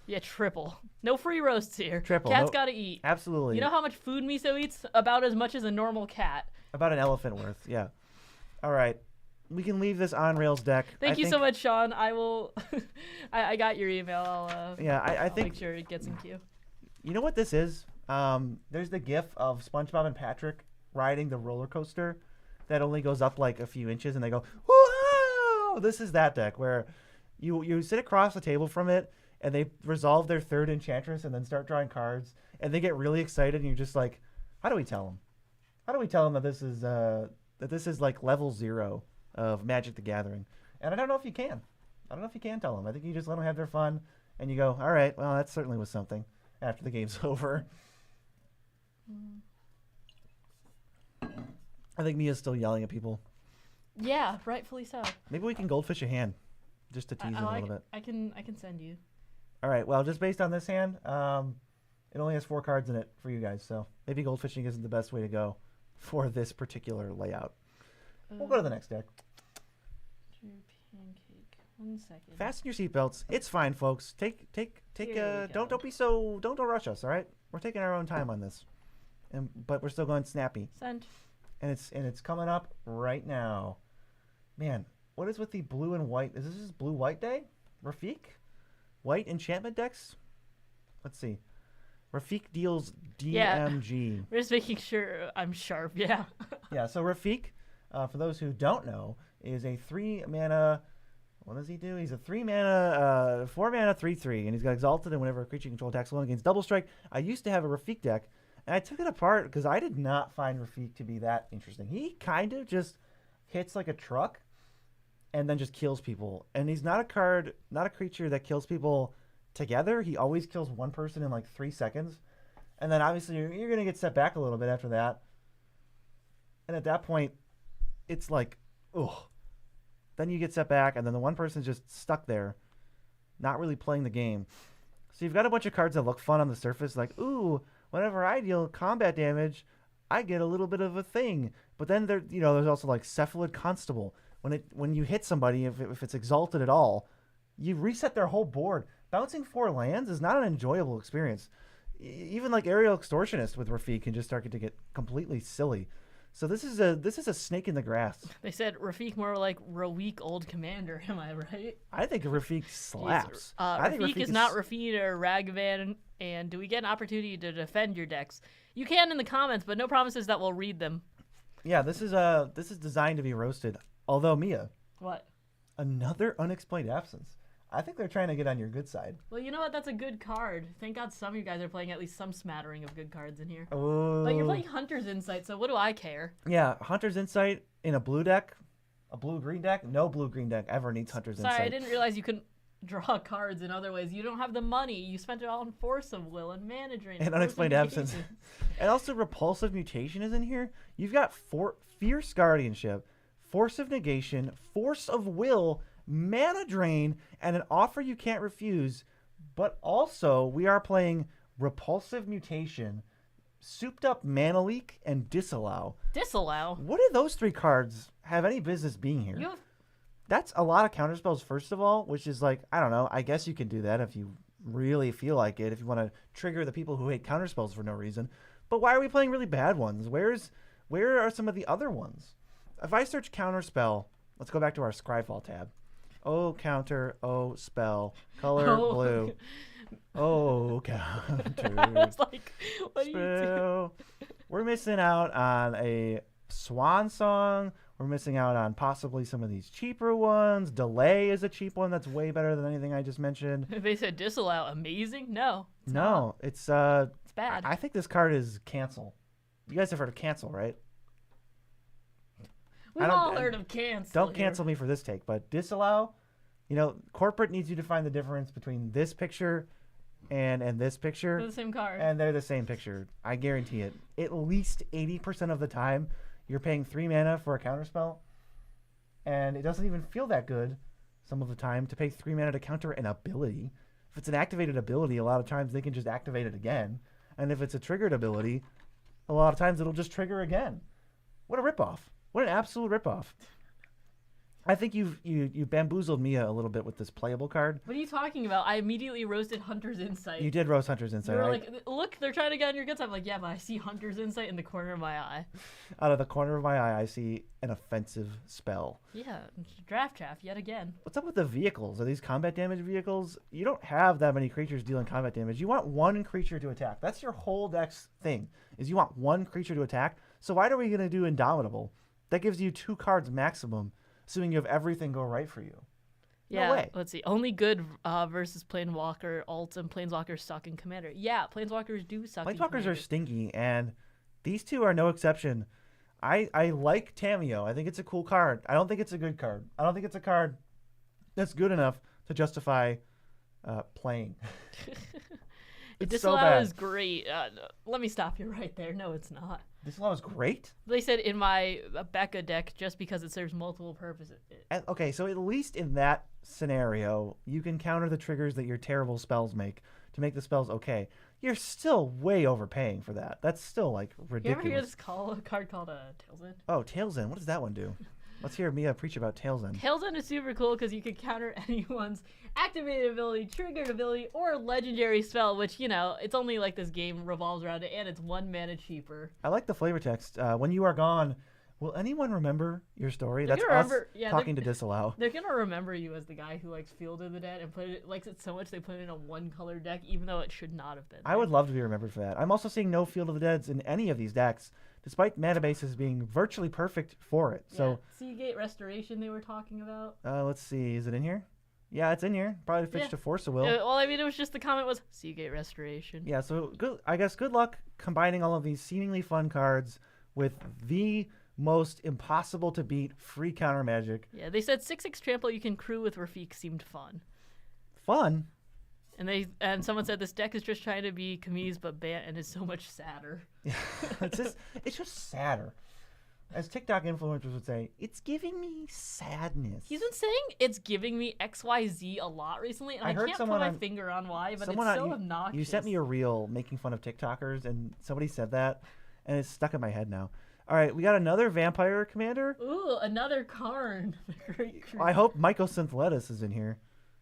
Speaker 1: Yeah, triple. No free roasts here.
Speaker 2: Triple.
Speaker 1: Cats
Speaker 2: No-
Speaker 1: gotta eat.
Speaker 2: Absolutely.
Speaker 1: You know how much food Miso eats? About as much as a normal cat.
Speaker 2: About an elephant worth. Yeah. All right. We can leave this on rails deck.
Speaker 1: Thank you so much, Sean. I will. I got your email. I'll.
Speaker 2: I
Speaker 1: I'll
Speaker 2: think
Speaker 1: make sure it gets in queue.
Speaker 2: you know what this is. There's the GIF of SpongeBob and Patrick riding the roller coaster that only goes up like a few inches, and they go, "Whoa!" This is that deck where you sit across the table from it, and they resolve their third enchantress, and then start drawing cards, and they get really excited, and you're just like, "How do we tell them? How do we tell them that this is like level 0 of Magic the Gathering?" And I don't know if you can. I don't know if you can tell them. I think you just let them have their fun, and you go, "All right, well, that certainly was something." After the game's over. I think Mia's still yelling at people.
Speaker 1: Yeah, rightfully so.
Speaker 2: Maybe we can goldfish a hand, just to tease them a little bit.
Speaker 1: I can send you.
Speaker 2: All right. Well, just based on this hand, it only has 4 cards in it for you guys, so maybe goldfishing isn't the best way to go for this particular layout. We'll go to the next deck.
Speaker 1: Pancake. 1 second.
Speaker 2: Fasten your seatbelts. It's fine, folks. Take.
Speaker 1: Here we go.
Speaker 2: Don't rush us. All right. We're taking our own time on this, but we're still going snappy.
Speaker 1: Send.
Speaker 2: And it's coming up right now. Man, what is with the blue and white? Is this blue-white day? Rafiq? White enchantment decks? Let's see. Rafiq deals DMG.
Speaker 1: We're just making sure I'm sharp. Yeah.
Speaker 2: Yeah, so Rafiq, for those who don't know, is a 3-mana... What does he do? He's a 3-mana, 4-mana, 3/3, and he's got Exalted, and whenever a creature you control attacks alone against Double Strike. I used to have a Rafiq deck, and I took it apart because I did not find Rafiq to be that interesting. He kind of just hits like a truck and then just kills people. And he's not a creature that kills people together. He always kills one person in like 3 seconds. And then obviously you're going to get set back a little bit after that. And at that point, it's like, ugh. Then you get set back, and then the one person's just stuck there, not really playing the game. So you've got a bunch of cards that look fun on the surface, like, ooh, whenever I deal combat damage, I get a little bit of a thing. But then there's also like Cephalid Constable. When you hit somebody, if it's exalted at all, you reset their whole board. Bouncing 4 lands is not an enjoyable experience. Even like Aerial Extortionist with Rafiq can just start to get completely silly. So this is a snake in the grass.
Speaker 1: They said Rafiq more like Raweek Old Commander. Am I right?
Speaker 2: I think Rafiq slaps.
Speaker 1: Rafiq is not Rafiq or Ragavan. And do we get an opportunity to defend your decks? You can in the comments, but no promises that we'll read them.
Speaker 2: Yeah, this is designed to be roasted. Although, Mia,
Speaker 1: What?
Speaker 2: another Unexplained Absence. I think they're trying to get on your good side.
Speaker 1: Well, you know what? That's a good card. Thank God some of you guys are playing at least some smattering of good cards in here.
Speaker 2: Oh.
Speaker 1: But you're playing Hunter's Insight, so what do I care?
Speaker 2: Yeah, Hunter's Insight in a blue deck, a blue-green deck. No blue-green deck ever needs Hunter's Insight.
Speaker 1: Sorry, I didn't realize you couldn't draw cards in other ways. You don't have the money. You spent it all on Force of Will and Mana Drain.
Speaker 2: And Unexplained Absence. And also Repulsive Mutation is in here. You've got Fierce Guardianship, Force of Negation, Force of Will, mana drain, and an offer you can't refuse. But also, we are playing Repulsive Mutation, Souped Up Mana Leak, and Disallow.
Speaker 1: Disallow?
Speaker 2: What do those 3 cards have any business being here? That's a lot of counterspells, first of all, which is like, I don't know. I guess you can do that if you really feel like it, if you want to trigger the people who hate counterspells for no reason. But why are we playing really bad ones? Where are some of the other ones? If I search counterspell, let's go back to our Scryfall tab. Oh, counter, oh, spell, color, blue. Oh, counter.
Speaker 1: I was like, what
Speaker 2: spell.
Speaker 1: are you doing?
Speaker 2: We're missing out on a Swan Song. We're missing out on possibly some of these cheaper ones. Delay is a cheap one that's way better than anything I just mentioned.
Speaker 1: They said disallow. Amazing? No.
Speaker 2: It's
Speaker 1: bad.
Speaker 2: I think this card is cancel. You guys have heard of cancel, right?
Speaker 1: We've all heard of cancel.
Speaker 2: Don't cancel me for this take, but disallow, corporate needs you to find the difference between this picture and this picture.
Speaker 1: They're the same card.
Speaker 2: And they're the same picture. I guarantee it. At least 80% of the time, you're paying 3 mana for a counterspell, and it doesn't even feel that good some of the time to pay 3 mana to counter an ability. If it's an activated ability, a lot of times they can just activate it again. And if it's a triggered ability, a lot of times it'll just trigger again. What a ripoff. What an absolute ripoff. I think you bamboozled Mia a little bit with this playable card.
Speaker 1: What are you talking about? I immediately roasted Hunter's Insight.
Speaker 2: You did roast Hunter's Insight.
Speaker 1: You were like, look, they're trying to get on your guts. I'm like, yeah, but I see Hunter's Insight in the corner of my eye.
Speaker 2: Out of the corner of my eye, I see an offensive spell.
Speaker 1: Yeah, draft chaff yet again.
Speaker 2: What's up with the vehicles? Are these combat damage vehicles? You don't have that many creatures dealing combat damage. You want 1 creature to attack. That's your whole deck's thing, is you want 1 creature to attack. So why are we going to do Indomitable? That gives you 2 cards maximum, assuming you have everything go right for you.
Speaker 1: Yeah,
Speaker 2: no way.
Speaker 1: Let's see. Only good versus Planeswalker ults, and Planeswalkers suck in Commander. Yeah, Planeswalkers do suck in Commander.
Speaker 2: Planeswalkers are stinky, and these 2 are no exception. I like Tamiyo. I think it's a cool card. I don't think it's a good card. I don't think it's a card that's good enough to justify playing.
Speaker 1: Disallow is great. Let me stop you right there. No, it's not.
Speaker 2: Disallow is great?
Speaker 1: They said in my Becca deck just because it serves multiple purposes.
Speaker 2: Okay, so at least in that scenario, you can counter the triggers that your terrible spells make to make the spells okay. You're still way overpaying for that. That's still, like, ridiculous.
Speaker 1: You ever hear this card called Tailsend?
Speaker 2: Oh, Tailsend. What does that one do? Let's hear Mia preach about Tailsend.
Speaker 1: Tailsend is super cool because you can counter anyone's activated ability, triggered ability, or legendary spell, which, it's only like this game revolves around it, and it's 1 mana cheaper.
Speaker 2: I like the flavor text. When you are gone, will anyone remember your story? That's us talking to Disallow.
Speaker 1: They're going to remember you as the guy who likes Field of the Dead and likes it so much they put it in a 1-color deck, even though it should not have been.
Speaker 2: I would love to be remembered for that. I'm also seeing no Field of the Deads in any of these decks, despite mana bases being virtually perfect for it.
Speaker 1: Yeah.
Speaker 2: So
Speaker 1: Seagate Restoration they were talking about.
Speaker 2: Let's see. Is it in here? Yeah, it's in here. Probably fits to Force of Will.
Speaker 1: It was just the comment was Seagate Restoration.
Speaker 2: Yeah, so I guess good luck combining all of these seemingly fun cards with the most impossible to beat free counter magic.
Speaker 1: Yeah, they said 6/6 trample you can crew with Rafik seemed fun.
Speaker 2: Fun?
Speaker 1: And someone said this deck is just trying to be Kamiz but banned and is so much sadder.
Speaker 2: Yeah, it's just sadder. As TikTok influencers would say, it's giving me sadness.
Speaker 1: He's been saying it's giving me XYZ a lot recently, and I can't put my finger on why, but it's so obnoxious.
Speaker 2: You sent me a reel making fun of TikTokers, and somebody said that, and it's stuck in my head now. All right, we got another vampire commander.
Speaker 1: Ooh, another Karn.
Speaker 2: I hope Michael Synthletus is in here.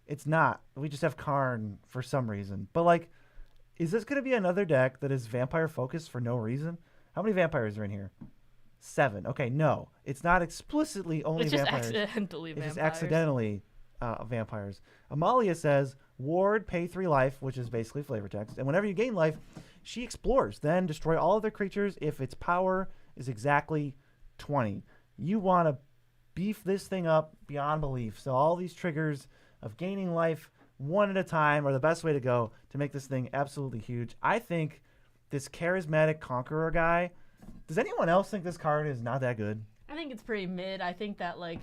Speaker 2: It's not. We just have Karn for some reason. But, like, is this going to be another deck that is vampire-focused for no reason? How many vampires are in here? 7. Okay, no. It's not explicitly only vampires.
Speaker 1: It's just accidentally vampires.
Speaker 2: It's just accidentally vampires. Amalia says, ward, pay 3 life, which is basically flavor text. And whenever you gain life, she explores. Then destroy all other creatures if its power is exactly 20. You want to beef this thing up beyond belief. So all these triggers of gaining life 1 at a time are the best way to go to make this thing absolutely huge. I think this charismatic conqueror guy, does anyone else think this card is not that good?
Speaker 1: I think it's pretty mid. I think that, like,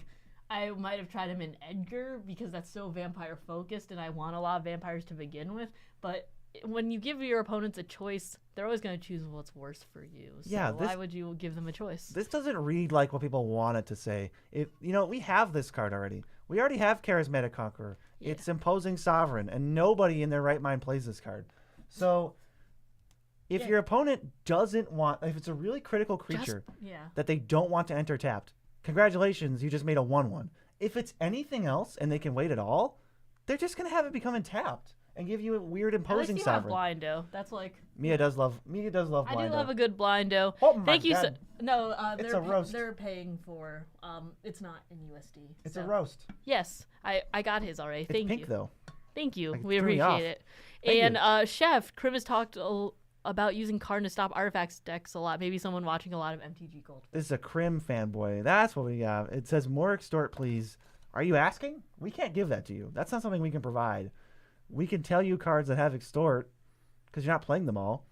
Speaker 1: I might have tried him in Edgar because that's so vampire focused and I want a lot of vampires to begin with. But when you give your opponents a choice, they're always going to choose what's worse for you. So why would you give them a choice?
Speaker 2: This doesn't read like what people want it to say. We have this card already. We already have Charismatic Conqueror.
Speaker 1: Yeah.
Speaker 2: It's Imposing Sovereign, and nobody in their right mind plays this card. So if your opponent doesn't want, if it's a really critical creature that they don't want to enter tapped, congratulations, you just made a 1/1. If it's anything else and they can wait at all, they're just going to have it become untapped and give you a weird Imposing Sovereign.
Speaker 1: Blindo. That's like
Speaker 2: Mia does love Blindo.
Speaker 1: I do love a good Blindo.
Speaker 2: Oh
Speaker 1: Thank you.
Speaker 2: God.
Speaker 1: No,
Speaker 2: it's a roast.
Speaker 1: They're paying for. It's not in USD.
Speaker 2: It's a roast.
Speaker 1: Yes, I got his already.
Speaker 2: It's
Speaker 1: Thank
Speaker 2: pink
Speaker 1: you.
Speaker 2: Though.
Speaker 1: Thank you.
Speaker 2: Like,
Speaker 1: We appreciate it. And Chef Krim has talked about using card to stop artifacts decks a lot. Maybe someone watching a lot of MTG Gold.
Speaker 2: This is a Krim fanboy. That's what we got. It says more extort, please. Are you asking? We can't give that to you. That's not something we can provide. We can tell you cards that have extort because you're not playing them all,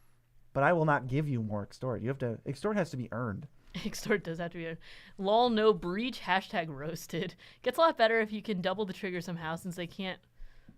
Speaker 2: but I will not give you more extort. Extort has to be earned.
Speaker 1: Extort does have to be earned. Lol, no breach, #roasted. Gets a lot better if you can double the trigger somehow since they can't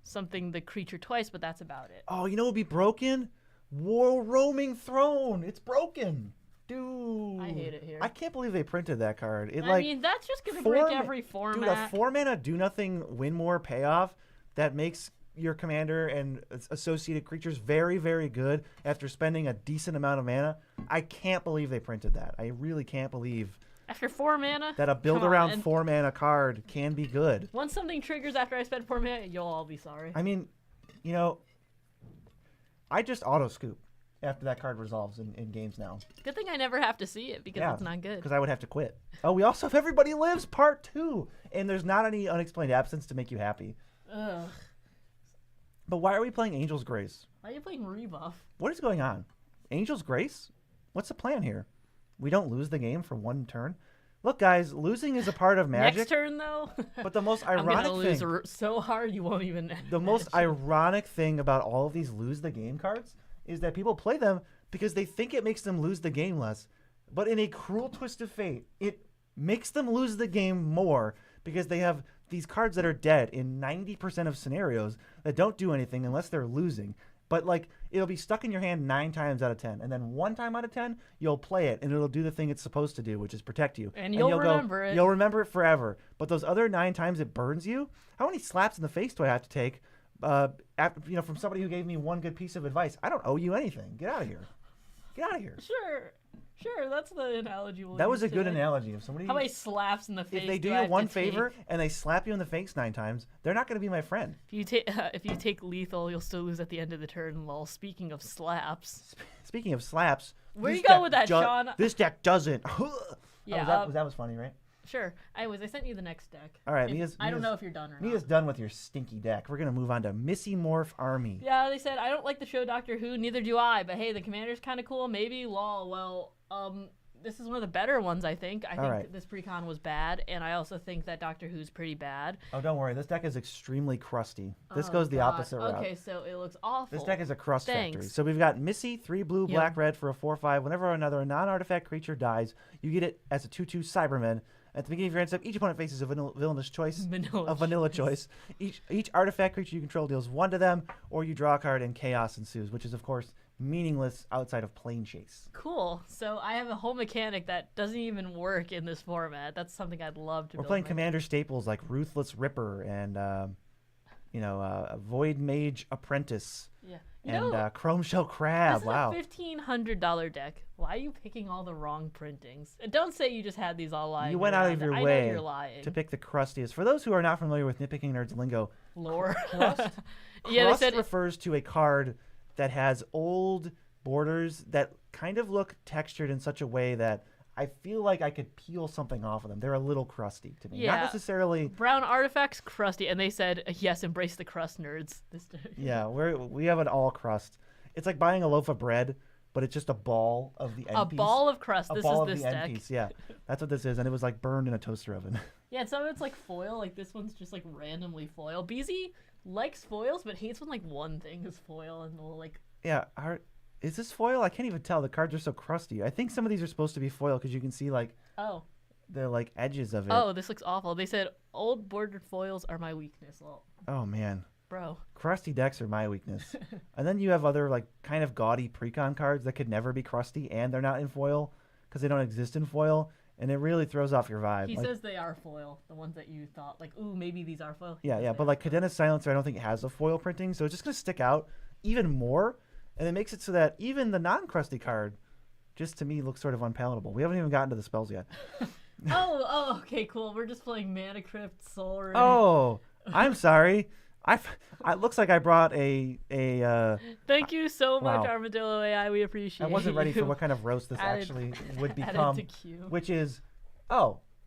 Speaker 1: something the creature twice, but that's about it.
Speaker 2: Oh, you know what would be broken? War Roaming Throne. It's broken. Dude.
Speaker 1: I hate it here.
Speaker 2: I can't believe they printed that card.
Speaker 1: I mean, that's just going to break every format.
Speaker 2: Dude, a 4-mana do-nothing win more payoff that makes your commander and associated creatures very, very good after spending a decent amount of mana. I can't believe they printed that. I really can't believe
Speaker 1: after 4 mana
Speaker 2: that a build around 4 mana card can be good.
Speaker 1: Once something triggers after I spend 4 mana, you'll all be sorry.
Speaker 2: I mean, I just auto scoop after that card resolves in games now.
Speaker 1: Good thing I never have to see it because it's not good.
Speaker 2: Because I would have to quit. Oh, we also have Everybody Lives Part 2, and there's not any Unexplained Absence to make you happy.
Speaker 1: Ugh.
Speaker 2: But why are we playing Angel's Grace?
Speaker 1: Why are you playing Rebuff?
Speaker 2: What is going on? Angel's Grace? What's the plan here? We don't lose the game for 1 turn? Look, guys, losing is a part of Magic.
Speaker 1: Next turn, though?
Speaker 2: But the most ironic
Speaker 1: I'm going to lose so hard you won't even...
Speaker 2: The most ironic thing about all of these lose the game cards is that people play them because they think it makes them lose the game less. But in a cruel twist of fate, it makes them lose the game more because they have these cards that are dead in 90% of scenarios that don't do anything unless they're losing. But like it'll be stuck in your hand 9 times out of 10, and then 1 time out of 10 you'll play it and it'll do the thing it's supposed to do, which is protect you.
Speaker 1: And you'll remember it.
Speaker 2: You'll remember it forever. But those other 9 times it burns you. How many slaps in the face do I have to take? From somebody who gave me 1 good piece of advice. I don't owe you anything. Get out of here. Get out of here.
Speaker 1: Sure, that's the analogy we'll
Speaker 2: That was
Speaker 1: use
Speaker 2: a good
Speaker 1: today.
Speaker 2: analogy. If somebody
Speaker 1: How many slaps in the face?
Speaker 2: If they do you one favor and they slap you in the face 9 times, they're not going to be my friend.
Speaker 1: If you take lethal, you'll still lose at the end of the turn. Lol. Speaking of slaps.
Speaker 2: Speaking of slaps.
Speaker 1: Where you go with that, Sean?
Speaker 2: This deck doesn't.
Speaker 1: Yeah.
Speaker 2: That was funny, right?
Speaker 1: Sure. I sent you the next deck.
Speaker 2: All right.
Speaker 1: I don't know if you're done or not.
Speaker 2: Mia's done with your stinky deck. We're going to move on to Missy Morph Army.
Speaker 1: Yeah, they said, I don't like the show Doctor Who, neither do I, but hey, the commander's kind of cool. Maybe, lol. Well, this is one of the better ones, I think. I think this precon was bad, and I also think that Doctor Who's pretty bad.
Speaker 2: Oh, don't worry. This deck is extremely crusty. This goes the opposite route.
Speaker 1: Okay, so it looks awful.
Speaker 2: This deck is a crust factory. So we've got Missy, 3 blue, black, red for a 4/5. Whenever another non-artifact creature dies, you get it as a 2/2 Cyberman. At the beginning of your end step, each opponent faces a villainous choice. Vanilla choice. Each artifact creature you control deals 1 to them, or you draw a card and chaos ensues, which is, of course, meaningless outside of Plane Chase.
Speaker 1: Cool. So I have a whole mechanic that doesn't even work in this format. That's something I'd love to
Speaker 2: We're playing commander staples like Ruthless Ripper and, Void Mage Apprentice.
Speaker 1: Yeah.
Speaker 2: And Chrome Shell Crab. Wow.
Speaker 1: This is a $1,500 deck. Why are you picking all the wrong printings? And don't say you just had these all lying.
Speaker 2: You went out of your way
Speaker 1: you're lying.
Speaker 2: to pick the crustiest. For those who are not familiar with Nitpicking Nerds lingo,
Speaker 1: lore.
Speaker 2: Crust,
Speaker 1: Yeah, they said
Speaker 2: refers to a card that has old borders that kind of look textured in such a way that I feel like I could peel something off of them. They're a little crusty to me.
Speaker 1: Yeah.
Speaker 2: Not necessarily...
Speaker 1: Brown artifacts, crusty. And they said, yes, embrace the crust, nerds.
Speaker 2: Yeah, we have an all crust. It's like buying a loaf of bread, but it's just a ball of the end piece.
Speaker 1: A ball of crust. This is this deck.
Speaker 2: Piece. Yeah, that's what this is. And it was like burned in a toaster oven.
Speaker 1: Yeah, and some of it's like foil. Like this one's just like randomly foil. BZ likes foils, but hates when like one thing is foil and will like...
Speaker 2: Yeah, is this foil? I can't even tell. The cards are so crusty. I think some of these are supposed to be foil because you can see like the like edges of it.
Speaker 1: Oh, this looks awful. They said old bordered foils are my weakness. Well,
Speaker 2: oh man,
Speaker 1: bro,
Speaker 2: crusty decks are my weakness. And then you have other like kind of gaudy precon cards that could never be crusty and they're not in foil because they don't exist in foil. and it really throws off your vibe.
Speaker 1: He
Speaker 2: like,
Speaker 1: says they are foil, the ones that you thought, like, ooh, maybe these are foil.
Speaker 2: yeah, but like Cadena's Silencer, I don't think it has a foil printing, so it's just gonna stick out even more, and it makes it so that even the non-crusty card, just to me, looks sort of unpalatable. We haven't even gotten to the spells yet.
Speaker 1: oh, okay, cool. We're just playing Mana Crypt, Soul Ring.
Speaker 2: Oh, I'm sorry. It looks like I brought a
Speaker 1: Thank you so much,
Speaker 2: wow.
Speaker 1: Armadillo AI. We appreciate it.
Speaker 2: I wasn't ready for what kind of roast this actually would become,
Speaker 1: to queue.
Speaker 2: which is,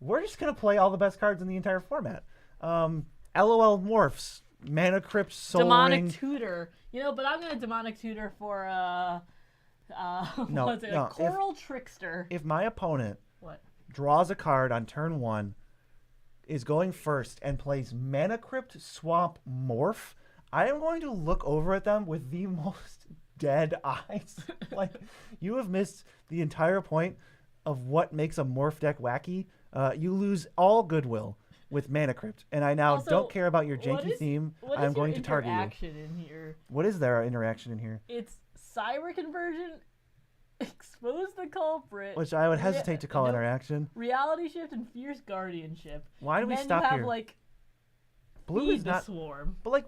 Speaker 2: we're just going to play all the best cards in the entire format. LOL Morphs, Mana Crypt, Soul
Speaker 1: Demonic
Speaker 2: Ring.
Speaker 1: Tutor. But I'm going to Demonic Tutor for,
Speaker 2: No,
Speaker 1: Coral Trickster.
Speaker 2: If my opponent
Speaker 1: What?
Speaker 2: draws a card on turn 1, is going first, and plays Mana Crypt, Swamp, Morph, I am going to look over at them with the most dead eyes. Like, you have missed the entire point of what makes a Morph deck wacky. You lose all goodwill with Mana Crypt, and I now
Speaker 1: Also,
Speaker 2: don't care about your janky theme. I'm going to target you.
Speaker 1: Interaction in here?
Speaker 2: What is their interaction in here?
Speaker 1: It's Cyber Conversion, Expose the Culprit,
Speaker 2: Which I would hesitate to call interaction.
Speaker 1: Reality Shift, and Fierce Guardianship.
Speaker 2: Why do we
Speaker 1: then
Speaker 2: stop
Speaker 1: you have,
Speaker 2: here?
Speaker 1: Like,
Speaker 2: Blue
Speaker 1: Feed
Speaker 2: is
Speaker 1: the
Speaker 2: not.
Speaker 1: Swarm.
Speaker 2: But like,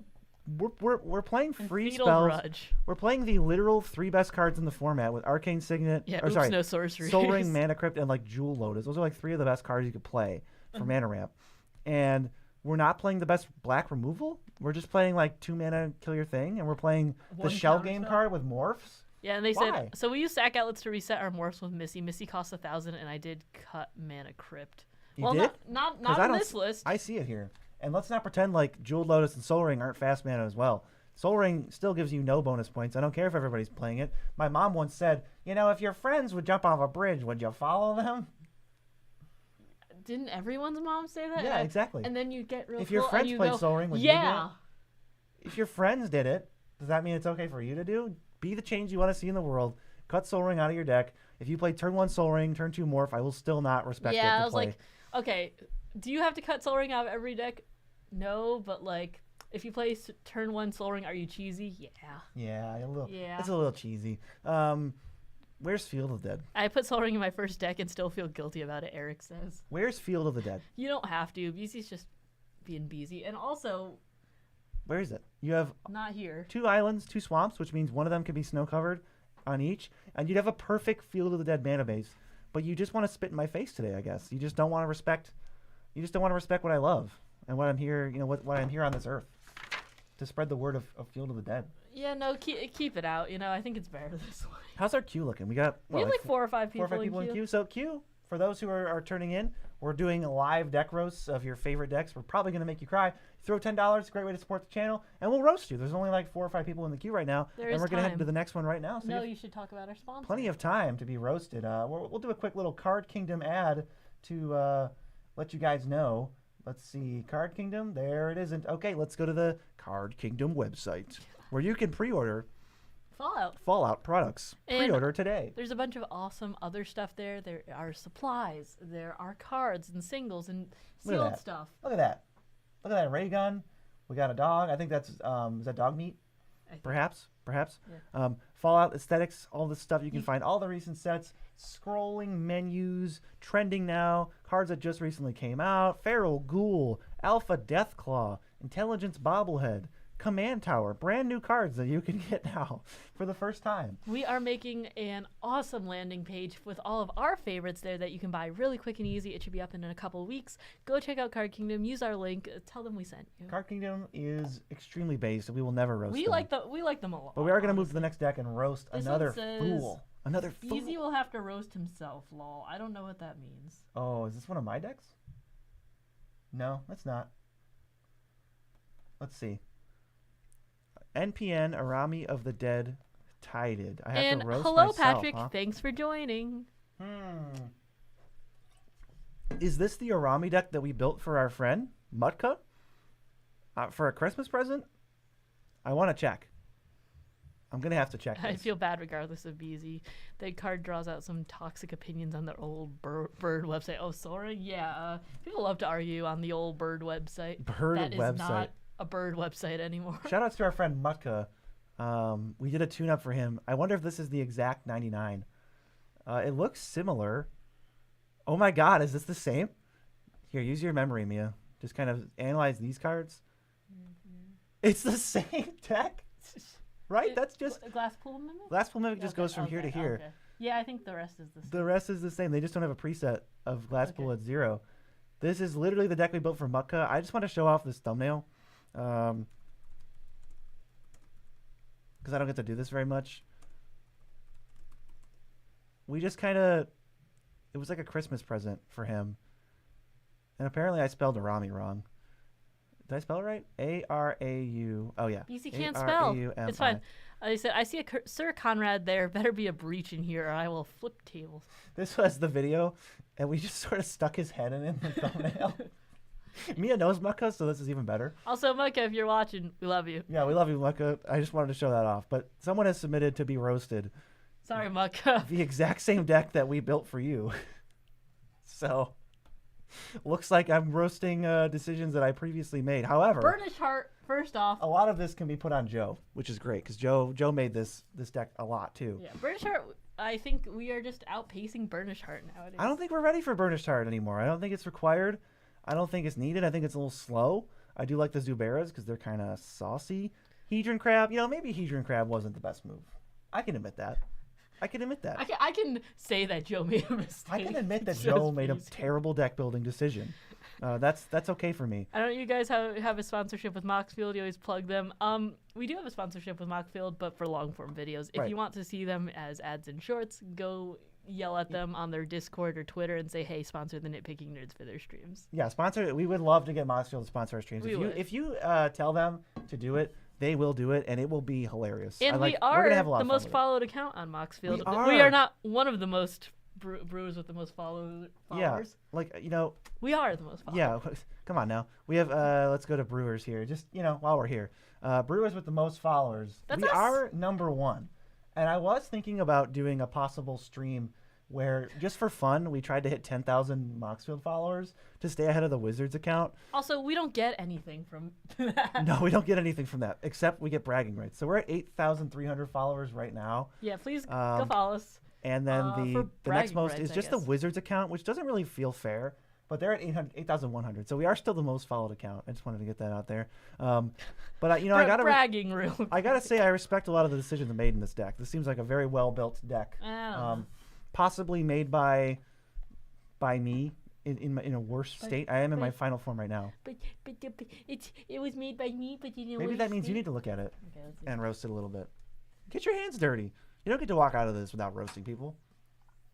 Speaker 2: we're playing free
Speaker 1: Fatal
Speaker 2: spells.
Speaker 1: Grudge.
Speaker 2: We're playing the literal 3 best cards in the format with Arcane Signet.
Speaker 1: Yeah,
Speaker 2: or sorry,
Speaker 1: no sorceries.
Speaker 2: Soul Ring, Mana Crypt, and like Jewel Lotus. Those are like 3 of the best cards you could play for mana ramp. And we're not playing the best black removal. We're just playing like 2 mana kill your thing, and we're playing the shell game card with Morphs.
Speaker 1: Yeah, and they
Speaker 2: Why?
Speaker 1: said, so we use sack outlets to reset our Morphs with Missy. Missy costs 1,000, and I did cut Mana Crypt.
Speaker 2: You
Speaker 1: well,
Speaker 2: did?
Speaker 1: not
Speaker 2: I
Speaker 1: on
Speaker 2: don't
Speaker 1: this list.
Speaker 2: I see it here. And let's not pretend like Jewel Lotus and Soul Ring aren't fast mana as well. Soul Ring still gives you no bonus points. I don't care if everybody's playing it. My mom once said, if your friends would jump off a bridge, would you follow them?
Speaker 1: Didn't everyone's mom say that?
Speaker 2: Yeah, exactly.
Speaker 1: And then you get real
Speaker 2: If your
Speaker 1: cool
Speaker 2: friends
Speaker 1: and you
Speaker 2: played
Speaker 1: go,
Speaker 2: Soul Ring, would you do
Speaker 1: yeah.
Speaker 2: it? If your friends did it, does that mean it's okay for you to do? Be the change you want to see in the world. Cut Soul Ring out of your deck. If you play turn 1 Soul Ring, turn 2 Morph, I will still not respect it.
Speaker 1: Yeah, I was like, okay, do you have to cut Soul Ring out of every deck? No, but like, if you play turn 1 Soul Ring, are you cheesy? Yeah.
Speaker 2: Yeah, a little.
Speaker 1: Yeah.
Speaker 2: It's a little cheesy. Where's Field of the Dead?
Speaker 1: I put Soul Ring in my first deck and still feel guilty about it, Eric says.
Speaker 2: Where's Field of the Dead?
Speaker 1: You don't have to. BZ's just being BZ. And also,
Speaker 2: where is it? You have
Speaker 1: not here.
Speaker 2: 2 islands, 2 swamps, which means one of them can be snow covered on each, and you'd have a perfect Field of the Dead mana base. But you just want to spit in my face today, I guess. You just don't want to respect. You just don't want to respect what I love and what I'm here. What I'm here on this earth to spread the word of Field of the Dead.
Speaker 1: Yeah, no, keep it out. I think it's better this way.
Speaker 2: How's our queue looking? We got
Speaker 1: we have like 4 or 5 people,
Speaker 2: 4 or 5 people in queue. So queue, for those who are turning in, we're doing live deck roasts of your favorite decks. We're probably going to make you cry. Throw $10, great way to support the channel, and we'll roast you. There's only like 4 or 5 people in the queue right now, and we're going to head to the next one right now. So
Speaker 1: no, you should talk about our sponsor.
Speaker 2: Plenty of time to be roasted. We'll do a quick little Card Kingdom ad to let you guys know. Let's see, Card Kingdom, there it isn't. Okay, let's go to the Card Kingdom website where you can pre-order Fallout products. Pre-order today.
Speaker 1: There's a bunch of awesome other stuff there. There are supplies. There are cards and singles and sealed stuff.
Speaker 2: Look at that. Look at that ray gun. We got a dog. I think that's is that dog meat? Perhaps. Yeah. Fallout aesthetics, all this stuff. You can find all the recent sets, scrolling menus, trending now, cards that just recently came out, Feral Ghoul, Alpha Deathclaw, Intelligence Bobblehead, Command Tower, brand new cards that you can get now for the first time.
Speaker 1: We are making an awesome landing page with all of our favorites there that you can buy really quick and easy. It should be up in a couple of weeks. Go check out Card Kingdom. Use our link. Tell them we sent you.
Speaker 2: Card Kingdom is extremely based, and we will never roast them.
Speaker 1: We like them a lot.
Speaker 2: But we are going to move to the next deck and roast another fool. Another fool.
Speaker 1: Easy will have to roast himself, lol. I don't know what that means.
Speaker 2: Oh, is this one of my decks? No, it's not. Let's see. NPN Arami of the Dead Tided. I have to roast
Speaker 1: hello,
Speaker 2: myself,
Speaker 1: Patrick.
Speaker 2: huh?
Speaker 1: Thanks for joining.
Speaker 2: Is this the Arami deck that we built for our friend Mutka for a Christmas present? I want to check. I'm gonna have to check this.
Speaker 1: I feel bad regardless of BZ. That card draws out some toxic opinions on their old bird website. Oh, sorry. Yeah, people love to argue on the old bird website. That is not a bird website anymore.
Speaker 2: Shout outs to our friend Mutka. We did a tune-up for him. I wonder if this is the exact 99. It looks similar. Oh my God, is this the same? Here, use your memory, Mia. Just kind of analyze these cards. It's the same deck, right? That's just
Speaker 1: Glass Pool Mimic.
Speaker 2: Glass Pool Mimic just goes from here to here.
Speaker 1: Okay. Yeah, I think the rest is the same.
Speaker 2: The rest is the same. They just don't have a preset of Glass Pool at 0. This is literally the deck we built for Mutka. I just want to show off this thumbnail. Because I don't get to do this very much. We just kind of... It was like a Christmas present for him. And apparently I spelled Arami wrong. Did I spell it right? A-R-A-U... Oh, yeah.
Speaker 1: Easy can't spell. It's fine. I said, I see a Sir Conrad there. Better be a breach in here or I will flip tables.
Speaker 2: This was the video, and we just sort of stuck his head in the thumbnail. Mia knows Mucka, so this is even better.
Speaker 1: Also, Mucka, if you're watching, we love you.
Speaker 2: Yeah, we love you, Mucka. I just wanted to show that off. But someone has submitted to be roasted.
Speaker 1: Sorry, Mucka.
Speaker 2: The exact same deck that we built for you. So, looks like I'm roasting decisions that I previously made. However,
Speaker 1: Burnish Heart, first off.
Speaker 2: A lot of this can be put on Joe, which is great, because Joe made this deck a lot, too.
Speaker 1: Yeah, Burnish Heart, I think we are just outpacing Burnish Heart nowadays.
Speaker 2: I don't think we're ready for Burnished Heart anymore. I don't think it's required. I don't think it's needed. I think it's a little slow. I do like the Zuberas because they're kind of saucy. Hedron Crab, maybe Hedron Crab wasn't the best move. I can admit that. I
Speaker 1: can say that Joe made a mistake.
Speaker 2: I can admit that Joe made a terrible deck building decision. That's okay for me.
Speaker 1: I know you guys have a sponsorship with Moxfield. You always plug them. We do have a sponsorship with Moxfield, but for long form videos. If you want to see them as ads and shorts, go yell at them on their Discord or Twitter and say, "Hey, sponsor the Nitpicking Nerds for their streams."
Speaker 2: Yeah, sponsor. We would love to get Moxfield to sponsor our streams. If you tell them to do it, they will do it, and it will be hilarious.
Speaker 1: And we are the most followed account on Moxfield. We are not one of the most brewers with the most followers.
Speaker 2: Yeah,
Speaker 1: we are the most followed.
Speaker 2: Yeah, come on now. We have, let's go to brewers here. Just, while we're here. Brewers with the most followers. We are number 1. And I was thinking about doing a possible stream where, just for fun, we tried to hit 10,000 Moxfield followers to stay ahead of the Wizards account.
Speaker 1: Also, we don't get anything from that.
Speaker 2: No, we don't get anything from that, except we get bragging rights. So we're at 8,300 followers right now.
Speaker 1: Yeah, please go follow us.
Speaker 2: And then the next most is just the Wizards account, which doesn't really feel fair. But they're at 8,100, so we are still the most followed account. I just wanted to get that out there. But I gotta
Speaker 1: bragging real.
Speaker 2: I gotta say I respect a lot of the decisions made in this deck. This seems like a very well built deck, possibly made by me in a worse state. I am in my final form right now.
Speaker 1: But it was made by me, but
Speaker 2: maybe that means you need to look at it and roast it a little bit. Get your hands dirty. You don't get to walk out of this without roasting people.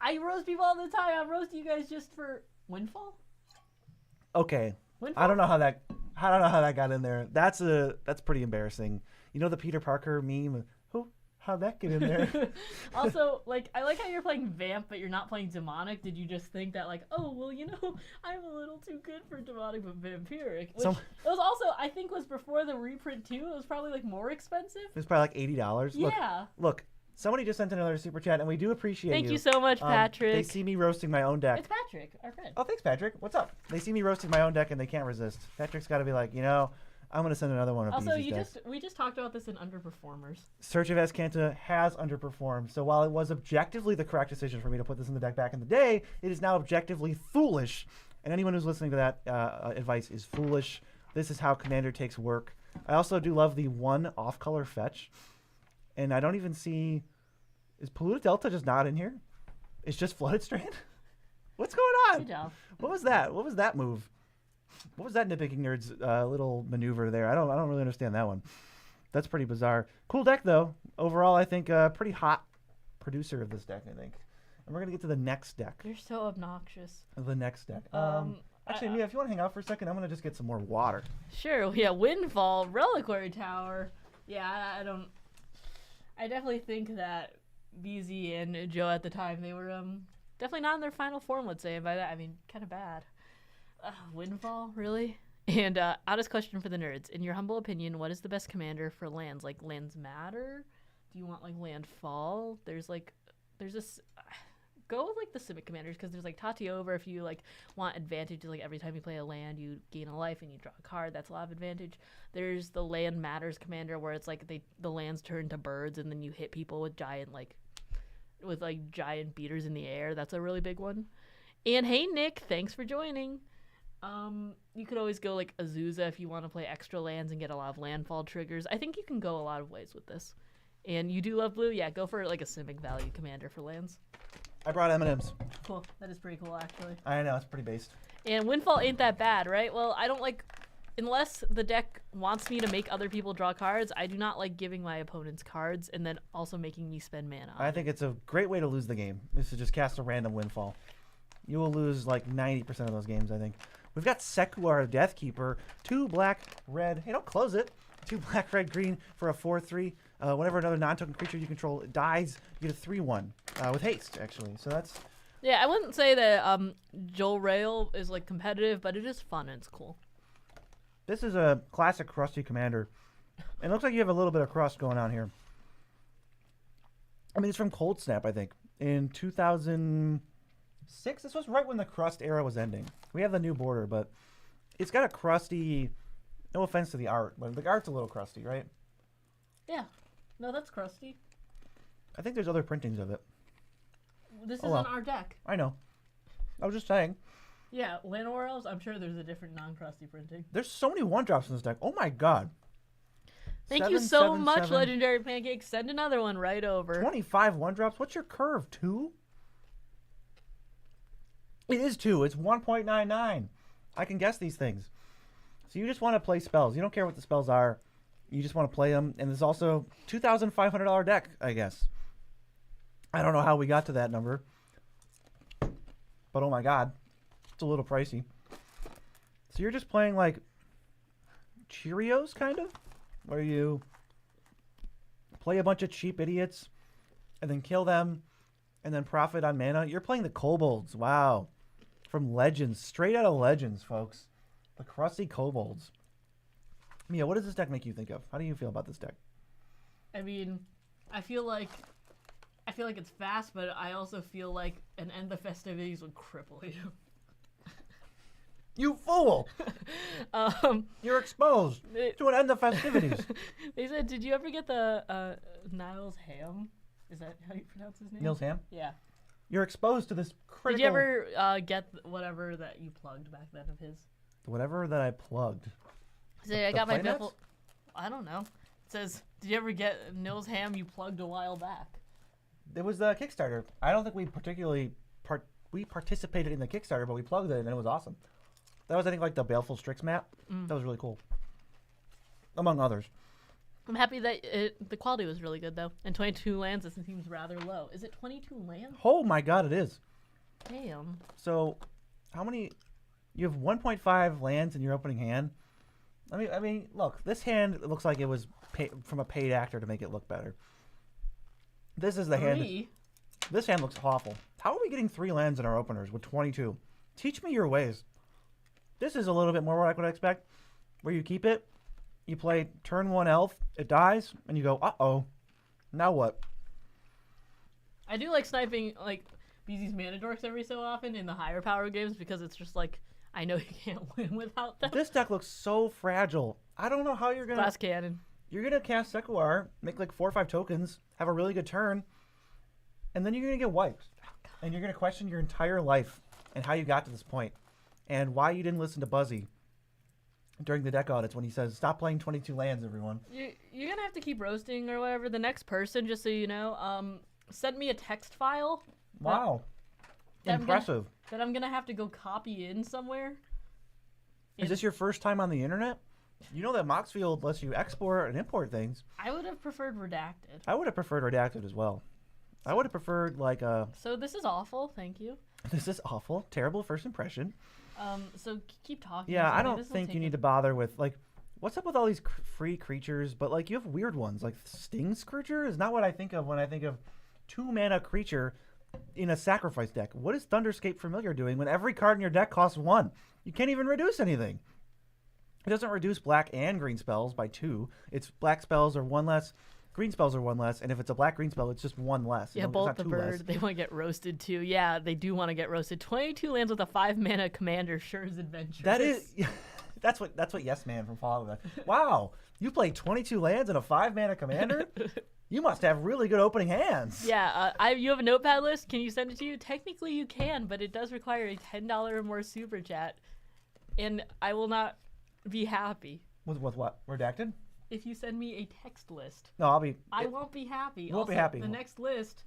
Speaker 1: I roast people all the time. I'm roasting you guys just for Windfall.
Speaker 2: Okay.
Speaker 1: Windfall?
Speaker 2: I don't know how that got in there. That's pretty embarrassing. You know the Peter Parker meme? How'd that get in there?
Speaker 1: Also, I like how you're playing Vamp, but you're not playing Demonic. Did you just think that, oh, well, I'm a little too good for Demonic, but Vampiric? Which it was also, I think, was before the reprint, too. It was probably, more expensive.
Speaker 2: It was probably $80.
Speaker 1: Yeah.
Speaker 2: Look, somebody just sent another super chat, and we do appreciate
Speaker 1: Thank you so much, Patrick.
Speaker 2: They see me roasting my own deck.
Speaker 1: It's Patrick, our friend.
Speaker 2: Oh, thanks, Patrick. What's up? They see me roasting my own deck, and they can't resist. Patrick's got to be like, I'm going to send another one of these.
Speaker 1: We just talked about this in Underperformers.
Speaker 2: Search of Azcanta has underperformed, so while it was objectively the correct decision for me to put this in the deck back in the day, it is now objectively foolish, and anyone who's listening to that advice is foolish. This is how Commander takes work. I also do love the one off-color fetch, and I don't even see... Is Polluted Delta just not in here? It's just Flooded Strand? What's going on? What was that? What was that move? What was that Nitpicking Nerd's little maneuver there? I don't really understand that one. That's pretty bizarre. Cool deck, though. Overall, I think pretty hot producer of this deck, I think. And we're going to get to the next deck.
Speaker 1: You're so obnoxious.
Speaker 2: The next deck. Actually, Mia, if you want to hang out for a second, I'm going to just get some more water.
Speaker 1: Sure. Yeah, Windfall, Reliquary Tower. Yeah, I definitely think that BZ and Joe at the time, they were definitely not in their final form, let's say. By that, I mean, kind of bad. Windfall, really? And honest question for the nerds. In your humble opinion, what is the best commander for lands? Lands matter? Do you want, landfall? There's this... Go with, the Simic commanders, because there's, Tatiova, if you, want advantage, every time you play a land, you gain a life and you draw a card. That's a lot of advantage. There's the Land Matters commander, where it's, the lands turn to birds, and then you hit people with giant, giant beaters in the air. That's a really big one. And hey, Nick, thanks for joining. You could always go like Azusa if you want to play extra lands and get a lot of landfall triggers. I think you can go a lot of ways with this. And you do love blue? Yeah, go for like a Simic value commander for lands.
Speaker 2: I brought M&Ms.
Speaker 1: Cool. That is pretty cool, actually.
Speaker 2: I know, it's pretty based.
Speaker 1: And Windfall ain't that bad, right? Well, I don't like... Unless the deck wants me to make other people draw cards, I do not like giving my opponents cards and then also making me spend mana.
Speaker 2: I think it's a great way to lose the game, is to just cast a random Windfall. You will lose like 90% of those games, I think. We've got Sekuar, Deathkeeper, 2 black, red. Hey, don't close it. 2 black, red, green for a 4/3. Whenever another non-token creature you control dies, you get a 3/1 with haste, actually. So that's...
Speaker 1: Yeah, I wouldn't say that Joel Rail is like competitive, but it is fun and it's cool.
Speaker 2: This is a classic crusty commander. It looks like you have a little bit of crust going on here. I mean, it's from Cold Snap, I think, in 2006. This was right when the crust era was ending. We have the new border, but it's got a crusty... No offense to the art, but the art's a little crusty, right?
Speaker 1: Yeah. No, that's crusty.
Speaker 2: I think there's other printings of it.
Speaker 1: This isn't our deck.
Speaker 2: I know. I was just saying.
Speaker 1: Yeah, Llanowar Elves, I'm sure there's a different non-crusty printing.
Speaker 2: There's so many 1-drops in this deck. Oh my god.
Speaker 1: Thank you so much, Legendary Pancake. Send another one right over.
Speaker 2: 25 1-drops? What's your curve? 2? It is 2. It's 1.99. I can guess these things. So you just want to play spells. You don't care what the spells are. You just want to play them. And there's also $2,500 deck, I guess. I don't know how we got to that number. But oh my god. It's a little pricey. So you're just playing like Cheerios, kind of? Where you play a bunch of cheap idiots and then kill them and then profit on mana. You're playing the Kobolds. Wow. From Legends. Straight out of Legends, folks. The crusty Kobolds. Mia, what does this deck make you think of? How do you feel about this deck?
Speaker 1: I mean, I feel like it's fast, but I also feel like an End the Festivities would cripple you.
Speaker 2: You fool! You're exposed to an End the Festivities.
Speaker 1: They said, did you ever get the Niles Ham? Is that how you pronounce his name?
Speaker 2: Niels Ham?
Speaker 1: Yeah.
Speaker 2: You're exposed to this critical...
Speaker 1: Did you ever get whatever that you plugged back then of his?
Speaker 2: Whatever that I plugged.
Speaker 1: Say, I got my Biffle... I don't know. It says, did you ever get Niels Ham you plugged a while back?
Speaker 2: It was the Kickstarter. I don't think we particularly... We participated in the Kickstarter, but we plugged it and it was awesome. That was, I think, like the Baleful Strix map. That was really cool. Among others.
Speaker 1: I'm happy that the quality was really good, though. And 22 lands, it seems rather low. Is it 22 lands?
Speaker 2: Oh my god, it is.
Speaker 1: Damn.
Speaker 2: So, how many... You have 1.5 lands in your opening hand. I mean, look, this hand looks like it was from a paid actor to make it look better. This is the hand. This hand looks awful. How are we getting 3 lands in our openers with 22? Teach me your ways. This is a little bit more what I could expect. Where you keep it, you play turn 1 elf, it dies, and you go, uh-oh. Now what?
Speaker 1: I do like sniping, like, BZ's Mana Dorks every so often in the higher power games because it's just like, I know you can't win without them.
Speaker 2: This deck looks so fragile. I don't know how you're going to...
Speaker 1: Glass Cannon.
Speaker 2: You're going to cast Sekuar, make like 4 or 5 tokens, have a really good turn, and then you're going to get wiped. And you're going to question your entire life and how you got to this point and why you didn't listen to Buzzy during the deck audits when he says, stop playing 22 lands, everyone.
Speaker 1: You're going to have to keep roasting or whatever. The next person, just so you know, sent me a text file.
Speaker 2: Wow. Impressive.
Speaker 1: That I'm going to have to go copy in somewhere.
Speaker 2: Is this your first time on the internet? You know that Moxfield lets you export and import things.
Speaker 1: I would have preferred redacted.
Speaker 2: I would have preferred redacted as well. I would have preferred like a...
Speaker 1: So this is awful. Thank you.
Speaker 2: This is awful. Terrible first impression.
Speaker 1: So keep talking.
Speaker 2: Yeah, I don't think you need to bother with, like, what's up with all these free creatures? But, like, you have weird ones. Like, Sting Scourger is not what I think of when I think of 2-mana creature in a sacrifice deck. What is Thunderscape Familiar doing when every card in your deck costs 1? You can't even reduce anything. It doesn't reduce black and green spells by 2. It's black spells are 1 less, green spells are 1 less, and if it's a black-green spell, it's just 1 less.
Speaker 1: Yeah, Bolt the Bird, they want to get roasted too. Yeah, they do want to get roasted. 22 lands with a 5-mana commander sure is adventurous.
Speaker 2: That is... That's what Yes Man from Fallout. Wow. You played 22 lands and a 5-mana commander? You must have really good opening hands.
Speaker 1: Yeah, you have a notepad list. Can you send it to you? Technically, you can, but it does require a $10 or more super chat, and I will not be happy.
Speaker 2: With what? Redacted?
Speaker 1: If you send me a text list.
Speaker 2: No,
Speaker 1: I won't be happy.
Speaker 2: You won't be happy.
Speaker 1: The next list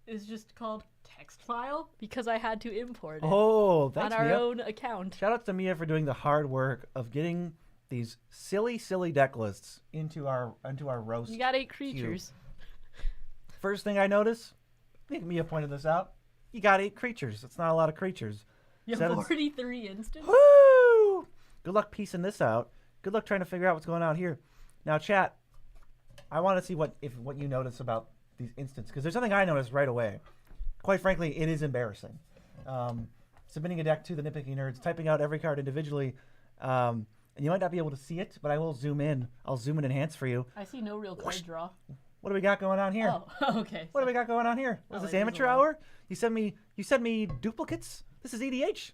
Speaker 1: is just called text file because I had to import it
Speaker 2: Oh, thanks,
Speaker 1: on our
Speaker 2: Mia.
Speaker 1: own account.
Speaker 2: Shout out to Mia for doing the hard work of getting these silly deck lists into our roast.
Speaker 1: You got 8 creatures.
Speaker 2: First thing I notice, I think Mia pointed this out. You got 8 creatures. It's not a lot of creatures.
Speaker 1: You have 43 instants.
Speaker 2: Woo! Good luck piecing this out. Good luck trying to figure out what's going on here. Now, chat, I want to see what you notice about these instants, because there's something I noticed right away. Quite frankly, it is embarrassing. Submitting a deck to the Nitpicking Nerds, typing out every card individually, and you might not be able to see it, but I will zoom in. I'll zoom and enhance for you.
Speaker 1: I see no real card draw.
Speaker 2: What do we got going on here?
Speaker 1: Oh, okay.
Speaker 2: What do we got going on here? Is this amateur hour? You sent me duplicates? This is EDH.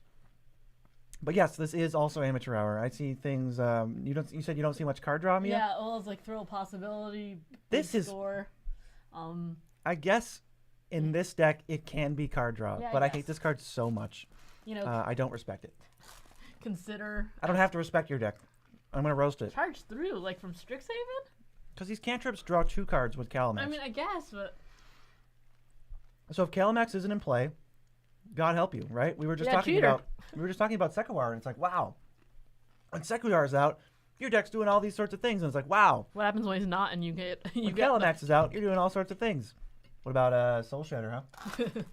Speaker 2: But yes, this is also amateur hour. I see things. You said you don't see much card draw, Mia?
Speaker 1: Yeah, well, it's like throw a possibility.
Speaker 2: This is.
Speaker 1: Score.
Speaker 2: I guess in this deck it can be card draw,
Speaker 1: yeah,
Speaker 2: but I hate this card so much.
Speaker 1: You know,
Speaker 2: I don't respect it.
Speaker 1: Consider.
Speaker 2: I don't have to respect your deck. I'm gonna roast it.
Speaker 1: Charge through, like from Strixhaven.
Speaker 2: Because these cantrips draw 2 cards with Calamax.
Speaker 1: I mean, I guess, but.
Speaker 2: So if Calamax isn't in play, God help you, right? We were just talking about Sekawar, and it's like, wow. When Sekuwar's out, your deck's doing all these sorts of things, and it's like, wow.
Speaker 1: What happens when he's not, and you get
Speaker 2: when Calamax is out, you're doing all sorts of things. What about Soul Shatter, huh?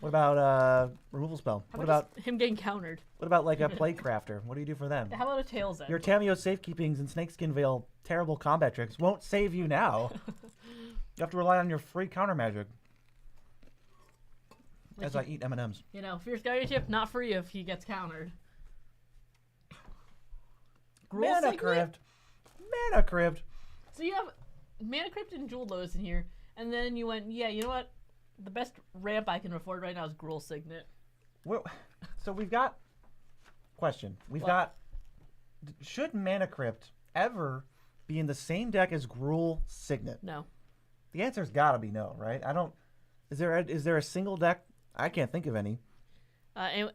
Speaker 2: What about Removal Spell?
Speaker 1: What about him getting countered?
Speaker 2: What about like a Plague Crafter? What do you do for them?
Speaker 1: How about a Tail's End?
Speaker 2: Your Tameo Safekeepings and Snakeskin Veil terrible combat tricks won't save you now. You have to rely on your free counter magic. Like as I eat M&Ms.
Speaker 1: You know, Fierce Guardianship, not free if he gets countered.
Speaker 2: Mana Crypt. Mana Crypt.
Speaker 1: So you have Mana Crypt and Jewel Lotus in here, and then you went, yeah, you know what? The best ramp I can afford right now is Gruul Signet.
Speaker 2: So we've got... Question. We've got... Should Mana Crypt ever be in the same deck as Gruul Signet?
Speaker 1: No.
Speaker 2: The answer's got to be no, right? I don't... Is there a single deck? I can't think of any.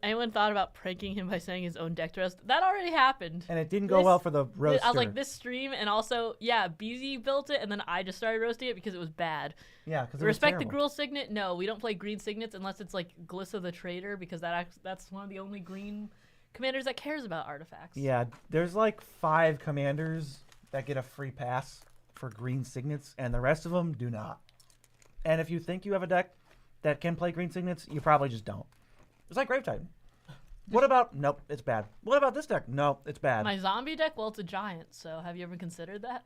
Speaker 1: Anyone thought about pranking him by saying his own deck roast? That already happened.
Speaker 2: And it didn't go well for the roaster.
Speaker 1: I was like, this stream, and also, yeah, BZ built it, and then I just started roasting it because it was bad.
Speaker 2: Yeah, because
Speaker 1: Respect the Gruul Signet? No, we don't play green Signets unless it's like Glissa the Trader, because that's one of the only green commanders that cares about artifacts.
Speaker 2: Yeah, there's like 5 commanders that get a free pass for green Signets, and the rest of them do not. And if you think you have a deck that can play green Signets, you probably just don't. It's like Grave Titan. What about... Nope, it's bad. What about this deck? No, it's bad.
Speaker 1: My zombie deck? Well, it's a giant, so have you ever considered that?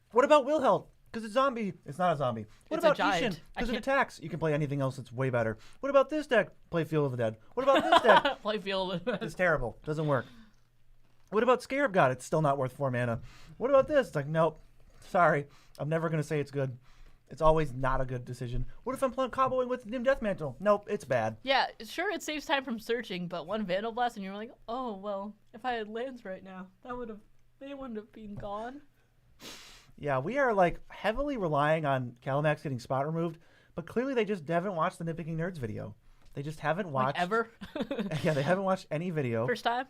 Speaker 2: What about Wilheld? Because it's zombie. It's not a zombie. What about
Speaker 1: Ishin?
Speaker 2: Because it attacks. You can play anything else that's way better. What about this deck? Play Field of the Dead. What about this deck?
Speaker 1: Play Field of the Dead.
Speaker 2: It's terrible. Doesn't work. What about Scarab God? It's still not worth 4 mana. What about this? It's like, nope. Sorry. I'm never going to say it's good. It's always not a good decision. What if I'm playing comboing with Dim Death Mantle? Nope, it's bad.
Speaker 1: Yeah, sure, it saves time from searching, but one Vandal Blast and you're like, oh, well, if I had lands right now, they wouldn't have been gone.
Speaker 2: Yeah, we are like heavily relying on Calamax getting spot removed, but clearly they just haven't watched the Nitpicking Nerds video. They just haven't watched...
Speaker 1: Like ever?
Speaker 2: Yeah, they haven't watched any video.
Speaker 1: First time?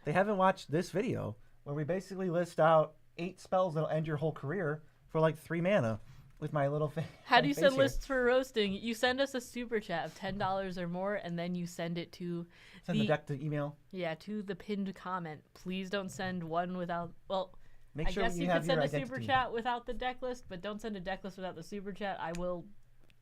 Speaker 2: They haven't watched this video, where we basically list out 8 spells that'll end your whole career for like 3 mana. With my little face.
Speaker 1: How do you send lists for roasting? You send us a super chat of $10 or more, and then you send it to
Speaker 2: the deck to email.
Speaker 1: Yeah, to the pinned comment. Please don't send one without. Well,
Speaker 2: Make sure
Speaker 1: I guess you
Speaker 2: have
Speaker 1: could send
Speaker 2: your
Speaker 1: a super chat without the deck list, but don't send a deck list without the super chat. I will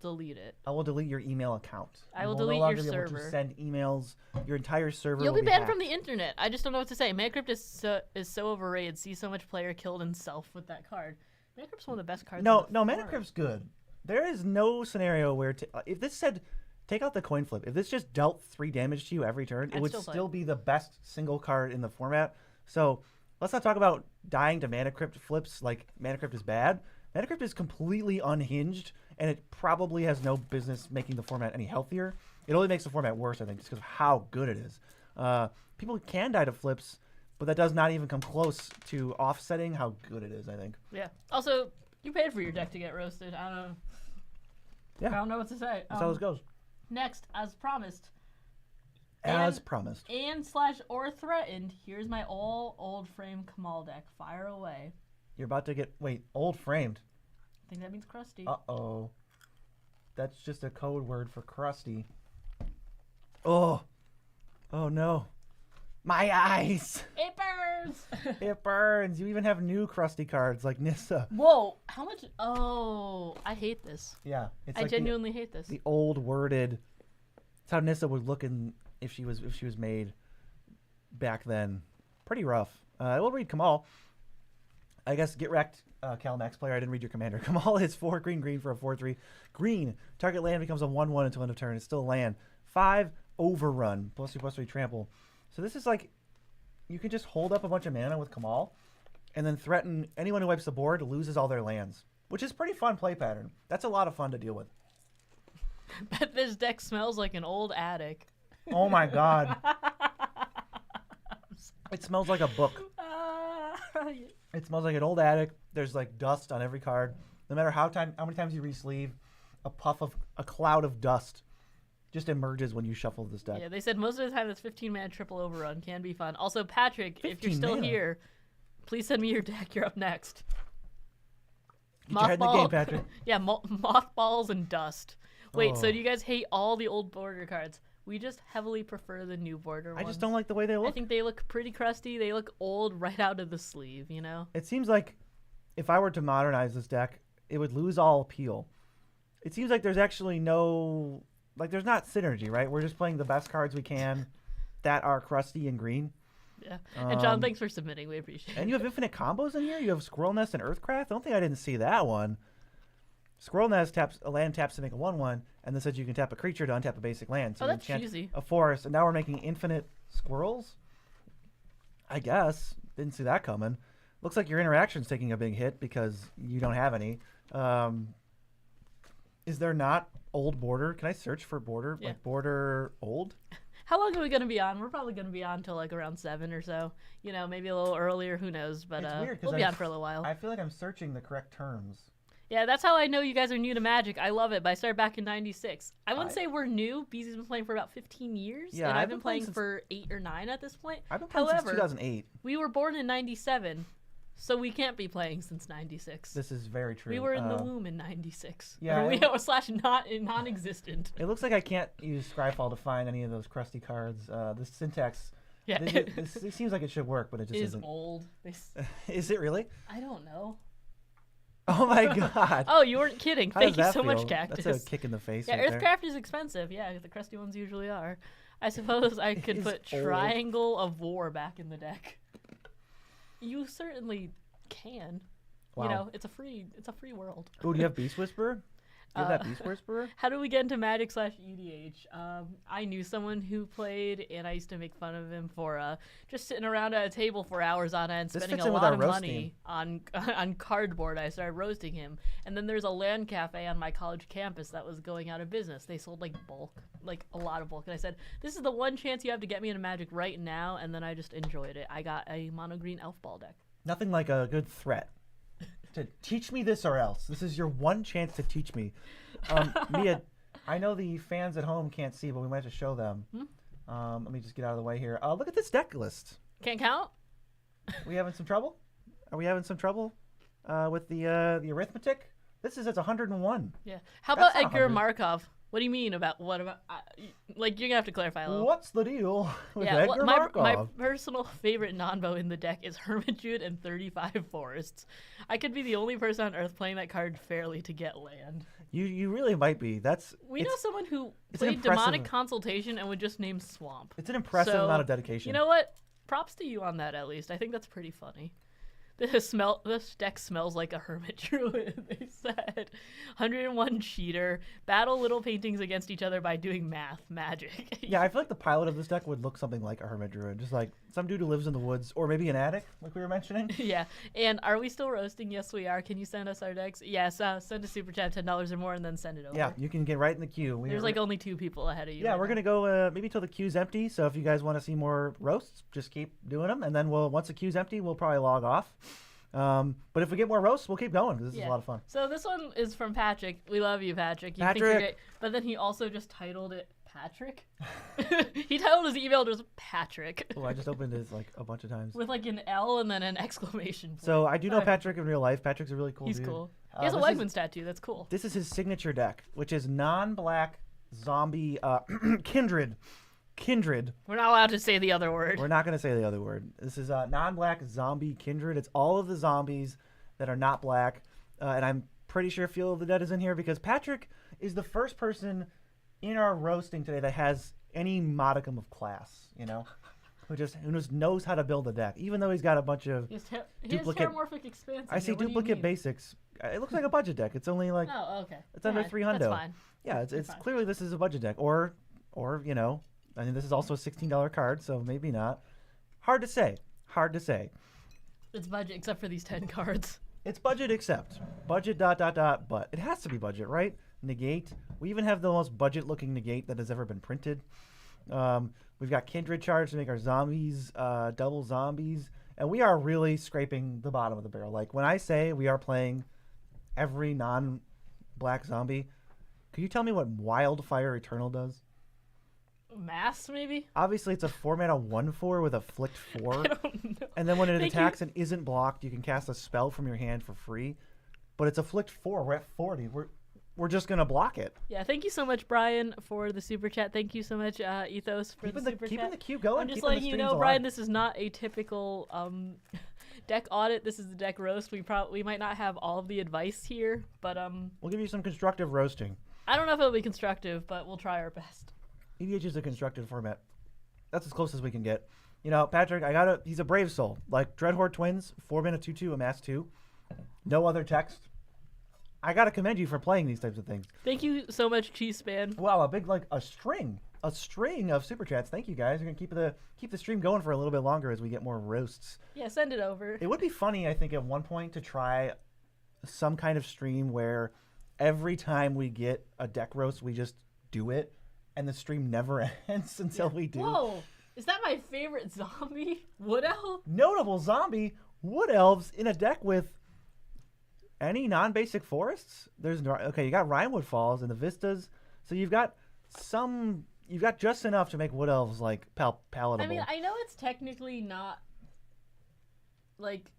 Speaker 1: delete it.
Speaker 2: I will delete your email account.
Speaker 1: I will delete your server.
Speaker 2: Be able to send emails. Your entire server.
Speaker 1: You'll
Speaker 2: will
Speaker 1: be banned
Speaker 2: hacked.
Speaker 1: from the internet. I just don't know what to say. Mana Crypt is so overrated. See so much player killed himself with that card. Mana Crypt's one of the best cards.
Speaker 2: No, Mana Crypt's good. There is no scenario where if this said take out the coin flip, if this just dealt 3 damage to you every turn, it would still be the best single card in the format. So let's not talk about dying to Mana Crypt flips like Mana Crypt is bad. Mana Crypt is completely unhinged, and it probably has no business making the format any healthier. It only makes the format worse, I think, just because of how good it is. People can die to flips, but that does not even come close to offsetting how good it is, I think.
Speaker 1: Yeah. Also, you paid for your deck to get roasted. I don't know.
Speaker 2: Yeah.
Speaker 1: I don't know what to say.
Speaker 2: That's how this goes.
Speaker 1: Next, as promised.
Speaker 2: As promised.
Speaker 1: And/or threatened, here's my all old frame Kamal deck. Fire away.
Speaker 2: You're about to get, wait, old framed.
Speaker 1: I think that means crusty.
Speaker 2: Uh-oh. That's just a code word for crusty. Oh. Oh, no. My eyes.
Speaker 1: It burns.
Speaker 2: It burns. You even have new crusty cards like Nissa.
Speaker 1: Whoa. How much? Oh, I hate this.
Speaker 2: Yeah. It's
Speaker 1: I
Speaker 2: like
Speaker 1: genuinely hate this.
Speaker 2: the old worded. It's how Nissa would look if she was made back then. Pretty rough. We'll read Kamal. I guess get wrecked, Cal Max player. I didn't read your commander. Kamal is 4 green for a 4/3. Green. Target land becomes a 1/1 until end of turn. It's still a land. 5 overrun. +2/+3 trample. So this is like, you can just hold up a bunch of mana with Kamal, and then threaten anyone who wipes the board loses all their lands, which is pretty fun play pattern. That's a lot of fun to deal with.
Speaker 1: Bet this deck smells like an old attic.
Speaker 2: Oh my god. It smells like a book. It smells like an old attic. There's like dust on every card. No matter how many times you re-sleeve, a cloud of dust just emerges when you shuffle this deck.
Speaker 1: Yeah, they said most of the time this 15-mana triple overrun can be fun. Also, Patrick, if you're still here, please send me your deck. You're up next.
Speaker 2: Get your head in the game, Patrick.
Speaker 1: Yeah, mothballs and dust. Wait, so do you guys hate all the old border cards? We just heavily prefer the new border ones.
Speaker 2: I just don't like the way they look.
Speaker 1: I think they look pretty crusty. They look old right out of the sleeve, you know?
Speaker 2: It seems like if I were to modernize this deck, it would lose all appeal. It seems like there's actually no... Like, there's not synergy, right? We're just playing the best cards we can that are crusty and green.
Speaker 1: Yeah. And John, thanks for submitting. We appreciate it.
Speaker 2: And you have infinite combos in here? You have Squirrel Nest and Earthcraft? I don't think I didn't see that one. Squirrel Nest taps a land taps to make a 1/1, and then says you can tap a creature to untap a basic land. So
Speaker 1: oh,
Speaker 2: you
Speaker 1: that's
Speaker 2: enchant
Speaker 1: cheesy.
Speaker 2: a forest, and now we're making infinite squirrels? I guess. Didn't see that coming. Looks like your interaction's taking a big hit because you don't have any. Is there not old border? Can I search for border?
Speaker 1: Yeah.
Speaker 2: Like border old?
Speaker 1: How long are we going to be on? We're probably going to be on till like around 7 or so. You know, maybe a little earlier. Who knows? But
Speaker 2: It's weird,
Speaker 1: we'll be on for a little while.
Speaker 2: I feel like I'm searching the correct terms.
Speaker 1: Yeah, that's how I know you guys are new to Magic. I love it, but I started back in 96. I wouldn't say we're new. BZ's been playing for about 15 years.
Speaker 2: Yeah,
Speaker 1: and I've been playing for 8 or 9 at this point.
Speaker 2: I've been playing since 2008.
Speaker 1: We were born in 97, so we can't be playing since 96.
Speaker 2: This is very true.
Speaker 1: We were in the womb in 96.
Speaker 2: Yeah.
Speaker 1: Non-existent.
Speaker 2: It looks like I can't use Scryfall to find any of those crusty cards. This syntax...
Speaker 1: Yeah.
Speaker 2: It seems like it should work, but it just isn't.
Speaker 1: Old.
Speaker 2: Is it really?
Speaker 1: I don't know.
Speaker 2: Oh my god.
Speaker 1: Oh, you weren't kidding. Thank you so much, Cactus.
Speaker 2: That's a kick in the face.
Speaker 1: Yeah,
Speaker 2: right
Speaker 1: Earthcraft is expensive. Yeah, the crusty ones usually are. I suppose I could put Triangle of War back in the deck. You certainly can.
Speaker 2: Wow.
Speaker 1: You know, it's a free world.
Speaker 2: Oh, do you have Beast Whisperer? Do you have that Beast Whisperer?
Speaker 1: How do we get into Magic/EDH? I knew someone who played, and I used to make fun of him for just sitting around at a table for hours on end, spending a lot of money on cardboard. I started roasting him, and then there's a LAN cafe on my college campus that was going out of business. They sold like a lot of bulk, and I said, "This is the one chance you have to get me into Magic right now," and then I just enjoyed it. I got a mono green elf ball deck.
Speaker 2: Nothing like a good threat. To teach me this or else. This is your one chance to teach me. Mia, I know the fans at home can't see, but we might have to show them. Let me just get out of the way here. Look at this deck list.
Speaker 1: Can't count?
Speaker 2: We having some trouble? Are we having some trouble with the arithmetic? This is at 101.
Speaker 1: Yeah. How about Edgar Markov? What do you mean about like, you're gonna have to clarify a little.
Speaker 2: What's the deal with Edgar Markov?
Speaker 1: My personal favorite non-bo in the deck is Hermitude and 35 Forests. I could be the only person on Earth playing that card fairly to get land.
Speaker 2: You really might be.
Speaker 1: We know someone who played Demonic Consultation and would just name Swamp.
Speaker 2: It's an impressive amount of dedication.
Speaker 1: You know what? Props to you on that, at least. I think that's pretty funny. This deck smells like a hermit druid, they said. 101 cheater. Battle little paintings against each other by doing math. Magic.
Speaker 2: Yeah, I feel like the pilot of this deck would look something like a hermit druid. Just like some dude who lives in the woods, or maybe an attic, like we were mentioning.
Speaker 1: Yeah. And are we still roasting? Yes, we are. Can you send us our decks? Yes. Send a super chat, $10 or more, and then send it over.
Speaker 2: Yeah, you can get right in the queue.
Speaker 1: There's like only 2 people ahead of you.
Speaker 2: Yeah,
Speaker 1: right
Speaker 2: we're
Speaker 1: now.
Speaker 2: gonna go maybe till the queue's empty. So if you guys want to see more roasts, just keep doing them, and then once the queue's empty, we'll probably log off. But if we get more roasts, we'll keep going. This is a lot of fun.
Speaker 1: So this one is from Patrick. We love you, Patrick. You
Speaker 2: Patrick.
Speaker 1: think you're great. But then he also just titled it Patrick. He titled his email just Patrick.
Speaker 2: Oh, I just opened it like a bunch of times.
Speaker 1: With like an L and then an exclamation point.
Speaker 2: So I do know Patrick in real life. Patrick's a really cool dude.
Speaker 1: He's cool. He has a Wegmans tattoo. That's cool.
Speaker 2: This is his signature deck, which is non-black zombie Kindred.
Speaker 1: We're not allowed to say the other word.
Speaker 2: We're not going to say the other word. This is non-black zombie Kindred. It's all of the zombies that are not black. And I'm pretty sure Field of the Dead is in here because Patrick is the first person in our roasting today that has any modicum of class, you know? Who just knows how to build a deck, even though he's got a bunch of
Speaker 1: duplicate. Terramorphic expanse.
Speaker 2: I see duplicate basics. It looks like a budget deck. It's only like It's under $300.
Speaker 1: That's fine.
Speaker 2: Yeah, it's clearly this is a budget deck, or you know, I mean this is also a $16 card, so maybe not. Hard to say.
Speaker 1: It's budget except for these 10 cards.
Speaker 2: It's budget except budget ... But it has to be budget, right? Negate. We even have the most budget looking negate that has ever been printed. We've got Kindred charge to make our zombies double zombies, and we are really scraping the bottom of the barrel. Like when I say we are playing every non-black zombie, could you tell me what Wildfire Eternal does?
Speaker 1: Mass, maybe?
Speaker 2: Obviously, it's a 4-mana 1/4 with a flicked 4.
Speaker 1: I don't know.
Speaker 2: And then when it attacks and isn't blocked, you can cast a spell from your hand for free. But it's a flicked 4. We're at 40. We're just going to block it.
Speaker 1: Yeah, thank you so much, Brian, for the super chat. Thank you so much, Ethos, for the super chat.
Speaker 2: Keeping the queue going.
Speaker 1: I'm just letting you know, Brian, this is not a typical deck audit. This is the deck roast. We might not have all of the advice here, but
Speaker 2: we'll give you some constructive roasting.
Speaker 1: I don't know if it'll be constructive, but we'll try our best.
Speaker 2: EDH is a constructed format. That's as close as we can get. You know, Patrick, he's a brave soul. Like Dreadhorde Twins, 4-mana 2/2, amass 2. No other text. I gotta commend you for playing these types of things.
Speaker 1: Thank you so much, Cheese Span.
Speaker 2: Wow, a string of super chats. Thank you guys. We're gonna keep the stream going for a little bit longer as we get more roasts.
Speaker 1: Yeah, send it over.
Speaker 2: It would be funny, I think, at one point to try some kind of stream where every time we get a deck roast, we just do it, and the stream never ends until we do.
Speaker 1: Whoa, is that my favorite zombie? Wood Elf?
Speaker 2: Notable zombie Wood Elves in a deck with any non-basic forests. You got Rhinewood Falls and the Vistas, so you've got just enough to make Wood Elves like palatable.
Speaker 1: I mean, I know it's technically not like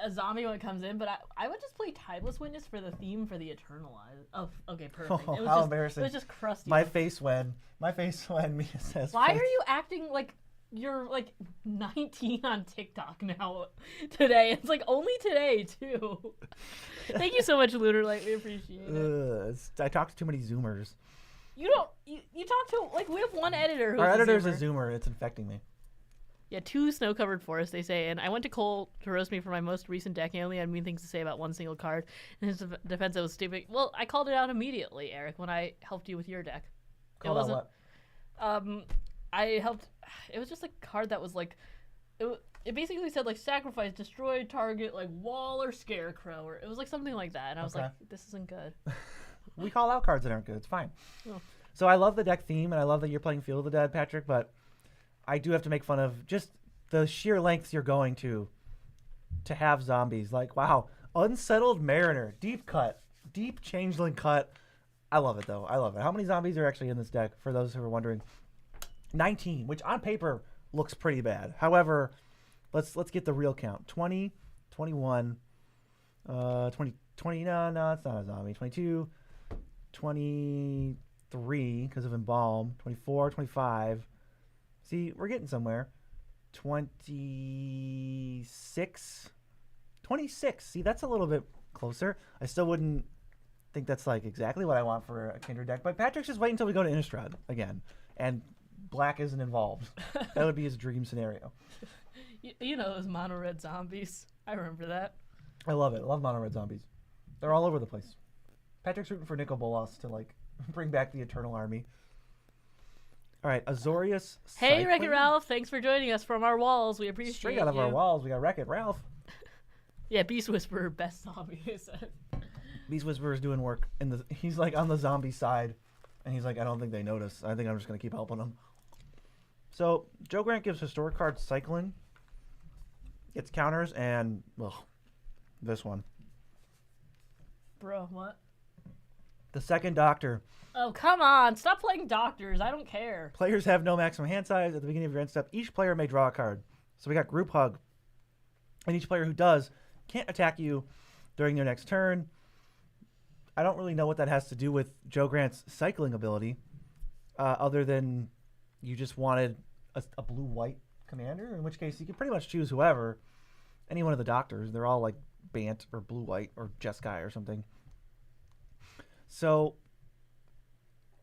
Speaker 1: a zombie when it comes in, but I would just play Tideless Witness for the theme for the Eternal Eyes. Oh, okay, perfect.
Speaker 2: Oh,
Speaker 1: it was
Speaker 2: how
Speaker 1: just,
Speaker 2: embarrassing.
Speaker 1: It was just crusty.
Speaker 2: My face when Mia says.
Speaker 1: Why are you acting like you're like 19 on TikTok now today? It's like only today too. Thank you so much, Luderlight. We appreciate it.
Speaker 2: I talk to too many Zoomers.
Speaker 1: You talk to like we have one editor. Who's
Speaker 2: Our editor's
Speaker 1: a
Speaker 2: a Zoomer. It's infecting me.
Speaker 1: Yeah, 2 snow-covered forests, they say. And I went to Cole to roast me for my most recent deck. He only had mean things to say about one single card. In his defense, it was stupid. Well, I called it out immediately, Eric, when I helped you with your deck.
Speaker 2: Called out what?
Speaker 1: I helped. It was just a card that was like, it basically said like sacrifice, destroy target, like wall or scarecrow, or it was like something like that. And I was like, this isn't good.
Speaker 2: We call out cards that aren't good. It's fine.
Speaker 1: Oh.
Speaker 2: So I love the deck theme, and I love that you're playing Field of the Dead, Patrick, but I do have to make fun of just the sheer lengths you're going to have zombies. Like, wow, Unsettled Mariner, deep cut, deep changeling cut. I love it, though. I love it. How many zombies are actually in this deck, for those who are wondering? 19, which on paper looks pretty bad. However, let's get the real count. 20, 21, 20, no, it's not a zombie. 22, 23, because of Embalm. 24, 25. See, we're getting somewhere. 26. See, that's a little bit closer. I still wouldn't think that's like exactly what I want for a Kindred deck. But Patrick's just waiting until we go to Innistrad again. And black isn't involved. That would be his dream scenario.
Speaker 1: You know those mono red zombies. I remember that.
Speaker 2: I love it. I love mono red zombies. They're all over the place. Patrick's rooting for Nicol Bolas to like bring back the Eternal Army. All right, Azorius.
Speaker 1: Hey, Wreck-It Ralph. Thanks for joining us from our walls. We appreciate
Speaker 2: Straight out of our walls, we got Wreck-It Ralph.
Speaker 1: Yeah, Beast Whisperer, best zombie, they said.
Speaker 2: Beast Whisperer is doing work. He's like on the zombie side, and he's like, I don't think they notice. I think I'm just going to keep helping them. So, Joe Grant gives historic cards cycling, gets counters, and, well, this one.
Speaker 1: Bro, what?
Speaker 2: The second Doctor.
Speaker 1: Oh, come on. Stop playing doctors. I don't care.
Speaker 2: Players have no maximum hand size. At the beginning of your end step, each player may draw a card. So we got Group Hug. And each player who does can't attack you during their next turn. I don't really know what that has to do with Joe Grant's cycling ability, other than you just wanted a blue-white commander, in which case you can pretty much choose whoever. Any one of the Doctors. They're all like Bant or blue-white or Jeskai or something. So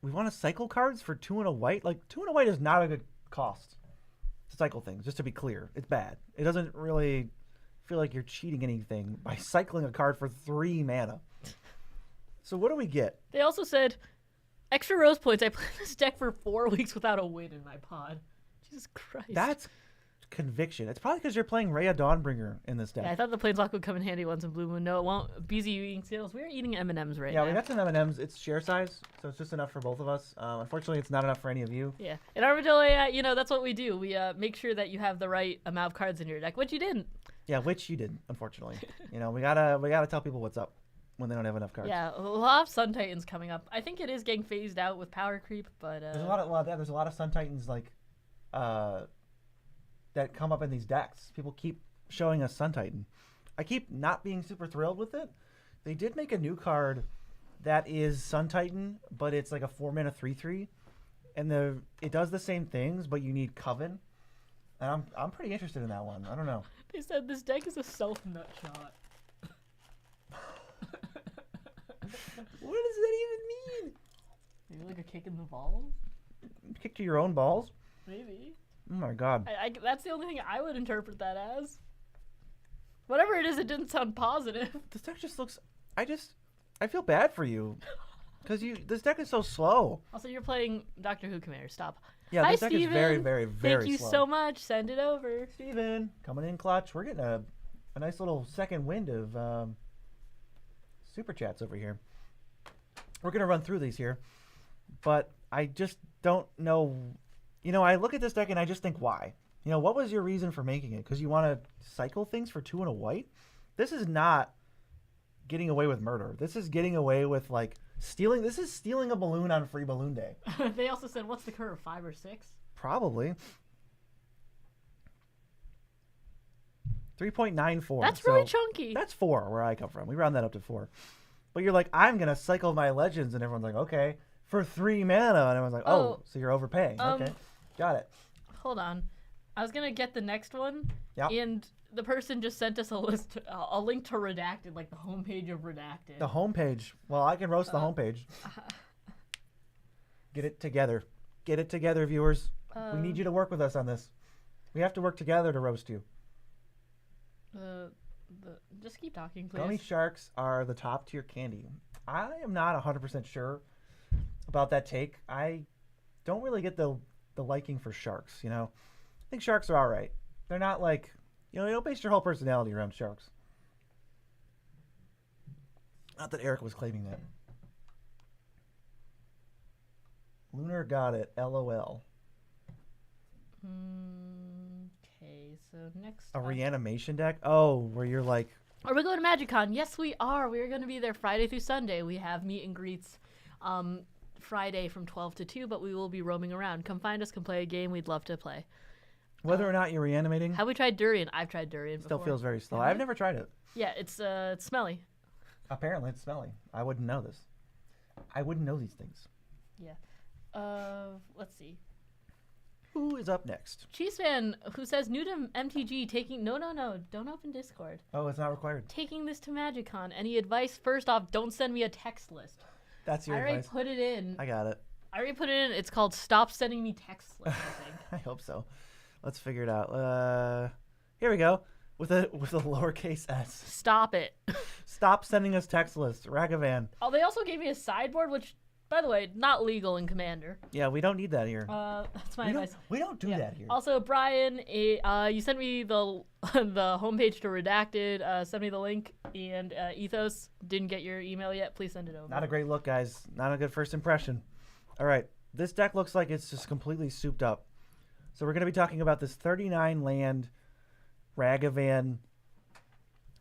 Speaker 2: we want to cycle cards for 2 and a white? Like, 2 and a white is not a good cost to cycle things, just to be clear. It's bad. It doesn't really feel like you're cheating anything by cycling a card for 3 mana. So what do we get?
Speaker 1: They also said, extra rose points. I played this deck for 4 weeks without a win in my pod. Jesus Christ.
Speaker 2: That's conviction. It's probably because you're playing Rhea Dawnbringer in this deck.
Speaker 1: Yeah, I thought the Planeswalker would come in handy once in Blue Moon. No, it won't. BZ, you eating Skittles? We're eating M&Ms right now.
Speaker 2: Yeah, we got some M&Ms. It's share size, so it's just enough for both of us. Unfortunately, it's not enough for any of you.
Speaker 1: Yeah. In Armadillo, you know, that's what we do. We make sure that you have the right amount of cards in your deck, which you didn't.
Speaker 2: Yeah, which you didn't, unfortunately. You know, we gotta tell people what's up when they don't have enough cards.
Speaker 1: Yeah, a lot of Sun Titans coming up. I think it is getting phased out with power creep, but
Speaker 2: there's a lot of Sun Titans like that come up in these decks. People keep showing us Sun Titan. I keep not being super thrilled with it. They did make a new card that is Sun Titan, but it's like a 4-mana 3/3, and it does the same things, but you need Coven. And I'm pretty interested in that one. I don't know.
Speaker 1: They said this deck is a self-nut shot.
Speaker 2: What does that even mean?
Speaker 1: Maybe like a kick in the balls?
Speaker 2: Kick to your own balls?
Speaker 1: Maybe.
Speaker 2: Oh my god.
Speaker 1: That's the only thing I would interpret that as. Whatever it is, it didn't sound positive.
Speaker 2: This deck just looks... I feel bad for you. Because this deck is so slow.
Speaker 1: Also, you're playing Doctor Who Commander. Stop.
Speaker 2: Yeah,
Speaker 1: Hi,
Speaker 2: this deck
Speaker 1: Steven.
Speaker 2: is very, very, very slow.
Speaker 1: Thank you so much. Send it over.
Speaker 2: Steven, coming in clutch. We're getting a nice little second wind of super chats over here. We're going to run through these here. But I just don't know. You know, I look at this deck and I just think, why? You know, what was your reason for making it? Because you want to cycle things for 2 and a white? This is not getting away with murder. This is getting away with, like, stealing. This is stealing a balloon on Free Balloon Day.
Speaker 1: They also said, what's the curve, 5 or 6?
Speaker 2: Probably. 3.94.
Speaker 1: That's really chunky.
Speaker 2: That's 4 where I come from. We round that up to 4. But you're like, I'm going to cycle my legends. And everyone's like, okay, for 3 mana. And everyone's like, oh, so you're overpaying. Okay, got it.
Speaker 1: Hold on. I was going to get the next one.
Speaker 2: Yep.
Speaker 1: And the person just sent us a link to Redacted, like the homepage of Redacted.
Speaker 2: The homepage. Well, I can roast the homepage. Get it together. Get it together, viewers. We need you to work with us on this. We have to work together to roast you.
Speaker 1: Just keep talking, please.
Speaker 2: Gummy sharks are the top tier candy. I am not 100% sure about that take. I don't really get the liking for sharks, you know. I think sharks are all right. They're not like, you don't base your whole personality around sharks. Not that Eric was claiming that. Lunar got it. LOL.
Speaker 1: Okay, so next.
Speaker 2: A reanimation deck? Oh, where you're like...
Speaker 1: Are we going to MagicCon? Yes, we are. We are going to be there Friday through Sunday. We have meet and greets Friday from 12 to 2, but we will be roaming around. Come find us, come play a game. We'd love to play.
Speaker 2: Whether or not you're reanimating...
Speaker 1: Have we tried durian? I've tried durian before.
Speaker 2: Still feels very slow. I've never tried it.
Speaker 1: Yeah, it's smelly.
Speaker 2: Apparently it's smelly. I wouldn't know this. I wouldn't know these things.
Speaker 1: Yeah. Let's see.
Speaker 2: Who is up next?
Speaker 1: Cheeseman, who says new to MTG, taking... No, don't open Discord.
Speaker 2: Oh, it's not required.
Speaker 1: Taking this to MagicCon. Any advice? First off, don't send me a text list.
Speaker 2: That's your advice.
Speaker 1: I already put it in.
Speaker 2: I got it.
Speaker 1: I already put it in. It's called Stop Sending Me Text Lists, I think.
Speaker 2: I hope so. Let's figure it out. Here we go. with a lowercase s.
Speaker 1: Stop it.
Speaker 2: Stop sending us text lists, Ragavan.
Speaker 1: Oh, they also gave me a sideboard, which, by the way, not legal in Commander.
Speaker 2: Yeah, we don't need that here.
Speaker 1: That's my advice.
Speaker 2: We don't do that here.
Speaker 1: Also, Brian, you sent me the homepage to Redacted. Send me the link, and Ethos didn't get your email yet. Please send it over.
Speaker 2: Not a great look, guys. Not a good first impression. All right, this deck looks like it's just completely souped up. So we're going to be talking about this 39 land Ragavan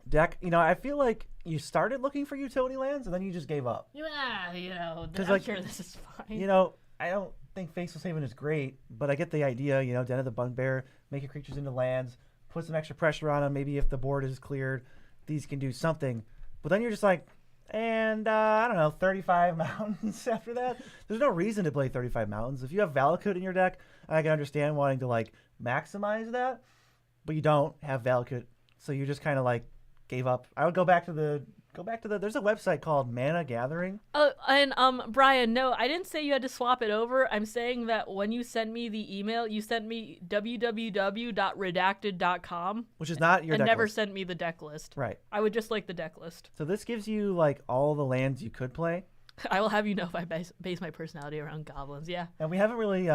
Speaker 2: deck. You know, I feel like you started looking for utility lands and then you just gave up.
Speaker 1: Yeah, you know, I'm
Speaker 2: like,
Speaker 1: sure this is fine.
Speaker 2: You know, I don't think Faceless Haven is great, but I get the idea. You know, Den of the Bugbear, make your creatures into lands, put some extra pressure on them. Maybe if the board is cleared, these can do something. But then you're just like, and I don't know, 35 mountains after that. There's no reason to play 35 mountains. If you have Valakut in your deck, I can understand wanting to like maximize that, but you don't have Valakut, so you just kind of like gave up. I would go back to the. There's a website called Mana Gathering.
Speaker 1: Oh, and Brian, no, I didn't say you had to swap it over. I'm saying that when you sent me the email, you sent me www.redacted.com,
Speaker 2: which is not your
Speaker 1: and
Speaker 2: deck
Speaker 1: never
Speaker 2: list.
Speaker 1: sent me the deck list.
Speaker 2: Right.
Speaker 1: I would just like the deck list.
Speaker 2: So this gives you like all the lands you could play.
Speaker 1: I will have you know if I base my personality around goblins. Yeah.
Speaker 2: And we haven't really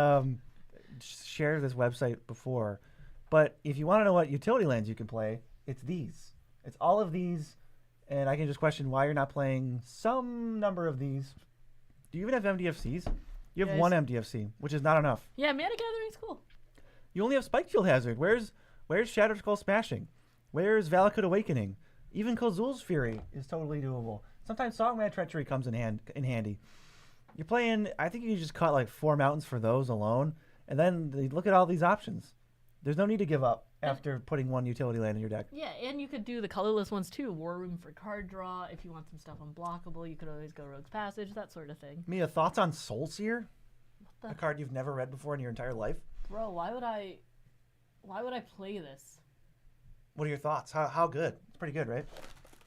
Speaker 2: shared this website before, but if you want to know what utility lands you can play, it's these. It's all of these. And I can just question why you're not playing some number of these. Do you even have MDFCs? You have one MDFC, which is not enough.
Speaker 1: Yeah, Mana Gathering's cool.
Speaker 2: You only have Spikefield Hazard. Where's Shattered Skull Smashing? Where's Valakut Awakening? Even Kozul's Fury is totally doable. Sometimes Songmad Treachery comes in handy. You're playing, I think you just cut like 4 mountains for those alone. And then look at all these options. There's no need to give up after putting one utility land in your deck.
Speaker 1: Yeah, and you could do the colorless ones too. War Room for card draw. If you want some stuff unblockable, you could always go Rogue's Passage, that sort of thing.
Speaker 2: Mia, thoughts on Soulseer? A card you've never read before in your entire life?
Speaker 1: Bro, why would I play this?
Speaker 2: What are your thoughts? How good? It's pretty good, right?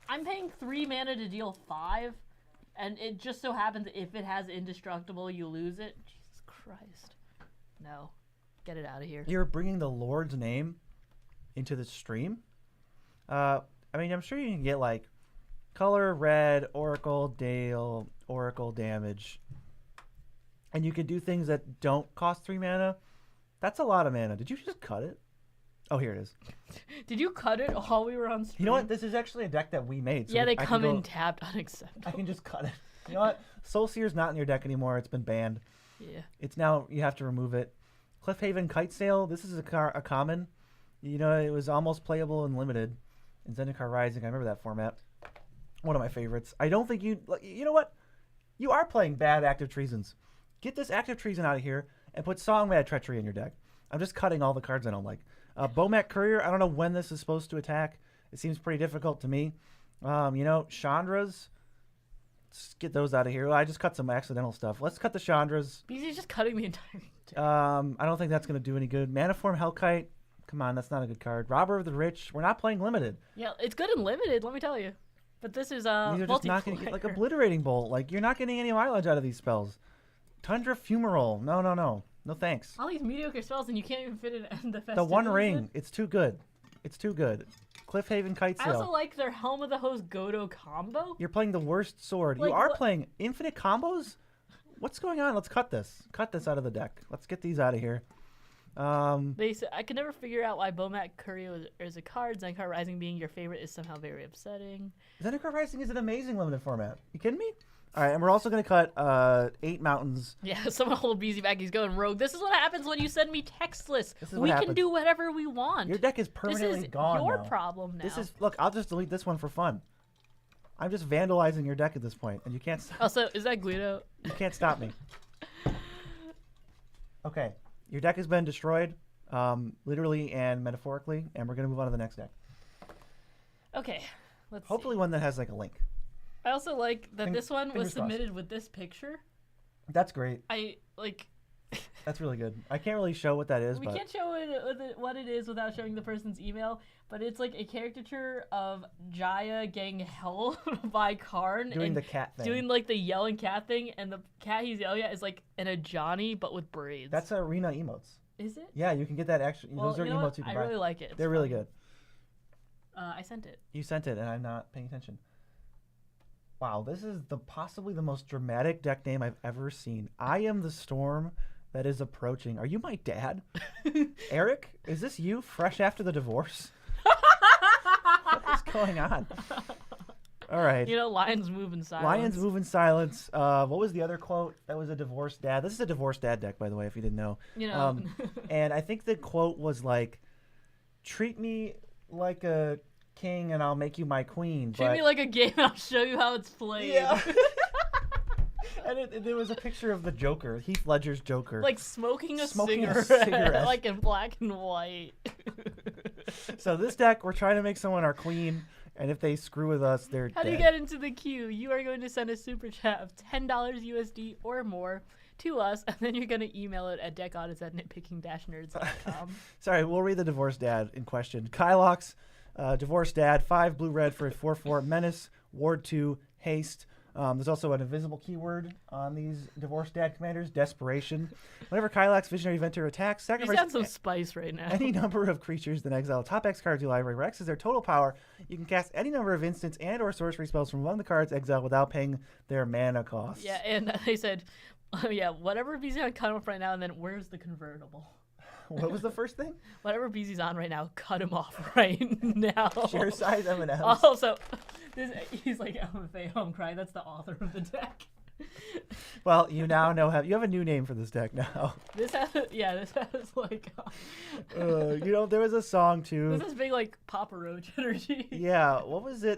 Speaker 1: I'm paying 3 mana to deal 5, and it just so happens if it has Indestructible, you lose it. Jesus Christ. No. Get it out of here.
Speaker 2: You're bringing the Lord's name into the stream? I mean, I'm sure you can get like color red, Oracle, Dale, Oracle damage. And you could do things that don't cost 3 mana. That's a lot of mana. Did you just cut it? Oh, here it is.
Speaker 1: Did you cut it while we were on stream?
Speaker 2: You know what? This is actually a deck that we made. So
Speaker 1: yeah, they come in tapped unacceptable.
Speaker 2: I can just cut it. You know what? Soulseer's not in your deck anymore. It's been banned.
Speaker 1: Yeah.
Speaker 2: It's now, you have to remove it. Cliffhaven Kite Sail. This is a common. You know, it was almost playable in Limited. In Zendikar Rising, I remember that format. One of my favorites. I don't think you know what? You are playing bad Active Treasons. Get this Active Treason out of here and put Songmad Treachery in your deck. I'm just cutting all the cards I don't like. Bomac Courier, I don't know when this is supposed to attack. It seems pretty difficult to me. You know, Chandras, let's get those out of here. I just cut some accidental stuff. Let's cut the Chandras.
Speaker 1: Because he's just cutting the entire deck.
Speaker 2: I don't think that's going to do any good. Maniform Hellkite, come on, that's not a good card. Robber of the Rich, we're not playing Limited.
Speaker 1: Yeah, it's good in Limited, let me tell you. But this is
Speaker 2: these are just not going to get like Obliterating Bolt. Like, you're not getting any mileage out of these spells. Tundra Fumarole, no. No thanks.
Speaker 1: All these mediocre spells and you can't even fit it in the festivities.
Speaker 2: The One Ring, it's too good. It's too good. Cliffhaven Kite Sail.
Speaker 1: I also like their Helm of the Host Godo combo.
Speaker 2: You're playing the worst sword.
Speaker 1: Like,
Speaker 2: you are playing infinite combos? What's going on? Let's cut this. Cut this out of the deck. Let's get these out of here.
Speaker 1: I could never figure out why Bomac Courier is a card. Zendikar Rising being your favorite is somehow very upsetting.
Speaker 2: Zendikar Rising is an amazing limited format. You kidding me? All right, and we're also going to cut 8 mountains.
Speaker 1: Yeah, someone hold Beezy back. He's going rogue. This is what happens when you send me text lists. We can do whatever we want.
Speaker 2: Your deck is permanently gone.
Speaker 1: This is your
Speaker 2: now.
Speaker 1: problem now.
Speaker 2: Look, I'll just delete this one for fun. I'm just vandalizing your deck at this point, and you can't stop.
Speaker 1: Also, is that Guido?
Speaker 2: You can't stop me. Okay, your deck has been destroyed, literally and metaphorically, and we're going to move on to the next deck.
Speaker 1: Okay, let's
Speaker 2: Hopefully
Speaker 1: see.
Speaker 2: one that has like a link.
Speaker 1: I also like that this one was submitted
Speaker 2: crossed.
Speaker 1: with this picture.
Speaker 2: That's great.
Speaker 1: That's
Speaker 2: really good. I can't really show what that is.
Speaker 1: We can't show what it is without showing the person's email, but it's like a caricature of Jaya getting hell by Karn.
Speaker 2: Doing the cat thing.
Speaker 1: Doing like the yelling cat thing, and the cat he's yelling at is like an Ajani, but with braids.
Speaker 2: That's arena emotes.
Speaker 1: Is it?
Speaker 2: Yeah, you can get that actually.
Speaker 1: Well,
Speaker 2: those are emotes you can buy.
Speaker 1: I really like it.
Speaker 2: They're really good.
Speaker 1: I sent it.
Speaker 2: You sent it, and I'm not paying attention. Wow, this is possibly the most dramatic deck name I've ever seen. I am the storm that is approaching. Are you my dad? Eric, is this you fresh after the divorce? What is going on? All right.
Speaker 1: Lions move in silence.
Speaker 2: Lions move in silence. What was the other quote? That was a divorced dad. This is a divorced dad deck, by the way, if you didn't know. And I think the quote was like, treat me like a king and I'll make you my queen.
Speaker 1: Treat me like a game and I'll show you how it's played.
Speaker 2: Yeah. And there was a picture of the Joker, Heath Ledger's Joker.
Speaker 1: Like smoking a cigarette. Like in black and white.
Speaker 2: So this deck, we're trying to make someone our queen. And if they screw with us, they're
Speaker 1: How
Speaker 2: dead.
Speaker 1: do you get into the queue? You are going to send a super chat of $10 USD or more to us, and then you're going to email it at deckaudits@nitpicking-nerds.com.
Speaker 2: Sorry, we'll read the divorced dad in question. Kylox, divorced dad, 5 blue-red for a 4/4 menace, ward 2, haste. There's also an invisible keyword on these divorced dad commanders, desperation. Whenever Kylax Visionary Venture attacks,
Speaker 1: You
Speaker 2: sacrifice
Speaker 1: sound some spice right now.
Speaker 2: any number of creatures, then exile top X card to your library, where X is their total power. You can cast any number of instants and or sorcery spells from among the cards exiled without paying their mana costs.
Speaker 1: Yeah, and they said, whatever BZ's on, cut him off right now, and then where's the convertible?
Speaker 2: What was the first thing?
Speaker 1: Whatever BZ's on right now, cut him off right now.
Speaker 2: Share size M&Ms.
Speaker 1: Also, he's like, I'm crying. That's the author of the deck.
Speaker 2: Well, you now you have a new name for this deck now.
Speaker 1: This has like...
Speaker 2: there was a song too.
Speaker 1: This has big like Papa Roach energy.
Speaker 2: Yeah, what was it?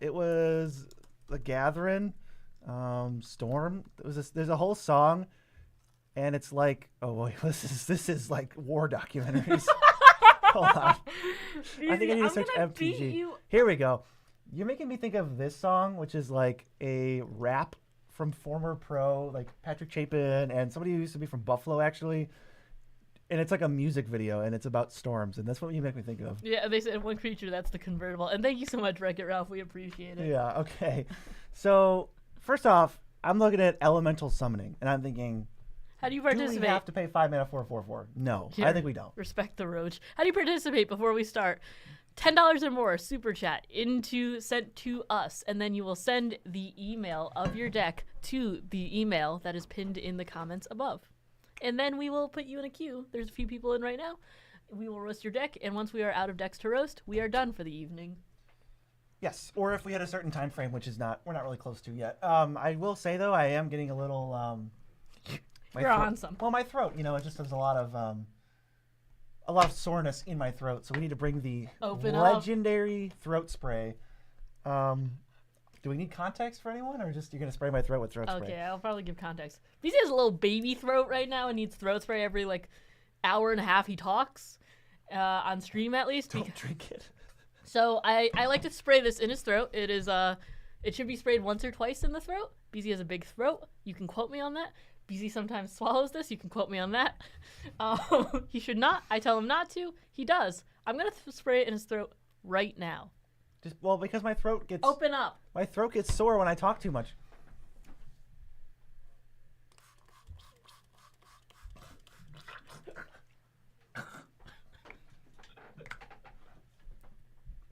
Speaker 2: It was The Gathering, Storm. There's a whole song, and it's like, oh wait, this is like war documentaries. Hold on, I think I need to search MTG. Here we go. You're making me think of this song, which is like a rap from former pro, like Patrick Chapin and somebody who used to be from Buffalo, actually. And it's like a music video, and it's about storms, and that's what you make me think of.
Speaker 1: Yeah, they said one creature, that's the convertible. And thank you so much, Wreck-It Ralph. We appreciate it.
Speaker 2: Yeah, okay. So, first off, I'm looking at elemental summoning, and I'm thinking,
Speaker 1: how do you participate?
Speaker 2: Do we have to pay 5 mana 4/4? No,
Speaker 1: Here,
Speaker 2: I think we don't.
Speaker 1: Respect the roach. How do you participate before we start? $10 or more, super chat, sent to us, and then you will send the email of your deck to the email that is pinned in the comments above. And then we will put you in a queue. There's a few people in right now. We will roast your deck, and once we are out of decks to roast, we are done for the evening.
Speaker 2: Yes, or if we had a certain time frame, which we're not really close to yet. I will say though, I am getting a little.
Speaker 1: You're on some.
Speaker 2: Well, my throat, it just has a lot of soreness in my throat, so we need to bring the legendary throat spray. Do we need context for anyone, or just you're gonna spray my throat with throat spray?
Speaker 1: Okay, I'll probably give context. BZ has a little baby throat right now and needs throat spray every hour and a half he talks, on stream at least.
Speaker 2: Don't drink it.
Speaker 1: So I like to spray this in his throat. It is it should be sprayed once or twice in the throat. BZ has a big throat. You can quote me on that. BZ sometimes swallows this. You can quote me on that. He should not. I tell him not to. He does. I'm gonna spray it in his throat right now.
Speaker 2: Because my throat gets...
Speaker 1: Open up.
Speaker 2: My throat gets sore when I talk too much.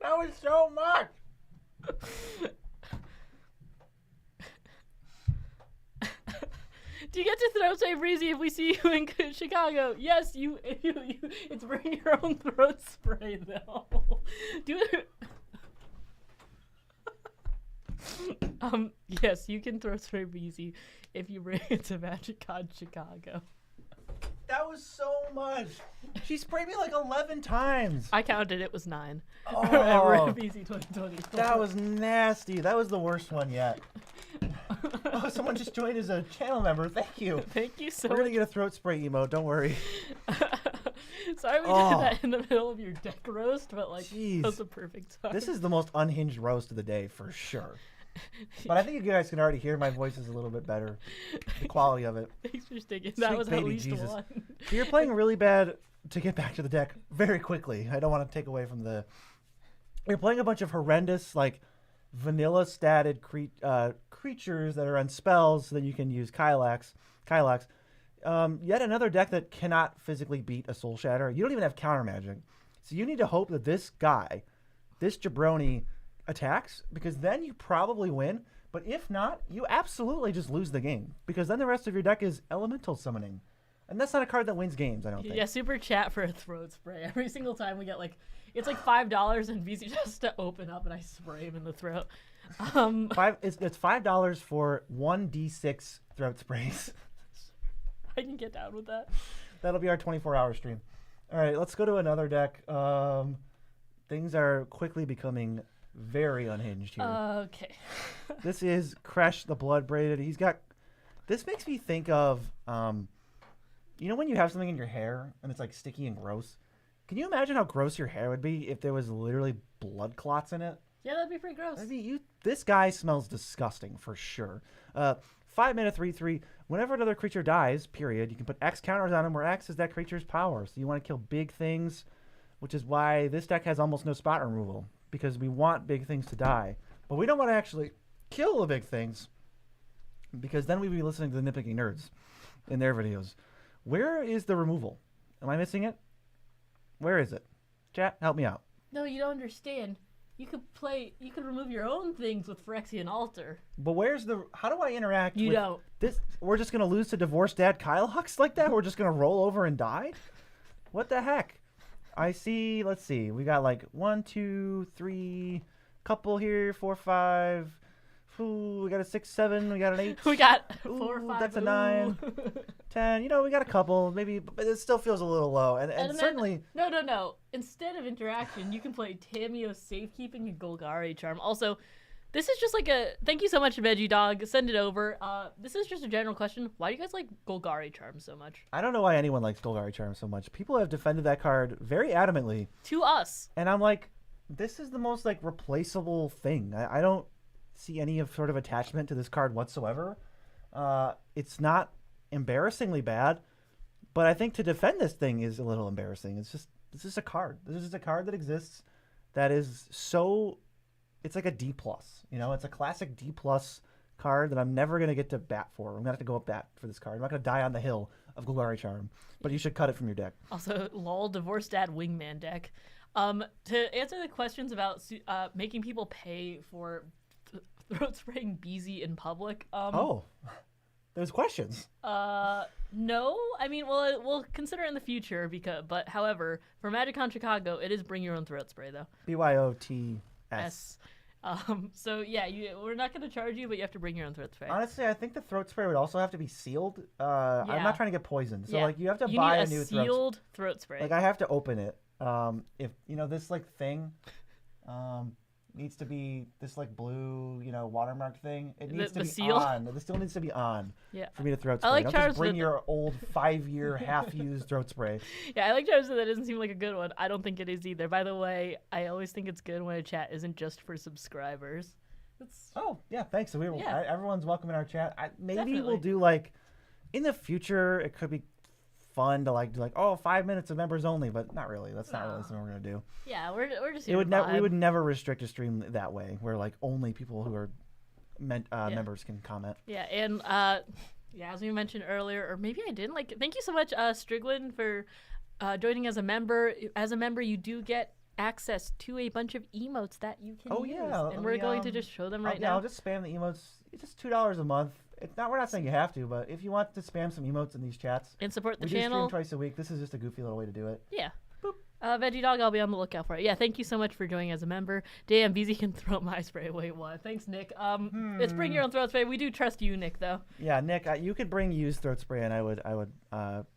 Speaker 2: That was so much!
Speaker 1: Do you get to throat spray, Breezy, if we see you in Chicago? Yes, you it's bring your own throat spray, though. Do it... Yes, you can throw spray BZ if you bring it to MagicCon Chicago.
Speaker 2: That was so much. She sprayed me 11 times.
Speaker 1: I counted. It was 9.
Speaker 2: Oh,
Speaker 1: BZ 2020.
Speaker 2: That was nasty. That was the worst one yet. Oh, someone just joined as a channel member. Thank you.
Speaker 1: Thank you so much.
Speaker 2: We're going to get a throat spray emote. Don't worry.
Speaker 1: Sorry we did that in the middle of your deck roast, but
Speaker 2: Jeez.
Speaker 1: that was a perfect time.
Speaker 2: This is the most unhinged roast of the day for sure. But I think you guys can already hear my voice is a little bit better. The quality of it.
Speaker 1: Thanks for sticking. That was at least
Speaker 2: Jesus.
Speaker 1: one.
Speaker 2: So you're playing really bad to get back to the deck very quickly. I don't want to take away from the... You're playing a bunch of horrendous, vanilla statted creatures that are on spells so that you can use Kylax. Yet another deck that cannot physically beat a Soul Shatter. You don't even have counter magic. So you need to hope that this guy this jabroni attacks, because then you probably win. But if not, you absolutely just lose the game, because then the rest of your deck is elemental summoning. And that's not a card that wins games, I don't think.
Speaker 1: Yeah, super chat for a throat spray. Every single time we get like, it's like $5 and VZ just to open up and I spray him in the throat.
Speaker 2: It's $5 for 1d6 throat sprays.
Speaker 1: I can get down with that.
Speaker 2: That'll be our 24-hour stream. All right, let's go to another deck. Things are quickly becoming very unhinged here.
Speaker 1: Okay.
Speaker 2: This is Crash the Blood Braided. He's got... This makes me think of... you know when you have something in your hair and it's like sticky and gross? Can you imagine how gross your hair would be if there was literally blood clots in it?
Speaker 1: Yeah, that'd be pretty gross.
Speaker 2: I mean, this guy smells disgusting for sure. 5-mana 3/3. Whenever another creature dies, period, you can put X counters on him where X is that creature's power. So you want to kill big things, which is why this deck has almost no spot removal, because we want big things to die. But we don't want to actually kill the big things, because then we'd be listening to the Nitpicking nerds in their videos. Where is the removal? Am I missing it? Where is it? Chat, help me out.
Speaker 1: No, you don't understand. You could remove your own things with Phyrexian Altar.
Speaker 2: But where's the... How do I interact with...
Speaker 1: don't.
Speaker 2: This? We're just going to lose to divorced dad Kyle Hux like that? We're just going to roll over and die? What the heck? I see... Let's see. We got like 1, 2, 3... Couple here. 4, 5... Ooh, we got a 6, 7. We got an 8.
Speaker 1: We got 4,
Speaker 2: Ooh,
Speaker 1: 5.
Speaker 2: That's a 9. 10. You know, we got a couple. Maybe, but it still feels a little low. And
Speaker 1: then,
Speaker 2: certainly...
Speaker 1: No. Instead of interaction, you can play Tamiyo's Safekeeping and Golgari Charm. Also, this is just like a... Thank you so much, Veggie Dog. Send it over. This is just a general question. Why do you guys like Golgari Charm so much?
Speaker 2: I don't know why anyone likes Golgari Charm so much. People have defended that card very adamantly.
Speaker 1: To us.
Speaker 2: And I'm like, this is the most like replaceable thing. I don't see any of sort of attachment to this card whatsoever. It's not embarrassingly bad, but I think to defend this thing is a little embarrassing. This is a card. This is a card that exists that is so... It's like a D+. You know, it's a classic D+ card that I'm never going to get to bat for. I'm going to have to go up bat for this card. I'm not going to die on the hill of Golgari Charm, but you should cut it from your deck. Also,
Speaker 1: lol, Divorced Dad Wingman deck. To answer the questions about making people pay for throat spraying BZ in public.
Speaker 2: There's questions.
Speaker 1: No. I mean, well, we'll consider it in the future, but however, for MagicCon Chicago, it is bring your own throat spray, though.
Speaker 2: BYOTS.
Speaker 1: So, yeah, we're not going to charge you, but you have to bring your own throat spray.
Speaker 2: Honestly, I think the throat spray would also have to be sealed. Yeah. I'm not trying to get poisoned. So, like, you have to buy a new
Speaker 1: sealed throat spray.
Speaker 2: Like, I have to open it. If, you know, this, like, thing... needs to be this like blue, you know, watermark thing. It needs to be
Speaker 1: seal?
Speaker 2: on. This still needs to be on.
Speaker 1: Yeah.
Speaker 2: For me to throat spray.
Speaker 1: I like
Speaker 2: Don't just bring your old 5-year half-used throat spray.
Speaker 1: Yeah, I like Charles. That doesn't seem like a good one. I don't think it is either. By the way, I always think it's good when a chat isn't just for subscribers.
Speaker 2: Oh yeah, thanks. So everyone's welcome in our chat. Maybe
Speaker 1: Definitely.
Speaker 2: we'll do like in the future. It could be fun to like do 5 minutes of members only, but not really. That's not really something we're gonna do.
Speaker 1: Yeah, we're just.
Speaker 2: We would never restrict a stream that way, where like only people who are members can comment.
Speaker 1: Yeah, and as we mentioned earlier, or maybe I didn't. Like, thank you so much, Striglin, for joining as a member. As a member, you do get access to a bunch of emotes that you can use.
Speaker 2: Yeah,
Speaker 1: and we're going to just show them right now.
Speaker 2: Yeah, I'll just spam the emotes. It's just $2 a month. We're not saying you have to, but if you want to spam some emotes in these chats
Speaker 1: and support the
Speaker 2: we
Speaker 1: channel,
Speaker 2: do stream twice a week. This is just a goofy little way to do it.
Speaker 1: Yeah. Boop. Veggie Dog, I'll be on the lookout for it. Yeah, thank you so much for joining as a member. Damn, BZ can throw my spray. Wait, what? Thanks, Nick. It's bring your own throat spray. We do trust you, Nick, though.
Speaker 2: Yeah, Nick, you could bring used throat spray, and I would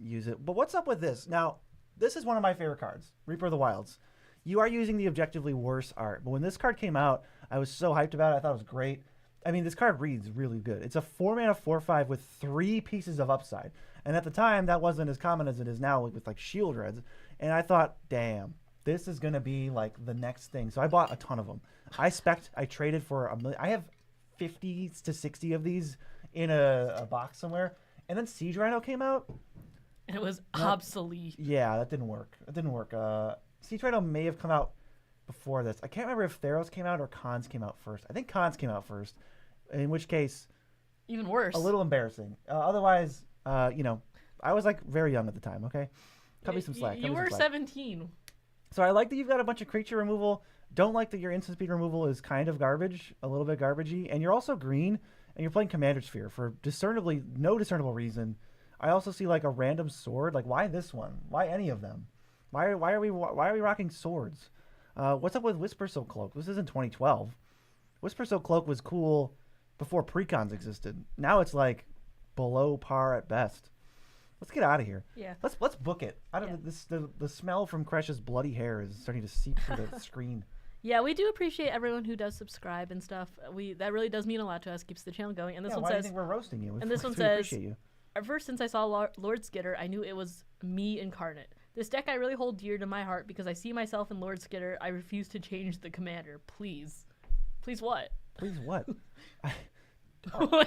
Speaker 2: use it. But what's up with this? Now, this is one of my favorite cards, Reaper of the Wilds. You are using the objectively worse art, but when this card came out, I was so hyped about it. I thought it was great. I mean, this card reads really good. It's a 4-mana 4/5 with 3 pieces of upside. And at the time, that wasn't as common as it is now with like shield reds. And I thought, damn, this is going to be like the next thing. So I bought a ton of them. I traded for $1 million. I have 50 to 60 of these in a box somewhere. And then Siege Rhino came out.
Speaker 1: And it was obsolete.
Speaker 2: Yeah, that didn't work. Siege Rhino may have come out before this. I can't remember if Theros came out or Khans came out first. I think Khans came out first. In which case,
Speaker 1: even worse.
Speaker 2: A little embarrassing. Otherwise, you know, I was like very young at the time. Okay, cut me some slack.
Speaker 1: You were 17.
Speaker 2: So I like that you've got a bunch of creature removal. Don't like that your instant speed removal is kind of garbage, a little bit garbagey, and you're also green, and you're playing Commander Sphere for no discernible reason. I also see like a random sword. Like, why this one? Why any of them? Why are we rocking swords? What's up with Whisper Silk Cloak? This isn't 2012. Whisper Silk Cloak was cool before precons existed. Now it's like below par at best. Let's get out of here.
Speaker 1: Yeah.
Speaker 2: Let's book it. The smell from Kresh's bloody hair is starting to seep through the screen.
Speaker 1: Yeah, we do appreciate everyone who does subscribe and stuff. That really does mean a lot to us. Keeps the channel going. And this one
Speaker 2: why
Speaker 1: says,
Speaker 2: do you think we're roasting you?
Speaker 1: And this one says, appreciate you. At first, since I saw Lord Skitter, I knew it was me incarnate. This deck I really hold dear to my heart because I see myself in Lord Skitter. I refuse to change the commander. Please. Please what?
Speaker 2: Please what?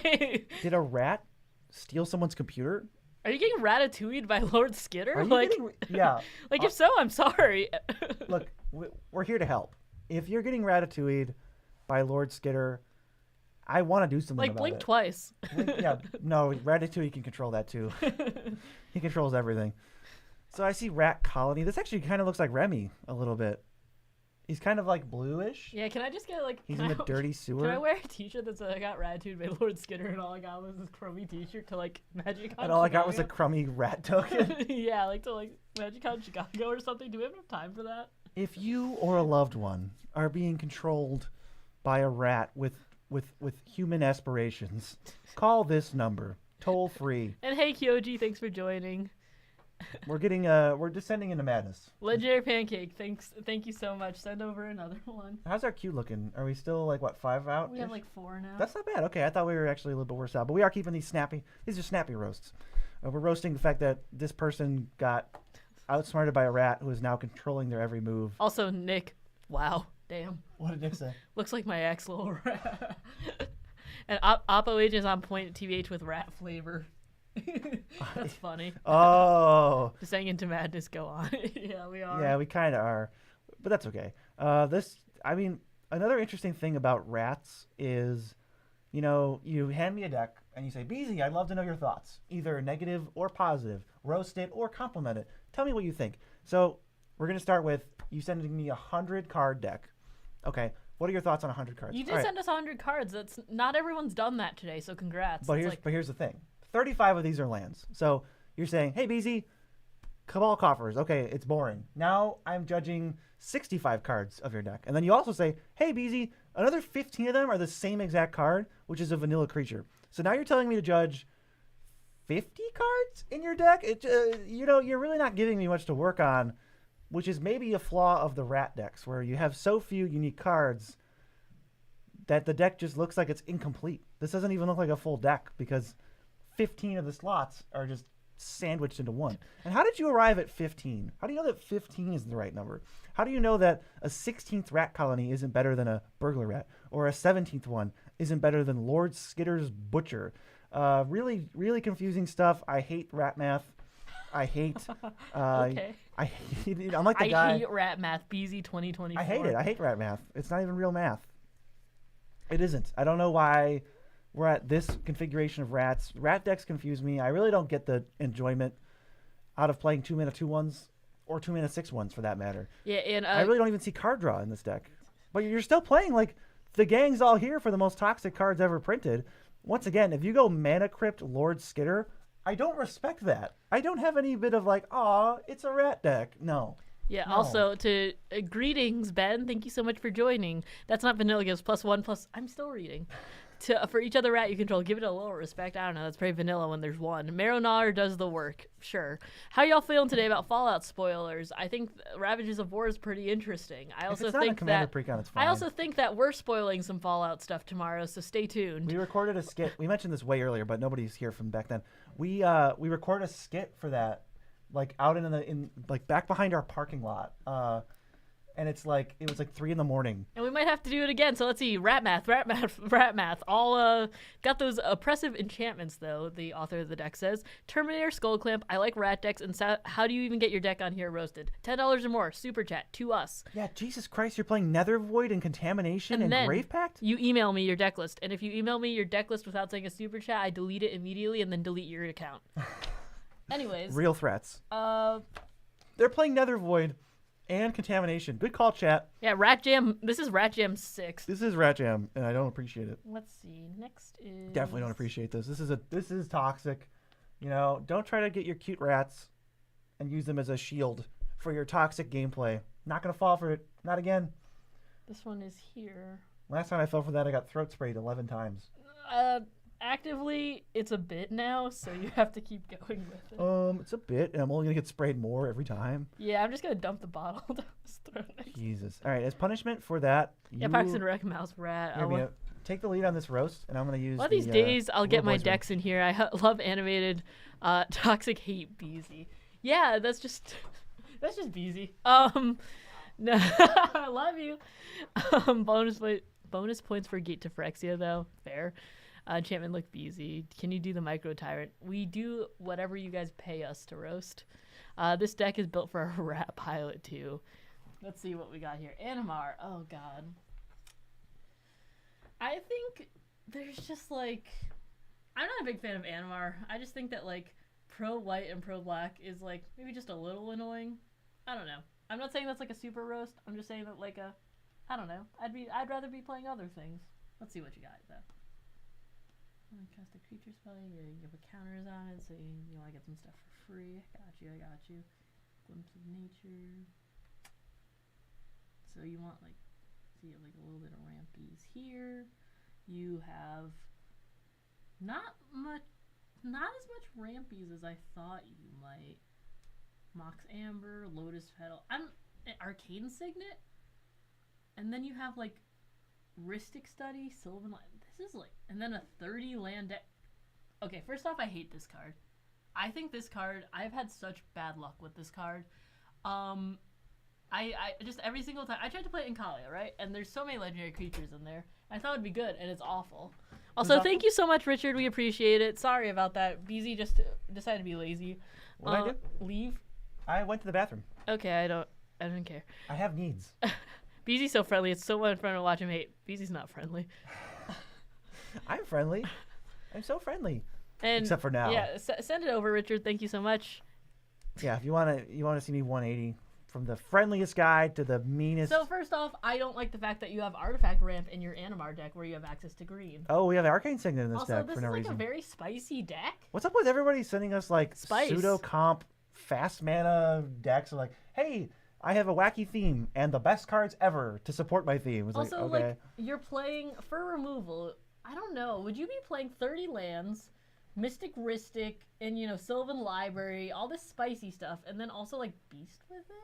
Speaker 1: Wait.
Speaker 2: Did a rat steal someone's computer?
Speaker 1: Are you getting ratatouille'd by Lord Skitter?
Speaker 2: Are you getting, yeah.
Speaker 1: Like, if so, I'm sorry.
Speaker 2: Look, we're here to help. If you're getting ratatouille'd by Lord Skitter, I want to do something about it.
Speaker 1: Like, blink twice.
Speaker 2: No, Ratatouille can control that too. He controls everything. So I see Rat Colony. This actually kind of looks like Remy a little bit. He's kind of like bluish.
Speaker 1: Yeah, can I just get like...
Speaker 2: He's in the dirty sewer.
Speaker 1: Can I wear a t-shirt that said I got ratatouilled by Lord Skitter and all I got was this crummy t-shirt to like Magic Con
Speaker 2: And all
Speaker 1: Chicago?
Speaker 2: I got was a crummy rat token?
Speaker 1: Yeah, like to like Magic Con Chicago or something. Do we have enough time for that?
Speaker 2: If you or a loved one are being controlled by a rat with human aspirations, call this number, toll free.
Speaker 1: And hey Kyoji, thanks for joining.
Speaker 2: We're descending into madness.
Speaker 1: Legendary Pancake, thank you so much. Send over another one.
Speaker 2: How's our queue looking? Are we still like 5 out?
Speaker 1: We have like 4 now.
Speaker 2: That's not bad. Okay, I thought we were actually a little bit worse out, but we are keeping these snappy. These are snappy roasts. We're roasting the fact that this person got outsmarted by a rat who is now controlling their every move.
Speaker 1: Also, Nick. Wow. Damn.
Speaker 2: What did Nick say?
Speaker 1: Looks like my ex little rat. And Oppo Age is on point TBH with rat flavor. That's funny.
Speaker 2: Oh.
Speaker 1: Descending into madness, go on. Yeah, we are.
Speaker 2: Yeah, we kind of are. But that's okay. Another interesting thing about rats is, you hand me a deck and you say, BZ, I'd love to know your thoughts. Either negative or positive. Roast it or compliment it. Tell me what you think. So we're going to start with you sending me a 100-card deck. Okay. What are your thoughts on 100 cards?
Speaker 1: You did send us 100 cards. That's not everyone's done that today, so congrats.
Speaker 2: But here's the thing. 35 of these are lands. So you're saying, hey, BZ, Cabal Coffers. Okay, it's boring. Now I'm judging 65 cards of your deck. And then you also say, hey, BZ, another 15 of them are the same exact card, which is a vanilla creature. So now you're telling me to judge 50 cards in your deck? You're really not giving me much to work on, which is maybe a flaw of the rat decks, where you have so few unique cards that the deck just looks like it's incomplete. This doesn't even look like a full deck because 15 of the slots are just sandwiched into one. And how did you arrive at 15? How do you know that 15 is the right number? How do you know that a 16th rat colony isn't better than a burglar rat, or a 17th one isn't better than Lord Skitter's butcher? Really, really confusing stuff. I hate rat math. I hate.
Speaker 1: Okay.
Speaker 2: I hate. I'm like the guy.
Speaker 1: I hate rat math. BZ 2024.
Speaker 2: I hate it. I hate rat math. It's not even real math. It isn't. I don't know why we're at this configuration of rats. Rat decks confuse me. I really don't get the enjoyment out of playing 2-mana 2/1s or 2-mana 6/1s for that matter.
Speaker 1: Yeah, and
Speaker 2: I really don't even see card draw in this deck. But you're still playing like the gang's all here for the most toxic cards ever printed. Once again, if you go Mana Crypt Lord Skitter, I don't respect that. I don't have any bit of like, aw, it's a rat deck. No.
Speaker 1: Yeah,
Speaker 2: No.
Speaker 1: Also, greetings, Ben. Thank you so much for joining. That's not vanilla gives +1+. I'm still reading. For each other rat you control, give it a little respect. I don't know. That's pretty vanilla when there's one. Maronar does the work. Sure. How y'all feeling today about Fallout spoilers? I think Ravages of War is pretty interesting. I also think that
Speaker 2: Precon, it's fine.
Speaker 1: I also think that we're spoiling some Fallout stuff tomorrow, so stay tuned.
Speaker 2: We recorded a skit. We mentioned this way earlier, but nobody's here from back then. We recorded a skit for that, like out in back behind our parking lot. And it was like 3 a.m.
Speaker 1: And we might have to do it again. So let's see. Rat math. All got those oppressive enchantments, though, the author of the deck says. Terminator, Skull Clamp. I like rat decks. And how do you even get your deck on here roasted? $10 or more. Super chat to us.
Speaker 2: Yeah, Jesus Christ. You're playing Nether Void and Contamination and Grave Pact?
Speaker 1: You email me your deck list. And if you email me your deck list without saying a super chat, I delete it immediately and then delete your account. Anyways.
Speaker 2: Real threats.
Speaker 1: They're
Speaker 2: They're playing Nether Void and Contamination. Good call, chat.
Speaker 1: Yeah, Rat Jam. This is Rat Jam 6.
Speaker 2: This is Rat Jam, and I don't appreciate it.
Speaker 1: Let's see. Next is...
Speaker 2: Definitely don't appreciate this. This is toxic. You know, don't try to get your cute rats and use them as a shield for your toxic gameplay. Not going to fall for it. Not again.
Speaker 1: This one is here.
Speaker 2: Last time I fell for that, I got throat sprayed 11 times.
Speaker 1: Actively, it's a bit now, so you have to keep going with it.
Speaker 2: It's a bit, and I'm only going to get sprayed more every time.
Speaker 1: Yeah, I'm just going to dump the bottle down his throat.
Speaker 2: Jesus. All right, as punishment for that,
Speaker 1: yeah, Parks and Rec Mouse Rat.
Speaker 2: Take the lead on this roast, and I'm going to use
Speaker 1: one of these days, I'll get my decks in here. I love animated Toxic Hate Beezy. Yeah, that's just Beezy. No, I love you. Bonus points for Gate to Phyrexia, though. Fair. Enchantment look Beezy. Can you do the Micro Tyrant? We do whatever you guys pay us to roast. This deck is built for a rat pilot, too. Let's see what we got here. Animar. Oh, God. I think there's just, like... I'm not a big fan of Animar. I just think that, like, Pro White and Pro Black is, like, maybe just a little annoying. I don't know. I'm not saying that's, like, a super roast. I'm just saying that, like, I don't know. I'd rather be playing other things. Let's see what you got, though. Cast a creature spell. You put counters on it, so you want to get some stuff for free. I got you. Glimpse of Nature. So you want, like, so you have, like, a little bit of rampies here. You have not as much rampies as I thought you might. Mox Amber, Lotus Petal, Arcane Signet, and then you have, like, Rhystic Study, Sylvan Light. This is, like, and then a 30 land deck. Okay, first off, I hate this card. I think this card, I've had such bad luck with this card. I just every single time, I tried to play it in Kalia, right? And there's so many legendary creatures in there. I thought it'd be good, and it's awful. Also, thank you so much, Richard. We appreciate it. Sorry about that. BZ just decided to be lazy.
Speaker 2: What did I do?
Speaker 1: Leave.
Speaker 2: I went to the bathroom.
Speaker 1: Okay, I don't care.
Speaker 2: I have needs.
Speaker 1: BZ's so friendly. It's so much fun to watch him hate. BZ's not friendly.
Speaker 2: I'm friendly. I'm so friendly.
Speaker 1: And
Speaker 2: except for now.
Speaker 1: Yeah, send it over, Richard. Thank you so much.
Speaker 2: Yeah, if you want to see me 180 from the friendliest guy to the meanest.
Speaker 1: So first off, I don't like the fact that you have Artifact Ramp in your Animar deck where you have access to green.
Speaker 2: Oh, we have Arcane Signet in this
Speaker 1: also,
Speaker 2: deck
Speaker 1: this
Speaker 2: for no
Speaker 1: is like
Speaker 2: reason.
Speaker 1: a very spicy deck.
Speaker 2: What's up with everybody sending us like
Speaker 1: Spice.
Speaker 2: pseudo comp fast mana decks? Like, hey, I have a wacky theme and the best cards ever to support my theme. It's
Speaker 1: also,
Speaker 2: like, okay.
Speaker 1: like, you're playing for removal. I don't know. Would you be playing 30 lands, Mystic Rhystic, and, you know, Sylvan Library, all this spicy stuff, and then also, like, Beast Within?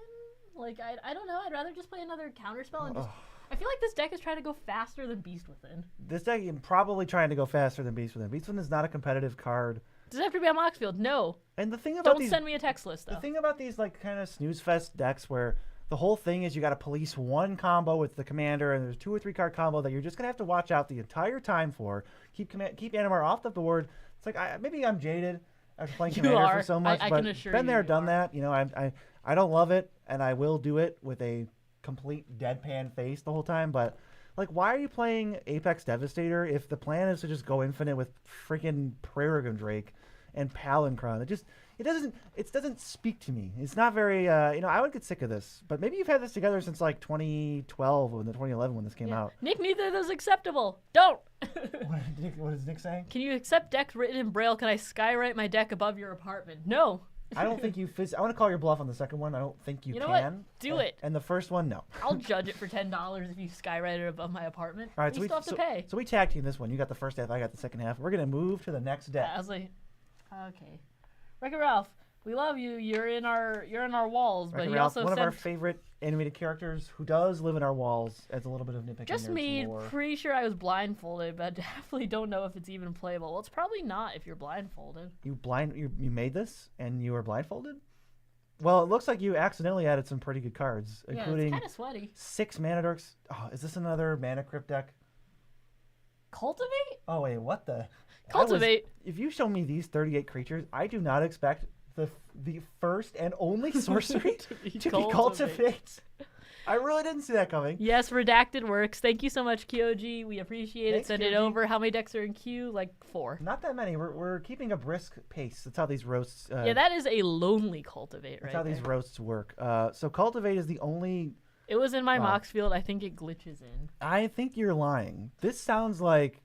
Speaker 1: Like, I don't know. I'd rather just play another counterspell and just... I feel like this deck is trying to go faster than Beast Within.
Speaker 2: This deck is probably trying to go faster than Beast Within. Beast Within is not a competitive card.
Speaker 1: Does it have to be on Moxfield? No.
Speaker 2: And the thing about
Speaker 1: Don't send me a text list, though.
Speaker 2: The thing about these, like, kind of snooze fest decks where the whole thing is you got to police one combo with the commander, and there's 2 or 3 card combo that you're just gonna have to watch out the entire time for. Keep Animar off the board. It's like maybe I'm jaded after playing commander for so much,
Speaker 1: I
Speaker 2: but
Speaker 1: can assure
Speaker 2: been there, done
Speaker 1: are.
Speaker 2: that. You know, I don't love it, and I will do it with a complete deadpan face the whole time. But like, why are you playing Apex Devastator if the plan is to just go infinite with freaking Prairie Drake and Palinchron? It doesn't speak to me. It's not very, I would get sick of this. But maybe you've had this together since like 2012 or 2011 when this came out.
Speaker 1: Nick, neither of those acceptable. Don't.
Speaker 2: What is Nick saying?
Speaker 1: Can you accept decks written in Braille? Can I skywrite my deck above your apartment? No.
Speaker 2: I don't think you I want to call your bluff on the second one. I don't think you
Speaker 1: know
Speaker 2: can.
Speaker 1: What? Do it.
Speaker 2: And the first one, no.
Speaker 1: I'll judge it for $10 if you skywrite it above my apartment.
Speaker 2: All right,
Speaker 1: you still have to pay.
Speaker 2: So we tag team this one. You got the first half, I got the second half. We're going to move to the next deck.
Speaker 1: I was like, okay. Wreck-It Ralph, we love you. You're in our walls, but he also
Speaker 2: one of our favorite animated characters who does live in our walls as a little bit of nitpicking.
Speaker 1: Just me, pretty sure I was blindfolded, but I definitely don't know if it's even playable. Well, it's probably not if you're blindfolded.
Speaker 2: You made this and you were blindfolded? Well, it looks like you accidentally added some pretty good cards, including
Speaker 1: it's kind of sweaty.
Speaker 2: 6 Mana Dorks. Oh, is this another Mana Crypt deck?
Speaker 1: Cultivate?
Speaker 2: Oh wait, what the?
Speaker 1: Cultivate.
Speaker 2: If you show me these 38 creatures, I do not expect the first and only sorcery to be Cultivate. I really didn't see that coming.
Speaker 1: Yes, redacted works. Thank you so much, Kyoji. We appreciate
Speaker 2: Thanks,
Speaker 1: it. Send it
Speaker 2: Kyoji.
Speaker 1: over. How many decks are in queue? Like 4.
Speaker 2: Not that many. We're keeping a brisk pace. That's how these roasts.
Speaker 1: Yeah, that is a lonely cultivate,
Speaker 2: that's
Speaker 1: right?
Speaker 2: how these roasts work. So cultivate is the only.
Speaker 1: It was in my
Speaker 2: Wow.
Speaker 1: Moxfield. I think it glitches in.
Speaker 2: I think you're lying. This sounds like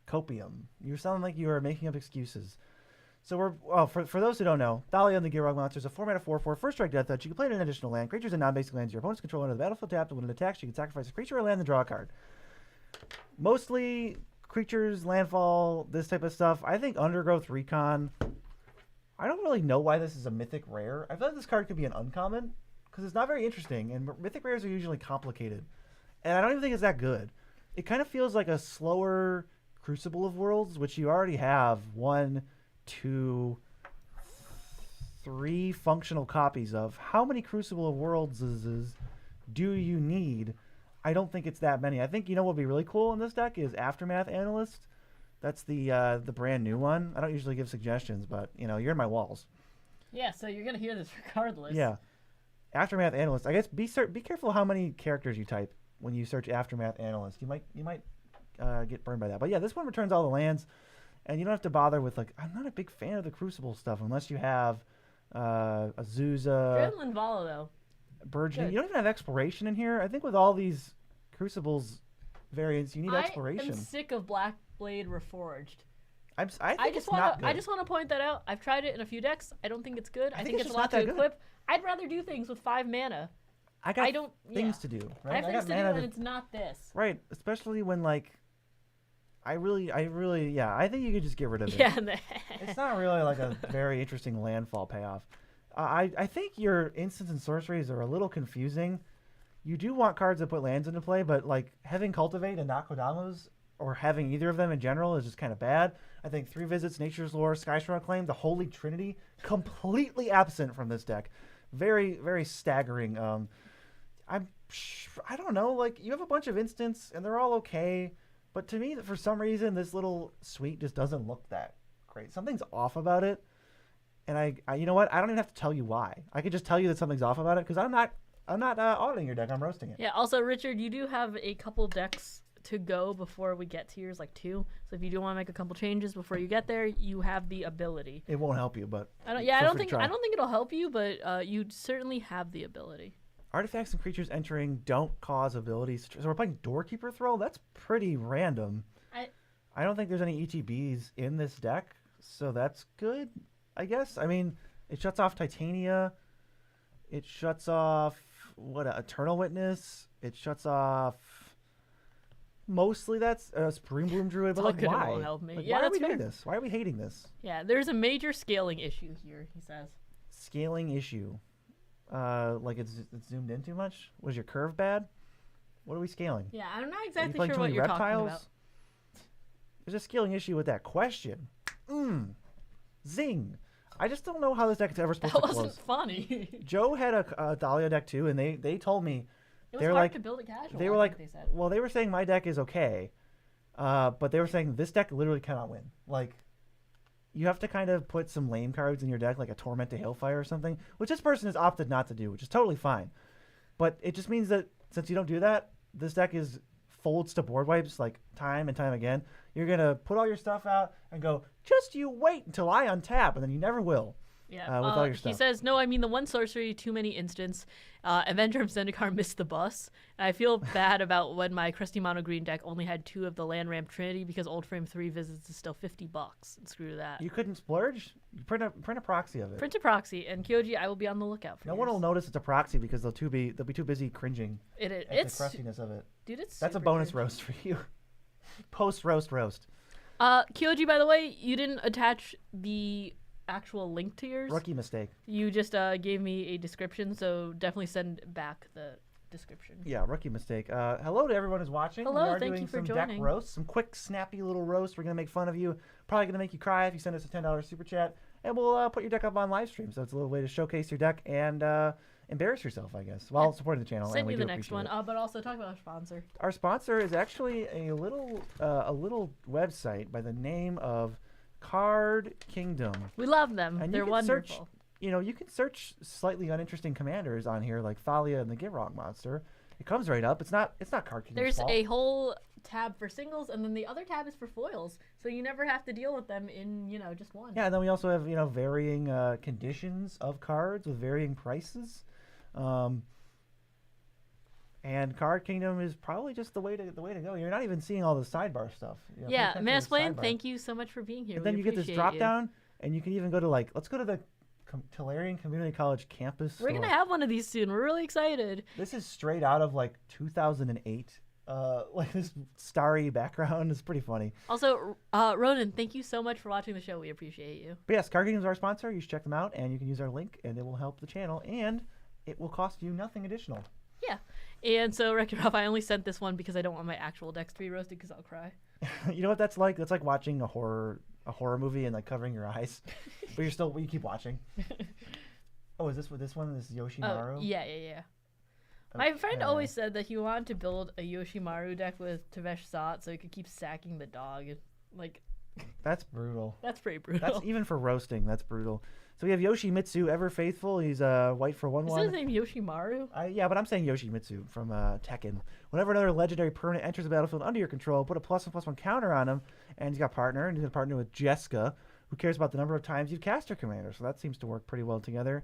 Speaker 2: copium. You sound like you are making up excuses. So for those who don't know, Thalia and the Gearwog Monster is a 4-mana 4/4 first strike death touch. You can play it in an additional land. Creatures and non-basic lands your opponents control under the battlefield tapped. When it attacks, you can sacrifice a creature or land and draw a card. Mostly creatures, landfall, this type of stuff. I think Undergrowth Recon. I don't really know why this is a mythic rare. I feel like this card could be an uncommon because it's not very interesting, and mythic rares are usually complicated. And I don't even think it's that good. It kind of feels like a slower Crucible of Worlds, which you already have 1, 2, 3 functional copies of. How many Crucible of Worlds do you need? I don't think it's that many. I think what would be really cool in this deck is Aftermath Analyst. That's the brand new one. I don't usually give suggestions, but you're in my walls.
Speaker 1: Yeah, so you're gonna hear this regardless.
Speaker 2: Yeah, Aftermath Analyst. I guess be careful how many characters you type when you search Aftermath Analyst. You might get burned by that. But yeah, this one returns all the lands, and you don't have to bother with I'm not a big fan of the Crucible stuff unless you have Azusa.
Speaker 1: Adrenaline Vala though.
Speaker 2: Burgeoning.
Speaker 1: Good.
Speaker 2: You don't even have exploration in here. I think with all these Crucibles variants, you need exploration.
Speaker 1: I am sick of Black Blade Reforged.
Speaker 2: I think it's not good.
Speaker 1: I just want to point that out. I've tried it in a few decks. I don't think it's good. I think it's a
Speaker 2: just
Speaker 1: lot
Speaker 2: not
Speaker 1: to
Speaker 2: that good.
Speaker 1: equip. I'd rather do things with 5 mana.
Speaker 2: I got
Speaker 1: don't
Speaker 2: things to do. Right?
Speaker 1: I have things to do,
Speaker 2: mana
Speaker 1: and it's not this.
Speaker 2: Right, especially when I really, I think you could just get rid of it.
Speaker 1: Yeah.
Speaker 2: It's not really like a very interesting landfall payoff. I think your instants and sorceries are a little confusing. You do want cards that put lands into play, but having Cultivate and not Kodamas, or having either of them in general, is just kind of bad. I think 3 Visits, Nature's Lore, Skystrong Claim, the Holy Trinity, completely absent from this deck. Very, very staggering. I don't know. You have a bunch of instants, and they're all okay. But to me, for some reason, this little suite just doesn't look that great. Something's off about it. And I you know what? I don't even have to tell you why. I could just tell you that something's off about it because I'm not auditing your deck. I'm roasting it.
Speaker 1: Yeah. Also, Richard, you do have a couple decks to go before we get to yours, 2. So if you do want to make a couple changes before you get there, you have the ability.
Speaker 2: It won't help you, but
Speaker 1: I don't think it'll help you, but you certainly have the ability.
Speaker 2: Artifacts and creatures entering don't cause abilities. So we're playing Doorkeeper Thrall? That's pretty random. I don't think there's any ETBs in this deck, so that's good, I guess. I mean, it shuts off Titania. It shuts off, Eternal Witness. It shuts off... Mostly that's Spring Bloom Druid, but
Speaker 1: It
Speaker 2: why?
Speaker 1: won't help me.
Speaker 2: Why are we
Speaker 1: fair.
Speaker 2: doing this? Why are we hating this?
Speaker 1: Yeah, there's a major scaling issue here, he says.
Speaker 2: Scaling issue. It's zoomed in too much? Was your curve bad? What are we scaling?
Speaker 1: Yeah, I'm not
Speaker 2: Are you
Speaker 1: exactly
Speaker 2: playing
Speaker 1: sure
Speaker 2: too
Speaker 1: what
Speaker 2: many
Speaker 1: you're
Speaker 2: reptiles?
Speaker 1: talking about.
Speaker 2: There's a scaling issue with that question. Zing. I just don't know how this deck is ever supposed
Speaker 1: That
Speaker 2: to close.
Speaker 1: wasn't funny.
Speaker 2: Joe had a Dahlia deck too, and they told me
Speaker 1: It was
Speaker 2: they're
Speaker 1: hard to build it casual.
Speaker 2: they were
Speaker 1: I think they said.
Speaker 2: well, they were saying my deck is okay, but they were saying this deck literally cannot win. You have to kind of put some lame cards in your deck, like a Torment to Hailfire or something, which this person has opted not to do, which is totally fine. But it just means that since you don't do that, this deck folds to board wipes time and time again. You're gonna put all your stuff out and go, just you wait until I untap, and then you never will.
Speaker 1: Yeah,
Speaker 2: with all your stuff.
Speaker 1: He says, no, I mean the one sorcery, too many instants. Avenger of Zendikar missed the bus. And I feel bad about when my Crusty Mono Green deck only had 2 of the Land Ramp Trinity because Old Frame 3 visits is still $50. And screw that.
Speaker 2: You couldn't splurge? You print a proxy of it.
Speaker 1: Print a proxy, and Kyoji, I will be on the lookout for
Speaker 2: No
Speaker 1: yours.
Speaker 2: one will notice it's a proxy because they'll be too busy cringing at
Speaker 1: It's
Speaker 2: the crustiness of it.
Speaker 1: Dude, it's
Speaker 2: That's a
Speaker 1: super
Speaker 2: bonus
Speaker 1: cringy.
Speaker 2: roast for you. Post roast.
Speaker 1: Kyoji, by the way, you didn't attach the actual link to yours.
Speaker 2: Rookie mistake.
Speaker 1: You just gave me a description, so definitely send back the description.
Speaker 2: Yeah, rookie mistake. Hello to everyone who's watching.
Speaker 1: Hello,
Speaker 2: we are
Speaker 1: thank
Speaker 2: doing
Speaker 1: you for
Speaker 2: some
Speaker 1: joining.
Speaker 2: deck roasts, some quick, snappy little roasts. We're gonna make fun of you. Probably gonna make you cry if you send us a $10 super chat, and we'll put your deck up on live stream. So it's a little way to showcase your deck and embarrass yourself, I guess, while supporting the channel.
Speaker 1: Send
Speaker 2: and we
Speaker 1: you the
Speaker 2: do
Speaker 1: next
Speaker 2: appreciate
Speaker 1: one,
Speaker 2: it.
Speaker 1: but also talk about our sponsor.
Speaker 2: Our sponsor is actually a little website by the name of Card Kingdom.
Speaker 1: We love them.
Speaker 2: And
Speaker 1: They're
Speaker 2: you can
Speaker 1: wonderful.
Speaker 2: search, you can search slightly uninteresting commanders on here, like Thalia and the Gitrog Monster, It comes right up. It's not Card Kingdom's
Speaker 1: There's
Speaker 2: fault.
Speaker 1: a whole tab for singles, and then the other tab is for foils, so you never have to deal with them in just one.
Speaker 2: Yeah, and then we also have varying conditions of cards with varying prices, and Card Kingdom is probably just the way to go. You're not even seeing all the sidebar stuff.
Speaker 1: Yeah, Mansplain, thank you so much for being here.
Speaker 2: And then you get this drop down, and you can even go to let's go to the Tellurian Community College campus.
Speaker 1: We're gonna have one of these soon. We're really excited.
Speaker 2: This is straight out of 2008. This starry background is pretty funny.
Speaker 1: Also, Ronan, thank you so much for watching the show. We appreciate you.
Speaker 2: But yes, Card Kingdom is our sponsor. You should check them out, and you can use our link, and it will help the channel, and it will cost you nothing additional.
Speaker 1: Yeah, and so Wreck-It Ralph, I only sent this one because I don't want my actual decks to be roasted because I'll cry.
Speaker 2: You know what that's like? That's like watching a horror movie and covering your eyes, but you keep watching. Oh, is this one? This Yoshimaru?
Speaker 1: Oh, yeah. My friend always said that he wanted to build a Yoshimaru deck with Tavesh Sot so he could keep sacking the dog.
Speaker 2: That's brutal.
Speaker 1: That's pretty brutal.
Speaker 2: That's even for roasting. That's brutal. So we have Yoshimitsu, Ever Faithful. He's white for 1/1.
Speaker 1: Is his name Yoshimaru?
Speaker 2: Yeah, but I'm saying Yoshimitsu from Tekken. Whenever another legendary permanent enters the battlefield under your control, put a +1/+1 counter on him, and he's got partner, and he's going to partner with Jessica, who cares about the number of times you've cast her commander. So that seems to work pretty well together.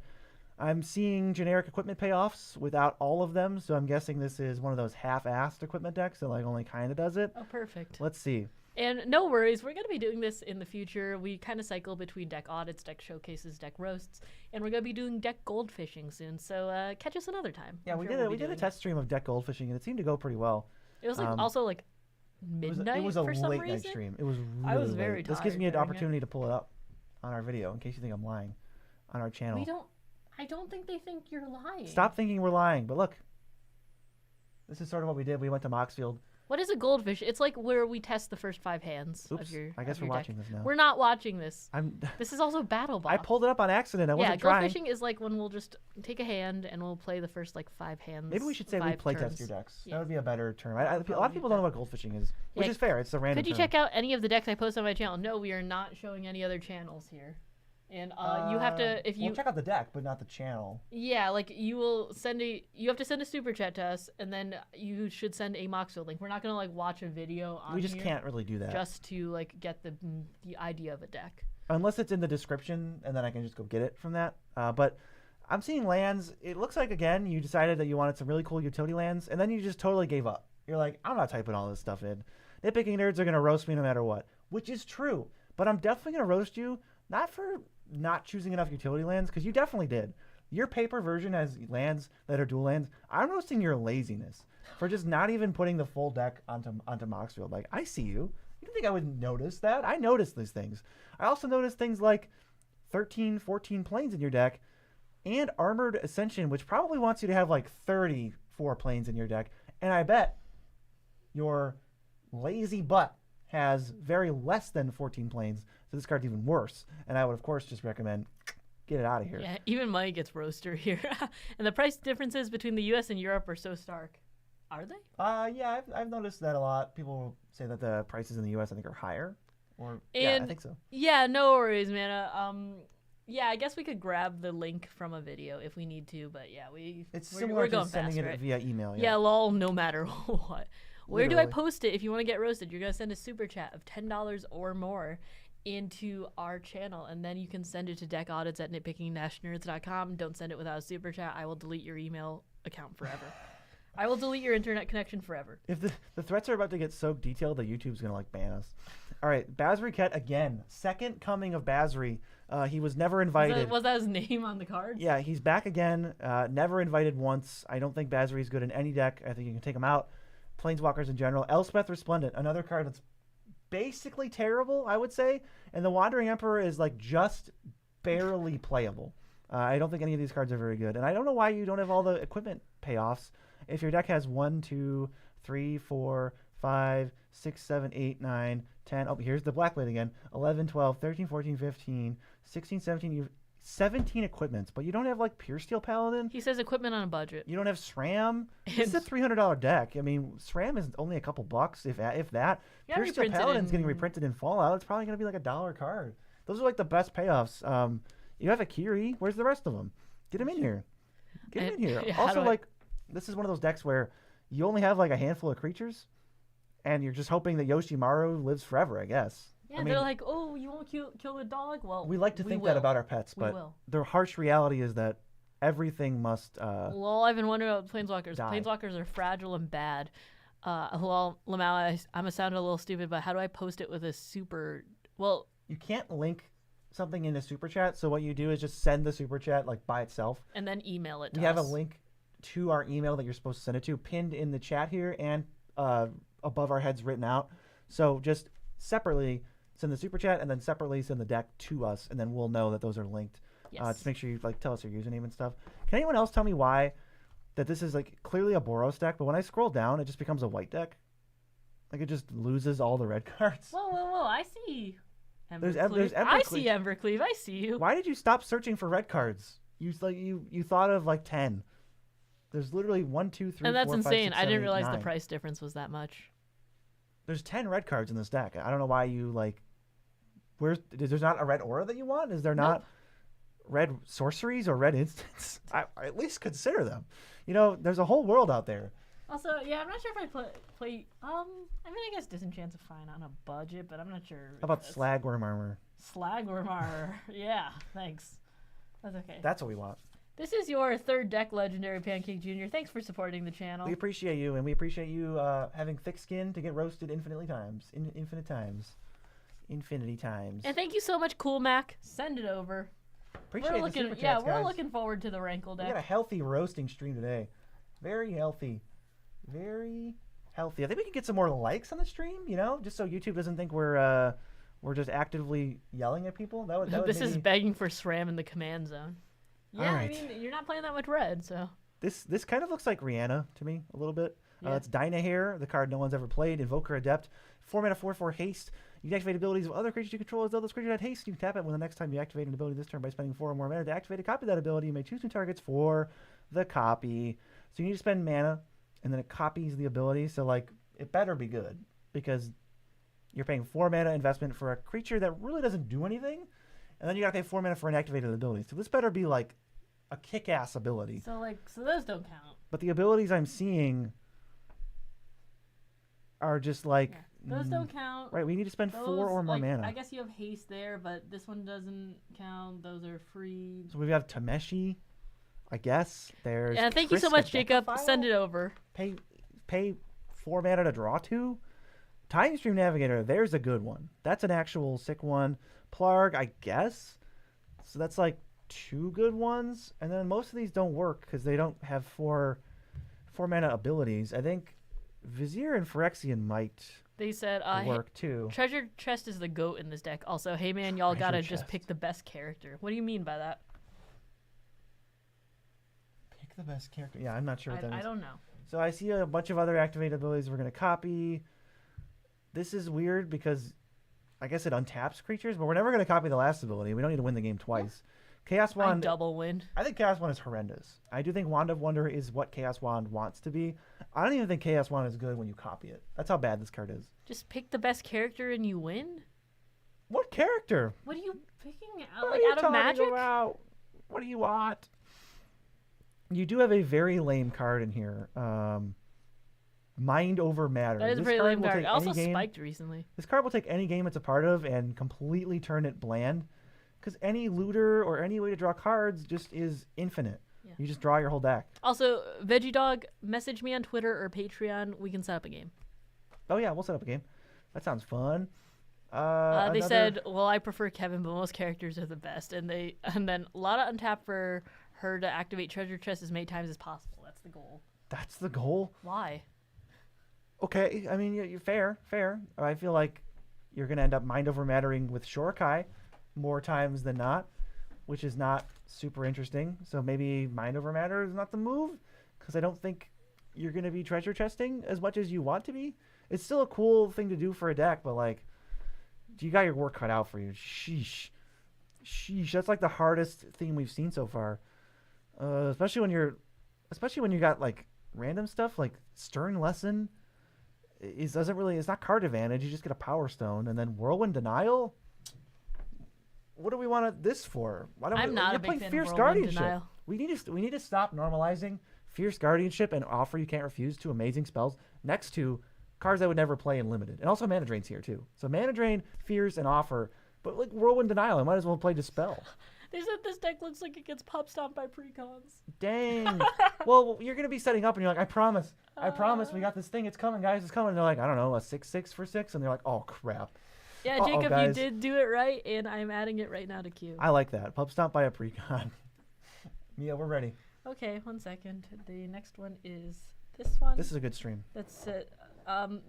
Speaker 2: I'm seeing generic equipment payoffs without all of them, so I'm guessing this is one of those half-assed equipment decks that only kind of does it.
Speaker 1: Oh, perfect.
Speaker 2: Let's see.
Speaker 1: And no worries, we're going to be doing this in the future. We kind of cycle between deck audits, deck showcases, deck roasts, and we're going to be doing deck goldfishing soon. So catch us another time.
Speaker 2: Yeah, we did a test stream of deck goldfishing, and it seemed to go pretty well.
Speaker 1: It was also midnight.
Speaker 2: It was a
Speaker 1: for some
Speaker 2: late
Speaker 1: reason.
Speaker 2: night stream. It was really
Speaker 1: I was very
Speaker 2: late.
Speaker 1: tired.
Speaker 2: This gives me an opportunity to pull it up on our video in case you think I'm lying on our channel.
Speaker 1: I don't think they think you're lying.
Speaker 2: Stop thinking we're lying. But look, this is sort of what we did. We went to Moxfield.
Speaker 1: What is a goldfish? It's like where we test the first 5 hands of your
Speaker 2: I guess we're watching this now.
Speaker 1: We're not watching this. This is also Battle Box.
Speaker 2: I pulled it up on accident. I wasn't trying.
Speaker 1: Goldfishing is when we'll just take a hand and we'll play the first 5 hands.
Speaker 2: Maybe we should say we play test your decks.
Speaker 1: Yeah.
Speaker 2: That would be a better term. A lot of people don't know what goldfishing is, which is fair. It's a random
Speaker 1: Could you check out any of the decks I post on my channel? No, we are not showing any other channels here. And you have to
Speaker 2: We'll check out the deck, but not the channel.
Speaker 1: Yeah, you have to send a super chat to us, and then you should send a Moxfield link. We're not gonna watch a video on.
Speaker 2: We just can't really do that.
Speaker 1: Just to get the idea of a deck.
Speaker 2: Unless it's in the description, and then I can just go get it from that. But I'm seeing lands. It looks like again you decided that you wanted some really cool utility lands, and then you just totally gave up. You're like, I'm not typing all this stuff in. Nitpicking nerds are gonna roast me no matter what, which is true. But I'm definitely gonna roast you, not for not choosing enough utility lands, because you definitely did. Your paper version has lands that are dual lands. I'm roasting your laziness for just not even putting the full deck onto Moxfield. I see you. You didn't think I would notice that? I noticed these things. I also noticed things like 13, 14 planes in your deck and Armored Ascension, which probably wants you to have 34 planes in your deck. And I bet your lazy butt has very less than 14 planes, so this card's even worse. And I would, of course, just recommend get it out of here.
Speaker 1: Yeah, even money gets roaster here. And the price differences between the U.S. and Europe are so stark. Are they?
Speaker 2: Yeah, I've noticed that a lot. People say that the prices in the U.S. I think are higher.
Speaker 1: Yeah,
Speaker 2: I think so.
Speaker 1: Yeah, no worries, man. Yeah, I guess we could grab the link from a video if we need to, but yeah,
Speaker 2: we're
Speaker 1: going
Speaker 2: to sending
Speaker 1: fast,
Speaker 2: it
Speaker 1: right?
Speaker 2: via email.
Speaker 1: Yeah, lol, no matter what. Where do I
Speaker 2: Literally.
Speaker 1: post it if you want to get roasted? You're going to send a super chat of $10 or more into our channel, and then you can send it to deckaudits@nitpicking-nerds.com. Don't send it without a super chat. I will delete your email account forever. I will delete your internet connection forever.
Speaker 2: If the threats are about to get so detailed that YouTube's going to ban us. All right, Basri Ket again. Second coming of Basri. He was never invited.
Speaker 1: Was that his name on the card?
Speaker 2: Yeah, he's back again. Never invited once. I don't think Basri is good in any deck. I think you can take him out. Planeswalkers in general. Elspeth Resplendent, another card that's basically terrible, I would say. And the Wandering Emperor is just barely playable. I don't think any of these cards are very good. And I don't know why you don't have all the equipment payoffs. If your deck has 1, 2, 3, 4, 5, 6, 7, 8, 9, 10. Oh, here's the Blackblade again. 11, 12, 13, 14, 15, 16, 17. You've 17 equipments, but you don't have Pure Steel Paladin.
Speaker 1: He says equipment on a budget.
Speaker 2: You don't have SRAM. This is a $300 deck. I mean, SRAM is only a couple bucks, if that. Pure Steel Paladin's getting reprinted in Fallout. It's probably going to be $1 card. Those are the best payoffs. You have Akiri. Where's the rest of them? Get him in here. Get him in here.
Speaker 1: Yeah,
Speaker 2: Also, this is one of those decks where you only have like a handful of creatures, and you're just hoping that Yoshimaru lives forever, I guess.
Speaker 1: Yeah, they're like, oh, you won't kill the dog? Well,
Speaker 2: we like to think that about our pets, but the harsh reality is that everything must
Speaker 1: well, I've been wondering about planeswalkers.
Speaker 2: Die.
Speaker 1: Planeswalkers are fragile and bad. Well, Lamau, I'm gonna sound a little stupid, but how do I post it with a super? Well,
Speaker 2: you can't link something in a super chat. So what you do is just send the super chat like by itself,
Speaker 1: and then email it.
Speaker 2: We have a link to our email that you're supposed to send it to, pinned in the chat here and above our heads written out. So just separately send the super chat and then separately send the deck to us, and then we'll know that those are linked.
Speaker 1: Yes.
Speaker 2: Just make sure you like tell us your username and stuff. Can anyone else tell me why that this is like clearly a Boros deck, but when I scroll down, it just becomes a white deck? Like it just loses all the red cards.
Speaker 1: Whoa! I see.
Speaker 2: There's
Speaker 1: I see Embercleave. I see you.
Speaker 2: Why did you stop searching for red cards? You thought of like 10. There's literally 1, 2, 3,
Speaker 1: and that's
Speaker 2: 4, 5,
Speaker 1: insane.
Speaker 2: 6, 7,
Speaker 1: I didn't
Speaker 2: 8,
Speaker 1: realize
Speaker 2: 9.
Speaker 1: the price difference was that much.
Speaker 2: There's 10 red cards in this deck. I don't know why you like. There's not a red aura that you want? Is there not red sorceries or red instants? I at least consider them. You know, there's a whole world out there.
Speaker 1: Also, yeah, I'm not sure if I play. I mean, I guess Disenchant's fine on a budget, but I'm not sure.
Speaker 2: How about Slagworm Armor?
Speaker 1: Slagworm Armor. Yeah, thanks. That's okay.
Speaker 2: That's what we want.
Speaker 1: This is your third deck, Legendary Pancake Jr. Thanks for supporting the channel.
Speaker 2: We appreciate you, and we appreciate you having thick skin to get roasted infinity times. Infinity times.
Speaker 1: And thank you so much, Cool Mac. Send it over.
Speaker 2: Appreciate
Speaker 1: we're looking,
Speaker 2: the super chats,
Speaker 1: we're
Speaker 2: guys.
Speaker 1: looking forward to the Rankle deck.
Speaker 2: We got a healthy roasting stream today. Very healthy. Very healthy. I think we can get some more likes on the stream, you know, just so YouTube doesn't think we're just actively yelling at people. That would
Speaker 1: this is begging for SRAM in the command zone. Yeah,
Speaker 2: right.
Speaker 1: I mean, you're not playing that much red, so.
Speaker 2: This kind of looks like Rihanna to me a little bit.
Speaker 1: Yeah.
Speaker 2: It's Dynahair, the card no one's ever played. Invoker Adept. 4-mana 4/4 haste. You can activate abilities of other creatures you control as though those creatures had haste. You can tap it when the next time you activate an ability this turn by spending 4 or more mana to activate a copy of that ability. You may choose new targets for the copy. So you need to spend mana, and then it copies the ability. So, like, it better be good, because you're paying 4 mana investment for a creature that really doesn't do anything, and then you gotta pay 4 mana for an activated ability. So this better be, like, a kick-ass ability.
Speaker 1: So those don't count.
Speaker 2: But the abilities I'm seeing are just like...
Speaker 1: Yeah. Those don't count.
Speaker 2: Right, we need to spend 4 or more mana.
Speaker 1: I guess you have haste there, but this one doesn't count. Those are free.
Speaker 2: So we have Tameshi, I guess. There's
Speaker 1: thank you so much, Jacob. Send it over.
Speaker 2: Pay 4 mana to draw 2. Time Stream Navigator, there's a good one. That's an actual sick one. Plarg, I guess. So that's like 2 good ones. And then most of these don't work because they don't have 4 mana abilities. I think Vizier and Phyrexian might
Speaker 1: they said
Speaker 2: work too.
Speaker 1: Treasure Chest is the GOAT in this deck. Also, hey man, y'all gotta just pick the best character. What do you mean by that?
Speaker 2: Pick the best character. Yeah, I'm not sure what that means.
Speaker 1: I don't know.
Speaker 2: So I see a bunch of other activated abilities we're going to copy. This is weird because I guess it untaps creatures, but we're never going to copy the last ability. We don't need to win the game twice. Chaos Wand.
Speaker 1: Double win.
Speaker 2: I think Chaos Wand is horrendous. I do think Wand of Wonder is what Chaos Wand wants to be. I don't even think Chaos Wand is good when you copy it. That's how bad this card is.
Speaker 1: Just pick the best character and you win?
Speaker 2: What character?
Speaker 1: What are you picking
Speaker 2: out?
Speaker 1: Like out of Magic?
Speaker 2: About? What do you want? You do have a very lame card in here. Mind Over Matter.
Speaker 1: That is a very lame card. Also spiked recently.
Speaker 2: This card will take any game it's a part of and completely turn it bland. Because any looter or any way to draw cards just is infinite. Yeah. You just draw your whole deck.
Speaker 1: Also, Veggie Dog, message me on Twitter or Patreon. We can set up a game.
Speaker 2: Oh, yeah, we'll set up a game. That sounds fun.
Speaker 1: They said, well, I prefer Kevin, but most characters are the best. And then a lot of untap for her to activate Treasure Chest as many times as possible. That's the goal.
Speaker 2: That's the goal?
Speaker 1: Why?
Speaker 2: Okay, I mean, you're fair. I feel like you're going to end up Mind Over Mattering with Shorikai more times than not, which is not super interesting. So maybe Mind Over Matter is not the move, because I don't think you're going to be treasure chesting as much as you want to be. It's still a cool thing to do for a deck, but like, you got your work cut out for you. Sheesh. That's like the hardest thing we've seen so far. Especially when you got like random stuff like Stern Lesson. It's not card advantage. You just get a Power Stone, and then Whirlwind Denial. What do we want this for? Why don't
Speaker 1: I'm not a big fan of
Speaker 2: Fierce
Speaker 1: Whirlwind
Speaker 2: Guardianship.
Speaker 1: Denial.
Speaker 2: We need to stop normalizing Fierce Guardianship and Offer You Can't Refuse, 2 amazing spells, next to cards I would never play in Limited. And also Mana Drain's here, too. So Mana Drain, Fierce, and Offer. But, like, Whirlwind Denial, I might as well play Dispel.
Speaker 1: They said this deck looks like it gets pop stomped by precons.
Speaker 2: Dang. Well, you're going to be setting up, and you're like, I promise, we got this thing. It's coming, guys. It's coming. And they're like, I don't know, a 6/6 for 6? And they're like, oh, crap.
Speaker 1: Yeah, Jacob, you did do it right, and I'm adding it right now to queue.
Speaker 2: I like that. Pub Stomp by a precon. Mia, we're ready.
Speaker 1: Okay, 1 second. The next one is this one.
Speaker 2: This is a good stream.
Speaker 1: That's it.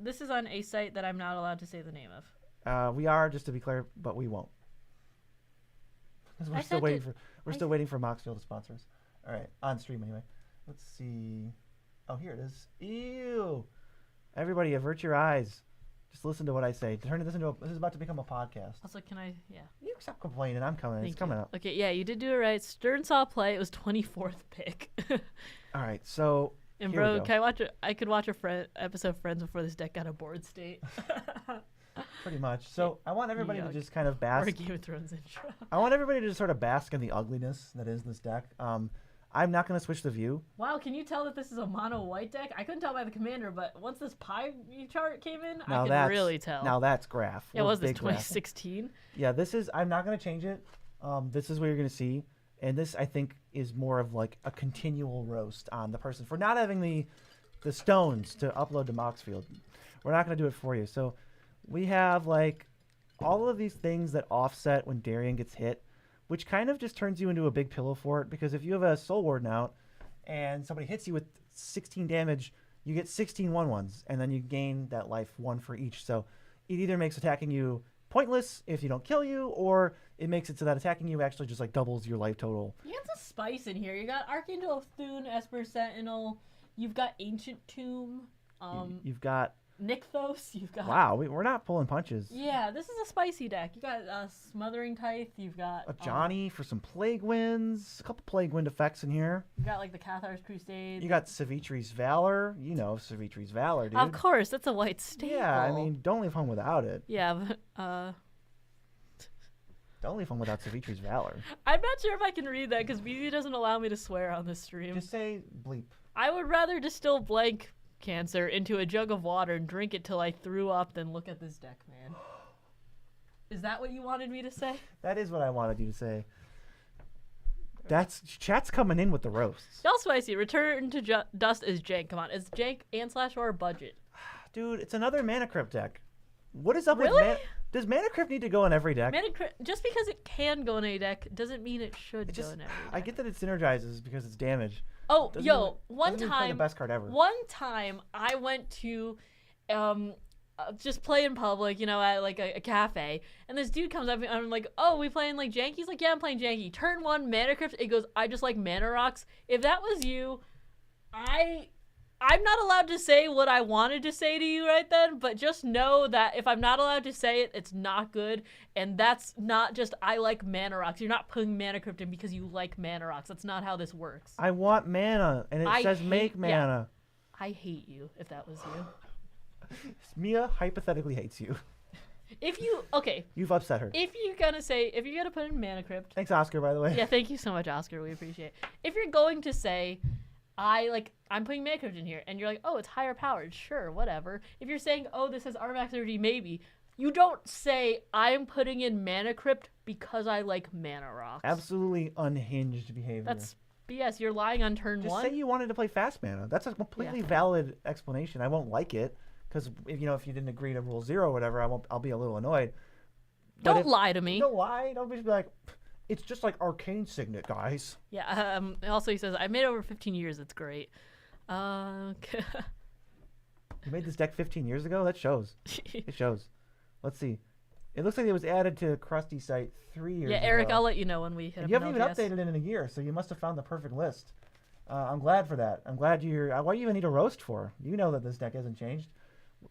Speaker 1: This is on a site that I'm not allowed to say the name of.
Speaker 2: We are, just to be clear, but we won't. We're still waiting for Moxfield to sponsor us. All right, on stream anyway. Let's see. Oh, here it is. Ew. Everybody, avert your eyes. Just listen to what I say. Turn this into this is about to become a podcast.
Speaker 1: Also, can I? Yeah.
Speaker 2: You stop complaining. I'm coming.
Speaker 1: It's
Speaker 2: coming out.
Speaker 1: Okay, yeah, you did do it right. Stern saw play. It was 24th pick.
Speaker 2: All right, so.
Speaker 1: And bro, can I watch I could watch a episode of Friends before this deck got a board state.
Speaker 2: Pretty much. So I want everybody to just kind of bask.
Speaker 1: Or a Game of Thrones intro.
Speaker 2: I want everybody to just sort of bask in the ugliness that is this deck. I'm not going to switch the view.
Speaker 1: Wow, can you tell that this is a mono white deck? I couldn't tell by the commander, but once this pie chart came in, I could really tell.
Speaker 2: Now that's graph.
Speaker 1: Yeah, was this 2016?
Speaker 2: Graph. Yeah, this is. I'm not going to change it. This is what you're going to see, and this I think is more of like a continual roast on the person for not having the stones to upload to Moxfield. We're not going to do it for you. So we have like all of these things that offset when Darian gets hit, which kind of just turns you into a big pillow fort, because if you have a Soul Warden out and somebody hits you with 16 damage, you get 16 1/1s, and then you gain that life 1 for each. So it either makes attacking you pointless if you don't kill you, or it makes it so that attacking you actually just like doubles your life total.
Speaker 1: You got some spice in here. You got Archangel of Thune, Esper Sentinel. You've got Ancient Tomb.
Speaker 2: You've got
Speaker 1: Nykthos. You've got.
Speaker 2: Wow, we're not pulling punches.
Speaker 1: Yeah, this is a spicy deck. You got Smothering Tithe. You've got
Speaker 2: a Johnny for some Plague Winds. A couple Plague Wind effects in here.
Speaker 1: You got like the Cathar's Crusade.
Speaker 2: You got Savitri's Valor. You know Savitri's Valor, dude.
Speaker 1: Of course, that's a white staple.
Speaker 2: Yeah, I mean, don't leave home without it.
Speaker 1: Yeah, but
Speaker 2: don't leave home without Savitri's Valor.
Speaker 1: I'm not sure if I can read that because BB doesn't allow me to swear on this stream.
Speaker 2: Just say bleep.
Speaker 1: I would rather distill blank cancer into a jug of water and drink it till I threw up than look at this deck, man. Is that what you wanted me to say?
Speaker 2: That is what I wanted you to say. That's chat's coming in with the roasts.
Speaker 1: Y'all spicy. Return to Dust is jank. Come on, it's jank and / or budget.
Speaker 2: Dude, it's another Mana Crypt deck. What is up
Speaker 1: with
Speaker 2: Does Mana Crypt need to go in every deck?
Speaker 1: Just because it can go in a deck doesn't mean it should go in every deck.
Speaker 2: I get that it synergizes because it's damage.
Speaker 1: Oh, yo, one time,
Speaker 2: the best card ever.
Speaker 1: One time I went to just play in public, you know, at like a cafe, and this dude comes up and I'm like, oh, we playing like janky? He's like, yeah, I'm playing janky. Turn 1, Mana Crypt. It goes, I just like Mana Rocks. If that was you, I'm not allowed to say what I wanted to say to you right then, but just know that if I'm not allowed to say it, it's not good, and that's not just I like Mana Rocks. You're not putting Mana Crypt in because you like Mana Rocks. That's not how this works.
Speaker 2: I want mana, and it says make mana.
Speaker 1: Yeah. I hate you if that was you.
Speaker 2: Mia hypothetically hates you.
Speaker 1: If you, okay.
Speaker 2: You've upset her.
Speaker 1: If you're gonna put in Mana Crypt.
Speaker 2: Thanks, Oscar, by the way.
Speaker 1: Yeah, thank you so much, Oscar. We appreciate it. If you're going to say, I'm putting Mana Crypt in here, and you're like, oh, it's higher powered, sure, whatever. If you're saying, oh, this has Armax energy, maybe, you don't say, I'm putting in Mana Crypt because I like Mana Rocks.
Speaker 2: Absolutely unhinged behavior.
Speaker 1: That's BS. You're lying on turn 1.
Speaker 2: Just say you wanted to play fast mana. That's a completely valid explanation. I won't like it, because if you didn't agree to rule 0 or whatever, I'll be a little annoyed.
Speaker 1: Don't lie to me.
Speaker 2: Don't lie. Don't be like, it's just like Arcane Signet, guys.
Speaker 1: Yeah. Also, he says, I made over 15 years. It's great.
Speaker 2: You made this deck 15 years ago? That shows. It shows. Let's see. It looks like it was added to Krusty site 3 years ago.
Speaker 1: Yeah, Eric, I'll let you know when we hit up.
Speaker 2: You haven't even updated it in a year, so you must have found the perfect list. I'm glad for that. I'm glad you're... What do you even need a roast for? You know that this deck hasn't changed.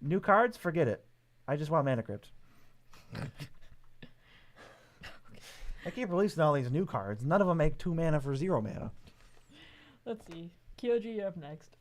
Speaker 2: New cards? Forget it. I just want Mana Crypt. I keep releasing all these new cards. None of them make 2 mana for 0 mana.
Speaker 1: Let's see. Kyoji, you're up next.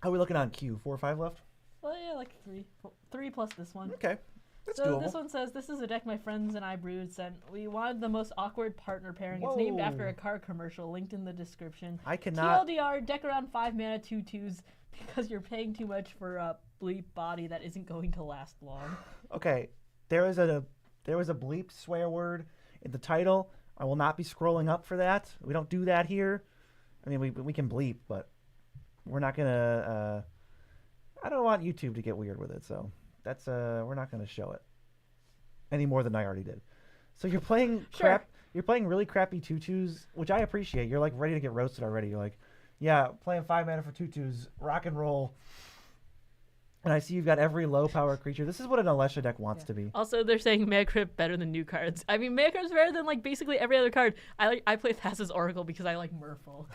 Speaker 2: How are we looking on Q? 4 or 5 left?
Speaker 1: Well, yeah, like 3. 3 plus this one.
Speaker 2: Okay. That's
Speaker 1: So
Speaker 2: doable.
Speaker 1: this one says, this is a deck my friends and I brewed sent. We wanted the most awkward partner pairing. It's named after a car commercial, linked in the description.
Speaker 2: I cannot.
Speaker 1: TLDR, deck around 5 mana 2/2s because you're paying too much for a bleep body that isn't going to last long.
Speaker 2: Okay, there was a bleep swear word in the title. I will not be scrolling up for that. We don't do that here. I mean, we can bleep, but we're not gonna. I don't want YouTube to get weird with it, so that's we're not gonna show it any more than I already did. So you're playing crap. You're playing really crappy 2/2s, which I appreciate. You're like ready to get roasted already. You're like, yeah, playing 5 mana for 2/2s, rock and roll. And I see you've got every low power creature. This is what an Alesha deck wants to be.
Speaker 1: Also, they're saying Mana Crypt better than new cards. I mean, Mana Crypt's better than like basically every other card. I play Thassa's Oracle because I like Merfolk.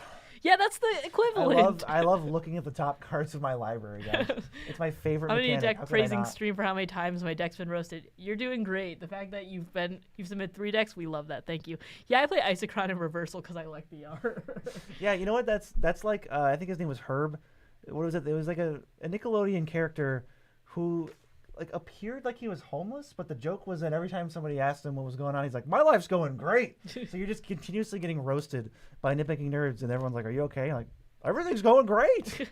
Speaker 1: Yeah, that's the equivalent.
Speaker 2: I love looking at the top cards of my library, guys. It's my favorite
Speaker 1: I'm gonna
Speaker 2: mechanic.
Speaker 1: need
Speaker 2: How
Speaker 1: deck
Speaker 2: could I
Speaker 1: praising
Speaker 2: not?
Speaker 1: stream for how many times my deck's been roasted. You're doing great. The fact that you've submitted 3 decks, we love that. Thank you. Yeah, I play Isochron in Reversal because I like the art.
Speaker 2: Yeah, you know what? That's like I think his name was Herb. What was it? It was like a Nickelodeon character who like appeared like he was homeless, but the joke was that every time somebody asked him what was going on, he's like, "My life's going great." So you're just continuously getting roasted by nitpicking nerds, and everyone's like, "Are you okay?" Like, everything's going great.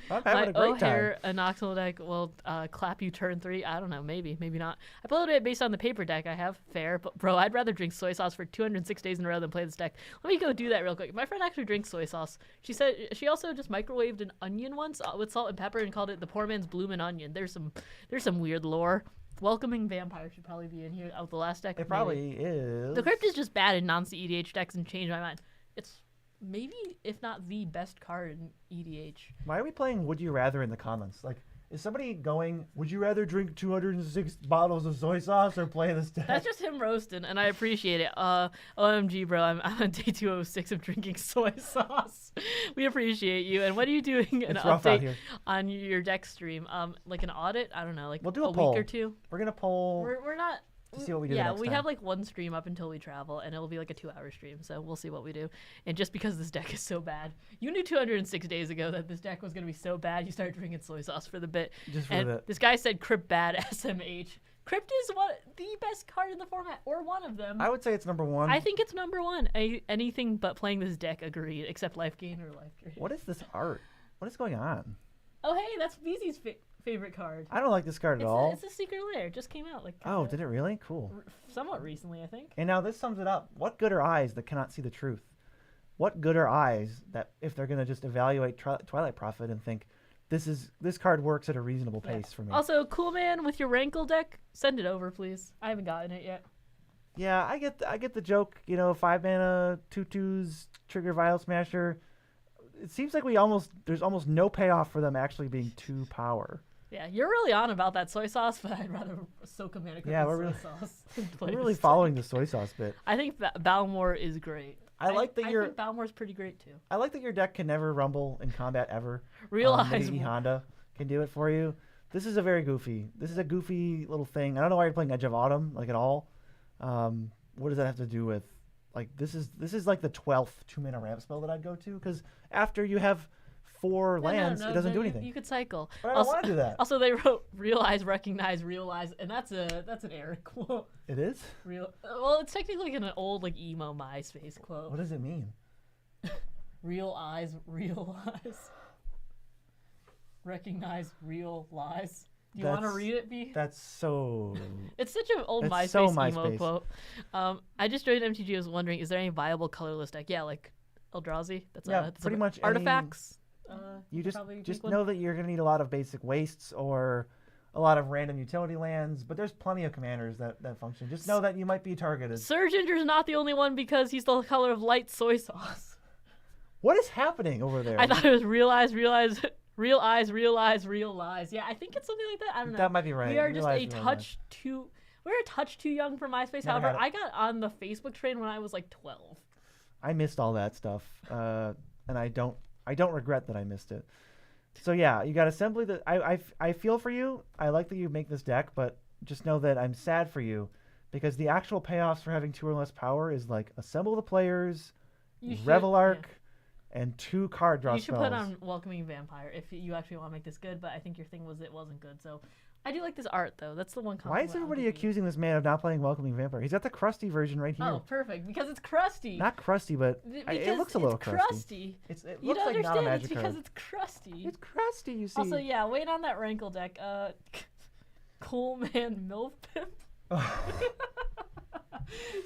Speaker 2: I'm having a great time.
Speaker 1: A Nocturnal deck will clap you turn 3. I don't know, maybe not. I uploaded it based on the paper deck I have. Fair, but bro, I'd rather drink soy sauce for 206 days in a row than play this deck. Let me go do that real quick. My friend actually drinks soy sauce. She said she also just microwaved an onion once with salt and pepper and called it the poor man's bloomin' onion. There's some weird lore. Welcoming Vampire should probably be in here. Out the last deck.
Speaker 2: It probably is.
Speaker 1: The Crypt is just bad in non-CEDH decks and changed my mind. It's maybe, if not the best card in EDH.
Speaker 2: Why are we playing Would You Rather in the comments? Like, is somebody going, would you rather drink 206 bottles of soy sauce or play this deck?
Speaker 1: That's just him roasting, and I appreciate it. OMG, bro, I'm on day 206 of drinking soy sauce. We appreciate you. And what are you doing? An update on your deck stream? Like an audit? I don't know, like
Speaker 2: we'll do a
Speaker 1: poll. Week or two?
Speaker 2: We're going to poll.
Speaker 1: We're not...
Speaker 2: To see what we do
Speaker 1: yeah,
Speaker 2: next
Speaker 1: we
Speaker 2: time.
Speaker 1: have like one stream up until we travel, and it'll be like a 2-hour stream, so we'll see what we do. And just because this deck is so bad, you knew 206 days ago that this deck was going to be so bad, you started drinking soy sauce for the bit.
Speaker 2: Just for
Speaker 1: and
Speaker 2: the bit.
Speaker 1: This guy said Crypt bad SMH. Crypt is the best card in the format, or one of them.
Speaker 2: I would say it's number 1.
Speaker 1: I think it's number 1. Anything but playing this deck, agreed, except life gain or life drain.
Speaker 2: What is this art? What is going on?
Speaker 1: Oh, hey, that's VZ's favorite card.
Speaker 2: I don't like this card at all.
Speaker 1: It's a Secret Lair. It just came out like.
Speaker 2: Oh, did it really? Cool.
Speaker 1: Somewhat recently, I think.
Speaker 2: And now this sums it up. What good are eyes that cannot see the truth? What good are eyes that if they're going to just evaluate Twilight Prophet and think this card works at a reasonable pace for me?
Speaker 1: Also, Cool Man with your Rankle deck, send it over, please. I haven't gotten it yet.
Speaker 2: Yeah, I get the joke. 5 mana, 2/2s, trigger Vial Smasher. It seems like there's almost no payoff for them actually being 2 power.
Speaker 1: Yeah, you're really on about that soy sauce, but I'd rather soak a Mana Crypt in soy sauce.
Speaker 2: We're really following the soy sauce bit.
Speaker 1: I think Balmor is great. I think Balmor's pretty great too.
Speaker 2: I like that your deck can never rumble in combat ever.
Speaker 1: Realize
Speaker 2: maybe Honda can do it for you. This is a goofy little thing. I don't know why you're playing Edge of Autumn like at all. What does that have to do with like this is like the 12th 2-mana ramp spell that I'd go to because after you have 4 lands, it doesn't do anything.
Speaker 1: You could cycle.
Speaker 2: But I don't want to do that.
Speaker 1: Also, they wrote realize, recognize, realize, and that's an Eric quote.
Speaker 2: It is?
Speaker 1: Well, it's technically like an old like emo MySpace quote.
Speaker 2: What does it mean?
Speaker 1: Real eyes, realize. Recognize, realize. Do you want to read it, B?
Speaker 2: That's so...
Speaker 1: It's such an old MySpace emo quote. I just joined MTG. I was wondering, is there any viable colorless deck? Yeah, like Eldrazi. That's
Speaker 2: pretty much
Speaker 1: artifacts.
Speaker 2: You just know that you're going to need a lot of basic wastes or a lot of random utility lands, but there's plenty of commanders that function. Just know that you might be targeted.
Speaker 1: Surge Inger's not the only one because he's the color of light soy sauce.
Speaker 2: What is happening over there?
Speaker 1: I thought it was realize, real eyes, realize, realize. Yeah, I think it's something like that. I don't know.
Speaker 2: That might be right.
Speaker 1: We are just we're a touch too young for MySpace. However, I got on the Facebook train when I was like 12.
Speaker 2: I missed all that stuff, and I don't regret that I missed it. So yeah, you got assembly. That I feel for you. I like that you make this deck, but just know that I'm sad for you because the actual payoffs for having 2 or less power is like assemble the players, Revel Arc, and 2 card draw spells.
Speaker 1: You should put on Welcoming Vampire if you actually want to make this good. But I think your thing was it wasn't good. So I do like this art though. That's the one
Speaker 2: Why
Speaker 1: compliment
Speaker 2: is
Speaker 1: I'll
Speaker 2: everybody
Speaker 1: give you.
Speaker 2: accusing this man of not playing Welcoming Vampire? He's got the crusty version right here.
Speaker 1: Oh, perfect. Because it's crusty.
Speaker 2: Not crusty, but it looks a little crusty. It
Speaker 1: You
Speaker 2: looks
Speaker 1: don't
Speaker 2: like not a
Speaker 1: understand.
Speaker 2: magic
Speaker 1: It's because
Speaker 2: card.
Speaker 1: it's crusty.
Speaker 2: It's crusty, you see.
Speaker 1: Also, yeah, wait on that Rankle deck. Cool man Milf Pip.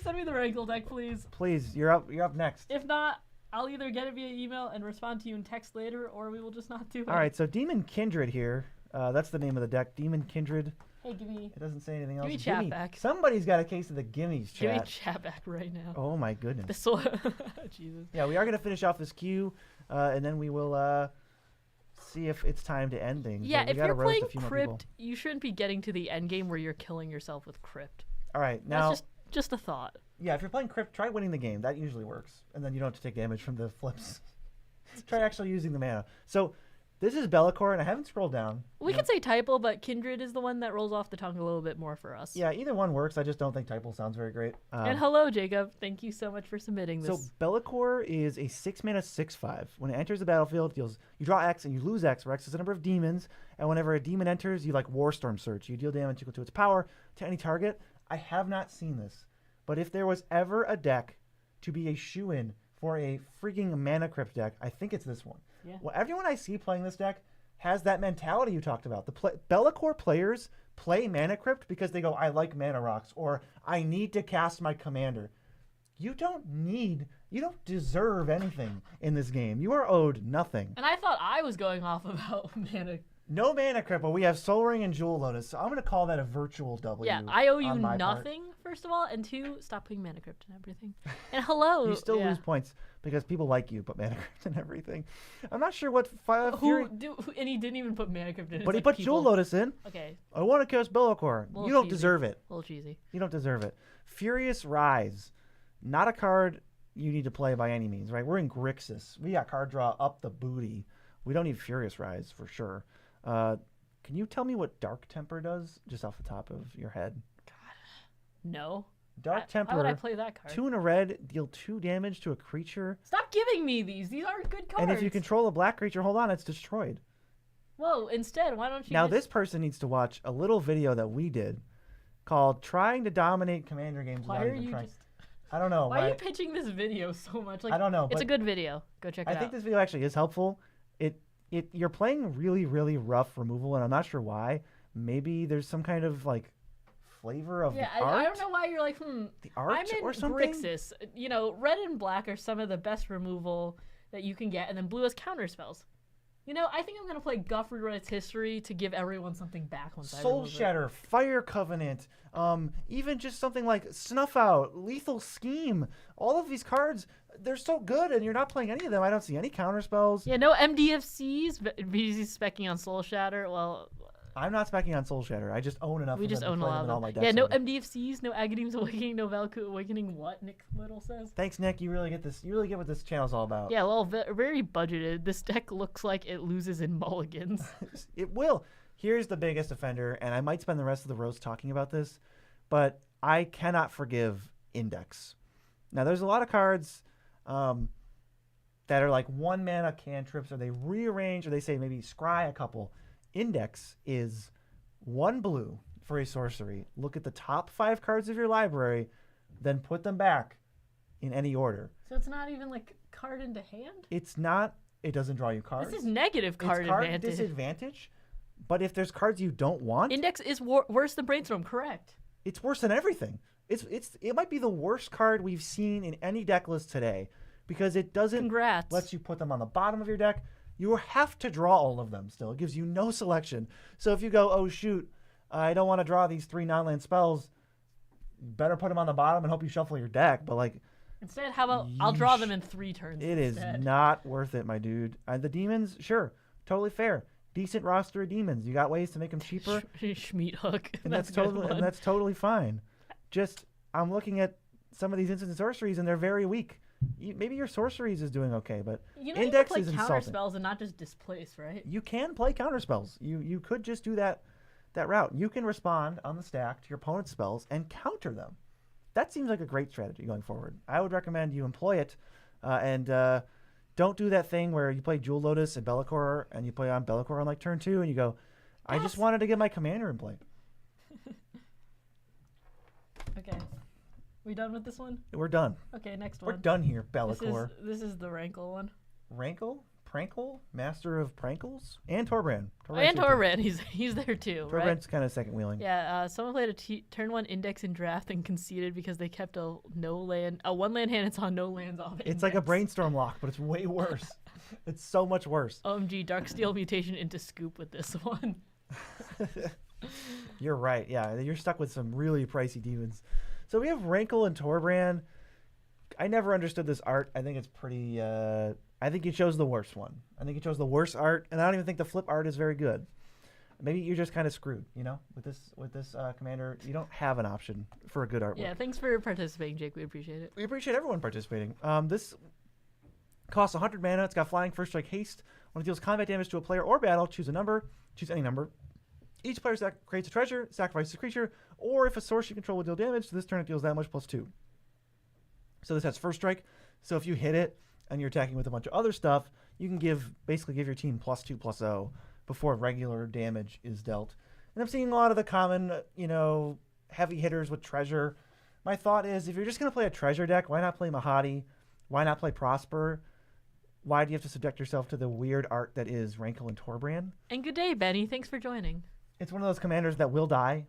Speaker 1: Send me the Rankle deck, please.
Speaker 2: Please, you're up next.
Speaker 1: If not, I'll either get it via email and respond to you in text later, or we will just not do it.
Speaker 2: All right, so Demon Kindred here. That's the name of the deck, Demon Kindred.
Speaker 1: Hey, give me.
Speaker 2: It doesn't say anything else.
Speaker 1: Give me chat back.
Speaker 2: Somebody's got a case of the gimmies chat.
Speaker 1: Give me chat back right now.
Speaker 2: Oh my goodness.
Speaker 1: This will. Jesus.
Speaker 2: Yeah, we are gonna finish off this queue, and then we will see if it's time to end things.
Speaker 1: Yeah,
Speaker 2: But we
Speaker 1: if
Speaker 2: gotta
Speaker 1: you're
Speaker 2: roast
Speaker 1: playing
Speaker 2: a few more people.
Speaker 1: Crypt, you shouldn't be getting to the end game where you're killing yourself with Crypt.
Speaker 2: All right, now.
Speaker 1: That's just a thought.
Speaker 2: Yeah, if you're playing Crypt, try winning the game. That usually works, and then you don't have to take damage from the flips. Try actually using the mana. So this is Bellicor, and I haven't scrolled down.
Speaker 1: We could say Typal, but Kindred is the one that rolls off the tongue a little bit more for us.
Speaker 2: Yeah, either one works. I just don't think Typal sounds very great.
Speaker 1: And hello, Jacob. Thank you so much for submitting this.
Speaker 2: So Bellicor is a 6-mana 6/5. When it enters the battlefield, you draw X and you lose X, where X is the number of demons. And whenever a demon enters, you like Warstorm Search. You deal damage equal to its power to any target. I have not seen this, but if there was ever a deck to be a shoo-in for a freaking mana crypt deck, I think it's this one.
Speaker 1: Yeah.
Speaker 2: Well, everyone I see playing this deck has that mentality you talked about. Bellicor players play mana crypt because they go, I like mana rocks, or I need to cast my commander. You don't deserve anything in this game. You are owed nothing.
Speaker 1: And I thought I was going off about mana.
Speaker 2: No mana crypt, but we have Soul Ring and Jewel Lotus, so I'm going to call that a virtual W.
Speaker 1: Yeah, I owe you
Speaker 2: on my
Speaker 1: nothing, first of all, and two, stop putting mana crypt and everything. And hello.
Speaker 2: You still lose points because people like you put mana crypt and everything. I'm not sure what Fury...
Speaker 1: And he didn't even put mana crypt in.
Speaker 2: But he put Jewel Lotus in.
Speaker 1: Okay.
Speaker 2: I want to cast Bellicor. You don't
Speaker 1: cheesy.
Speaker 2: deserve it.
Speaker 1: A little cheesy.
Speaker 2: You don't deserve it. Furious Rise. Not a card you need to play by any means, right? We're in Grixis. We got card draw up the booty. We don't need Furious Rise for sure. Can you tell me what Dark Temper does, just off the top of your head?
Speaker 1: God, no.
Speaker 2: Dark Temper.
Speaker 1: Why would I play that card?
Speaker 2: 2 and a red, deal 2 damage to a creature.
Speaker 1: Stop giving me these. These aren't good cards.
Speaker 2: And if you control a black creature, hold on, it's destroyed.
Speaker 1: Whoa, instead, why don't you
Speaker 2: Now, this person needs to watch a little video that we did called Trying to Dominate Commander Games
Speaker 1: Why
Speaker 2: Without
Speaker 1: are
Speaker 2: Even
Speaker 1: you
Speaker 2: Trying.
Speaker 1: just...
Speaker 2: I don't know.
Speaker 1: Why are you pitching this video so much? Like,
Speaker 2: I don't know.
Speaker 1: It's a good video. Go check it out.
Speaker 2: I think this video actually is helpful. You're playing really, really rough removal, and I'm not sure why. Maybe there's some kind of like flavor of the art.
Speaker 1: I don't know why you're like,
Speaker 2: the art
Speaker 1: I'm in
Speaker 2: or something.
Speaker 1: Grixis. You know, red and black are some of the best removal that you can get, and then blue has counter spells. You know, I think I'm gonna play Guff Rewrite's History to give everyone something back once I
Speaker 2: Soul
Speaker 1: remove
Speaker 2: Shatter, Fire Covenant, even just something like Snuff Out, Lethal Scheme. All of these cards, they're so good, and you're not playing any of them. I don't see any counter spells.
Speaker 1: Yeah, no MDFCs. BG's specking on Soul Shatter. Well,
Speaker 2: I'm not specking on Soul Shatter. I just own enough.
Speaker 1: we
Speaker 2: of
Speaker 1: just
Speaker 2: them
Speaker 1: own
Speaker 2: to
Speaker 1: a
Speaker 2: play
Speaker 1: lot
Speaker 2: them in all
Speaker 1: of
Speaker 2: my
Speaker 1: them.
Speaker 2: decks.
Speaker 1: Yeah, no MDFCs, no Agadeem's Awakening, no Valku Awakening. What Nick Little says.
Speaker 2: Thanks, Nick. You really get this. You really get what this channel's all about.
Speaker 1: Yeah, well, very budgeted. This deck looks like it loses in mulligans.
Speaker 2: It will. Here's the biggest offender, and I might spend the rest of the roast talking about this, but I cannot forgive Index. Now, there's a lot of cards that are like 1 mana cantrips, or they rearrange, or they say maybe scry a couple. Index is 1 blue for a sorcery. Look at the top 5 cards of your library, then put them back in any order.
Speaker 1: So it's not even like card into hand?
Speaker 2: It's not. It doesn't draw you cards.
Speaker 1: This is negative card
Speaker 2: it's card
Speaker 1: advantage.
Speaker 2: disadvantage. But if there's cards you don't want,
Speaker 1: Index is worse than Brainstorm, correct?
Speaker 2: it's worse than everything. It might be the worst card we've seen in any deck list today, because it doesn't
Speaker 1: Congrats.
Speaker 2: let you put them on the bottom of your deck. You have to draw all of them still. It gives you no selection. So if you go, oh shoot, I don't want to draw these 3 non-land spells, better put them on the bottom and hope you shuffle your deck. But like,
Speaker 1: Instead, how about I'll draw them in 3 turns
Speaker 2: it is
Speaker 1: instead.
Speaker 2: not worth it, my dude. The demons, sure, totally fair. Decent roster of demons. You got ways to make them cheaper.
Speaker 1: Schmeat hook.
Speaker 2: And that's totally fine. Just, I'm looking at some of these instant sorceries, and they're very weak. Maybe your sorceries is doing okay, but
Speaker 1: you know,
Speaker 2: Index
Speaker 1: you can
Speaker 2: is
Speaker 1: play counter
Speaker 2: insulting.
Speaker 1: spells and not just displace, right?
Speaker 2: You can play counter spells. You could just do that route. You can respond on the stack to your opponent's spells and counter them. That seems like a great strategy going forward. I would recommend you employ it, and don't do that thing where you play Jewel Lotus and Bellicor, and you play on Bellicor on like turn 2, and you go, I just wanted to get my commander in play.
Speaker 1: Okay. We done with this one?
Speaker 2: We're done.
Speaker 1: Okay, next
Speaker 2: We're
Speaker 1: one.
Speaker 2: done here, Bellacore.
Speaker 1: This is the Rankle one.
Speaker 2: Rankle? Prankle? Master of Prankles? And Torbrand.
Speaker 1: And Torbrand, he's there too, right?
Speaker 2: Torbrand's kind of second wheeling.
Speaker 1: Yeah, someone played a turn 1 index in draft and conceded because they kept a one land hand and saw no lands off.
Speaker 2: It's like a brainstorm lock, but it's way worse. It's so much worse.
Speaker 1: OMG, Darksteel mutation into Scoop with this one.
Speaker 2: You're right. Yeah, you're stuck with some really pricey demons. So we have Rankle and Torbrand. I never understood this art. I think it's pretty. I think you chose the worst one. I think you chose the worst art, and I don't even think the flip art is very good. Maybe you're just kind of screwed, with this commander. You don't have an option for a good artwork.
Speaker 1: Yeah, thanks for participating, Jake. We appreciate it.
Speaker 2: We appreciate everyone participating. This costs 100 mana. It's got flying, first strike, haste. When it deals combat damage to a player or battle, choose a number. Choose any number. Each player creates a treasure, sacrifices a creature, or if a source you control will deal damage, this turn it deals that much +2. So this has first strike. So if you hit it and you're attacking with a bunch of other stuff, you can basically give your team +2/+0 before regular damage is dealt. And I'm seeing a lot of the common, heavy hitters with treasure. My thought is, if you're just going to play a treasure deck, why not play Mahadi? Why not play Prosper? Why do you have to subject yourself to the weird art that is Rankle and Torbrand?
Speaker 1: And good day, Benny. Thanks for joining.
Speaker 2: It's one of those commanders that will die,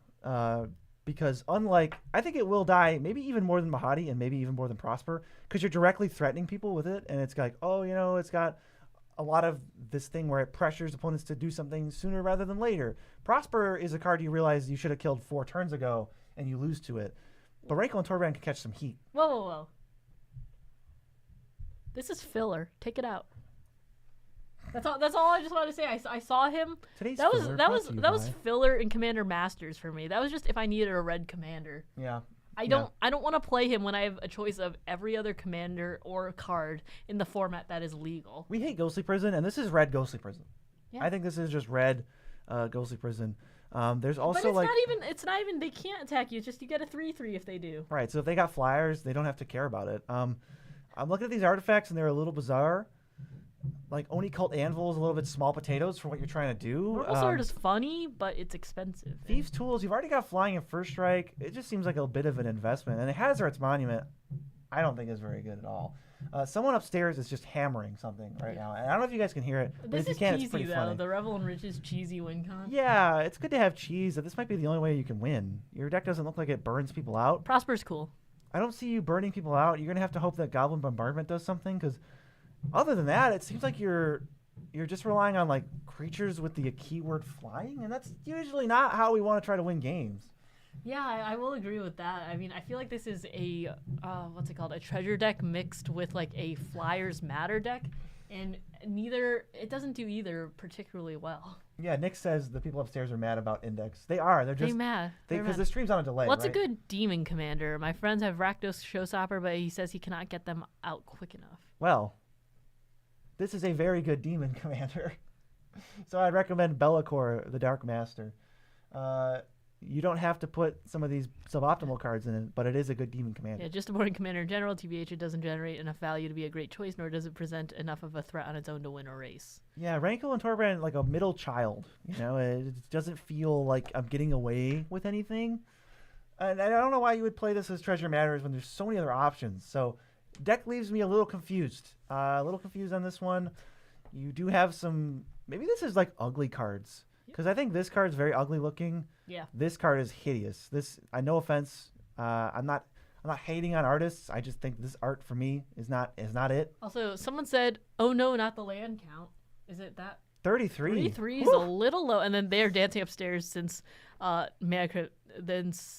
Speaker 2: because I think it will die maybe even more than Mahadi and maybe even more than Prosper, because you're directly threatening people with it, and it's like, it's got a lot of this thing where it pressures opponents to do something sooner rather than later. Prosper is a card you realize you should have killed 4 turns ago, and you lose to it. But Rankle and Torbrand can catch some heat.
Speaker 1: Whoa. This is filler. Take it out. That's all I just wanted to say. I saw him. That was filler in Commander Masters for me. That was just if I needed a red commander.
Speaker 2: Yeah.
Speaker 1: I don't want to play him when I have a choice of every other commander or card in the format that is legal.
Speaker 2: We hate Ghostly Prison, and this is red Ghostly Prison. Yeah. I think this is just red Ghostly Prison. There's also
Speaker 1: but it's not even they can't attack you. It's just you get a 3/3 if they do.
Speaker 2: Right. So if they got flyers, they don't have to care about it. I'm looking at these artifacts and they're a little bizarre. Like Oni Cult Anvil is a little bit small potatoes for what you're trying to do.
Speaker 1: Normal Sword is funny, but it's expensive.
Speaker 2: Thieves' Tools, you've already got flying and first strike. It just seems like a bit of an investment. And Hazard's Monument, I don't think is very good at all. Someone upstairs is just hammering something right now. And I don't know if you guys can hear it, but if you can, it's pretty funny.
Speaker 1: The Revel and Riches cheesy win con.
Speaker 2: Yeah, it's good to have cheese. This might be the only way you can win. Your deck doesn't look like it burns people out.
Speaker 1: Prosper's cool.
Speaker 2: I don't see you burning people out. You're going to have to hope that Goblin Bombardment does something, because other than that, it seems like you're just relying on like creatures with the keyword flying, and that's usually not how we want to try to win games.
Speaker 1: Yeah, I will agree with that. I mean, I feel like this is a a treasure deck mixed with like a Flyers Matter deck, and it doesn't do either particularly well.
Speaker 2: Yeah, Nick says the people upstairs are mad about Index. They are. They're just
Speaker 1: mad.
Speaker 2: Because the stream's on a delay.
Speaker 1: What's
Speaker 2: right?
Speaker 1: a good demon commander? My friends have Rakdos Showstopper, but he says he cannot get them out quick enough.
Speaker 2: Well, this is a very good demon commander. So I'd recommend Bellacore, the Dark Master. You don't have to put some of these suboptimal cards in it, but it is a good demon commander.
Speaker 1: Yeah, just a boring commander in general. TBH, it doesn't generate enough value to be a great choice, nor does it present enough of a threat on its own to win a race.
Speaker 2: Yeah, Rankle and Torbrand like a middle child. It doesn't feel like I'm getting away with anything. And I don't know why you would play this as Treasure Matters when there's so many other options. So deck leaves me a little confused. On this one. You do have some. Maybe this is like ugly cards. Because I think this card is very ugly looking.
Speaker 1: Yeah.
Speaker 2: This card is hideous. No offense. I'm not hating on artists. I just think this art for me is not it.
Speaker 1: Also, someone said, "Oh no, not the land count." Is it that?
Speaker 2: 33.
Speaker 1: 33 is a little low, and then they're dancing upstairs since Mana Crypt,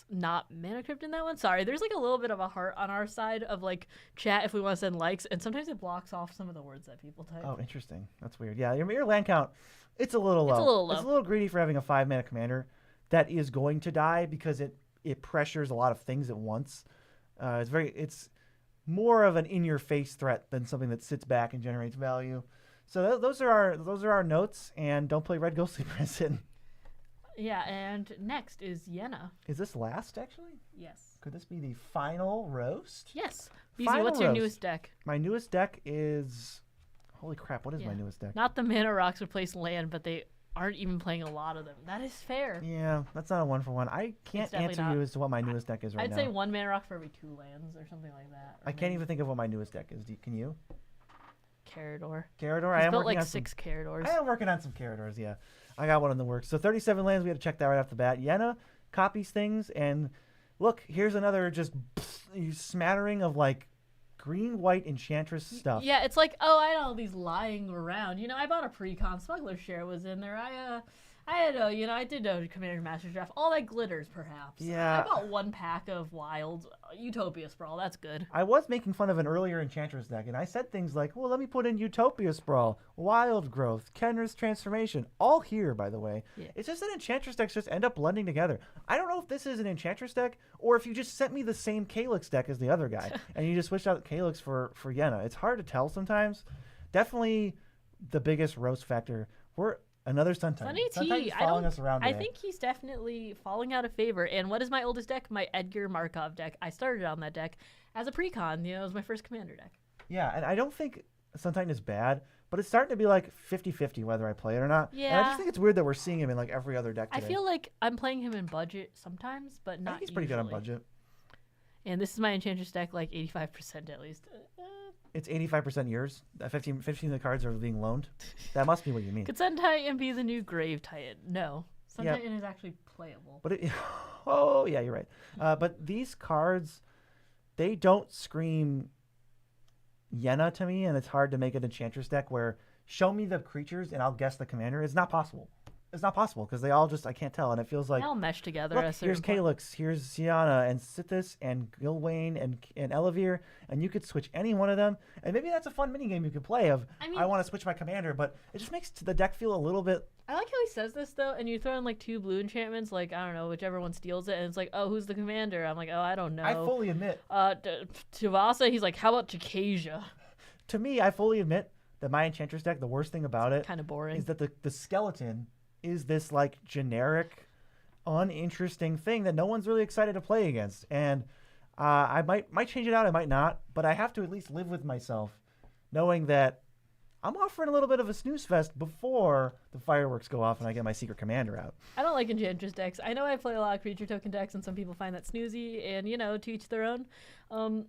Speaker 1: not Mana Crypt in that one. Sorry, there's like a little bit of a heart on our side of like chat if we want to send likes, and sometimes it blocks off some of the words that people type.
Speaker 2: Oh, interesting. That's weird. Yeah, your land count, it's a little low. It's a little greedy for having a 5-mana commander that is going to die because it pressures a lot of things at once. It's more of an in-your-face threat than something that sits back and generates value. So those are our notes, and don't play Red Ghostly Prison.
Speaker 1: Yeah, and next is Yenna.
Speaker 2: Is this last, actually?
Speaker 1: Yes.
Speaker 2: Could this be the final roast?
Speaker 1: Yes. BZ, what's your newest deck?
Speaker 2: My newest deck is... Holy crap, what is my newest deck?
Speaker 1: Not the Mana Rocks replace land, but they aren't even playing a lot of them. That is fair.
Speaker 2: Yeah, that's not a 1-for-1. I can't
Speaker 1: definitely
Speaker 2: answer
Speaker 1: not.
Speaker 2: you as to what my newest deck is right
Speaker 1: I'd
Speaker 2: now.
Speaker 1: say 1 mana rock for every 2 lands or something like that.
Speaker 2: I can't even think of what my newest deck is. Can you?
Speaker 1: Carador.
Speaker 2: Carador?
Speaker 1: He's
Speaker 2: I am
Speaker 1: built
Speaker 2: working
Speaker 1: like
Speaker 2: on
Speaker 1: 6 Caradors.
Speaker 2: I am working on some Caradors, yeah. I got one in the works. So 37 lands, we had to check that right off the bat. Yenna copies things, and look, here's another just smattering of like green, white, enchantress stuff.
Speaker 1: Yeah, it's like, oh, I had all these lying around. You know, I bought a pre-con. Smuggler Share was in there. I did a Commander Master's Draft. All that glitters, perhaps.
Speaker 2: Yeah.
Speaker 1: I bought 1 pack of Wild Utopia Sprawl. That's good.
Speaker 2: I was making fun of an earlier Enchantress deck, and I said things like, well, let me put in Utopia Sprawl, Wild Growth, Kenra's Transformation, all here, by the way.
Speaker 1: Yeah.
Speaker 2: It's just that Enchantress decks just end up blending together. I don't know if this is an Enchantress deck, or if you just sent me the same Calyx deck as the other guy, and you just switched out Calyx for Yenna. It's hard to tell sometimes. Definitely the biggest roast factor. Another Sun Titan. Sun Titan's following us around today.
Speaker 1: I think he's definitely falling out of favor. And what is my oldest deck? My Edgar Markov deck. I started on that deck as a pre-con. You know, it was my first commander deck.
Speaker 2: Yeah, and I don't think Sun Titan is bad, but it's starting to be like 50-50 whether I play it or not.
Speaker 1: Yeah.
Speaker 2: And I just think it's weird that we're seeing him in like every other deck today.
Speaker 1: I feel like I'm playing him in budget sometimes, but
Speaker 2: I
Speaker 1: not
Speaker 2: think he's pretty good on
Speaker 1: usually.
Speaker 2: budget.
Speaker 1: And this is my Enchantress deck, like 85% at least.
Speaker 2: It's 85% yours. 15 of the cards are being loaned. That must be what you mean.
Speaker 1: Could Sun Titan be the new Grave Titan? No. Sun
Speaker 2: Yeah.
Speaker 1: Titan is actually playable.
Speaker 2: But oh yeah, you're right. But these cards, they don't scream Yenna to me, and it's hard to make an Enchantress deck where show me the creatures and I'll guess the commander. It's not possible. It's not possible because they all just I can't tell, and it feels like
Speaker 1: They all mesh together.
Speaker 2: look,
Speaker 1: at a certain
Speaker 2: here's
Speaker 1: point.
Speaker 2: Calyx, here's Sienna, and Sithis, and Gilwain, and Elevir, and you could switch any one of them, and maybe that's a fun minigame you could play of, I want to switch my commander, but it just makes the deck feel a little bit...
Speaker 1: I like how he says this, though, and you throw in, like, 2 blue enchantments, like, I don't know, whichever one steals it, and it's like, oh, who's the commander? I'm like, oh, I don't know.
Speaker 2: I fully admit...
Speaker 1: Tuvasa, he's like, how about Chikasia?
Speaker 2: To me, I fully admit that my Enchantress deck, the worst thing about it...
Speaker 1: Kind of boring.
Speaker 2: ...is that the skeleton is this, like, generic, uninteresting thing that no one's really excited to play against, and I might change it out, I might not, but I have to at least live with myself knowing that I'm offering a little bit of a snooze fest before the fireworks go off and I get my secret commander out.
Speaker 1: I don't like Enchantress decks. I know I play a lot of creature token decks, and some people find that snoozy, and, you know, to each their own.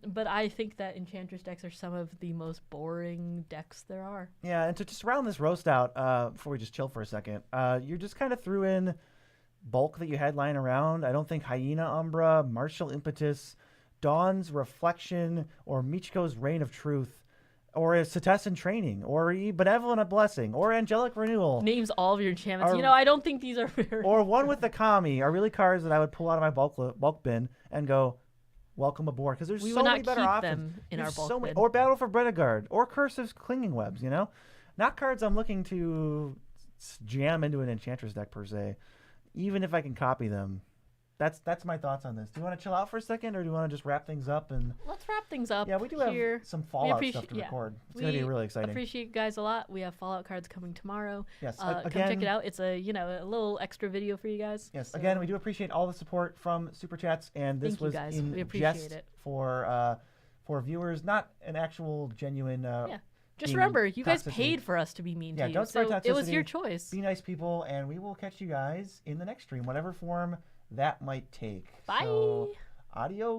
Speaker 1: But I think that Enchantress decks are some of the most boring decks there are.
Speaker 2: Yeah, and to just round this roast out, before we just chill for a second, you just kind of threw in bulk that you had lying around. I don't think Hyena Umbra, Martial Impetus, Dawn's Reflection, or Michiko's Reign of Truth, or a Setessan Training, or Benevolent Blessing, or Angelic Renewal.
Speaker 1: Names all of your enchantments. You know, I don't think these are very...
Speaker 2: Or one with the Kami are really cards that I would pull out of my bulk bin and go, welcome aboard. Because there's so many better options.
Speaker 1: Them in
Speaker 2: There's
Speaker 1: our bulk bin.
Speaker 2: Or Battle for Bredegard, or Curse of Clinging Webs, you know? Not cards I'm looking to jam into an Enchantress deck, per se. Even if I can copy them. That's my thoughts on this. Do you want to chill out for a second, or do you want to just wrap things up? And
Speaker 1: let's wrap things up.
Speaker 2: Yeah, we do
Speaker 1: here.
Speaker 2: have some Fallout stuff to record. It's going to be really exciting.
Speaker 1: Appreciate you guys a lot. We have Fallout cards coming tomorrow.
Speaker 2: Yes,
Speaker 1: come check it out. It's a a little extra video for you guys.
Speaker 2: Yes,
Speaker 1: so.
Speaker 2: Again, we do appreciate all the support from Super Chats, and this was in
Speaker 1: we appreciate
Speaker 2: jest
Speaker 1: it.
Speaker 2: for viewers, not an actual genuine.
Speaker 1: Just remember, you guys
Speaker 2: toxicity.
Speaker 1: paid for us to be mean to you.
Speaker 2: Don't start toxicity.
Speaker 1: It was your choice.
Speaker 2: Be nice people, and we will catch you guys in the next stream, whatever form that might take.
Speaker 1: Bye.
Speaker 2: So, adios.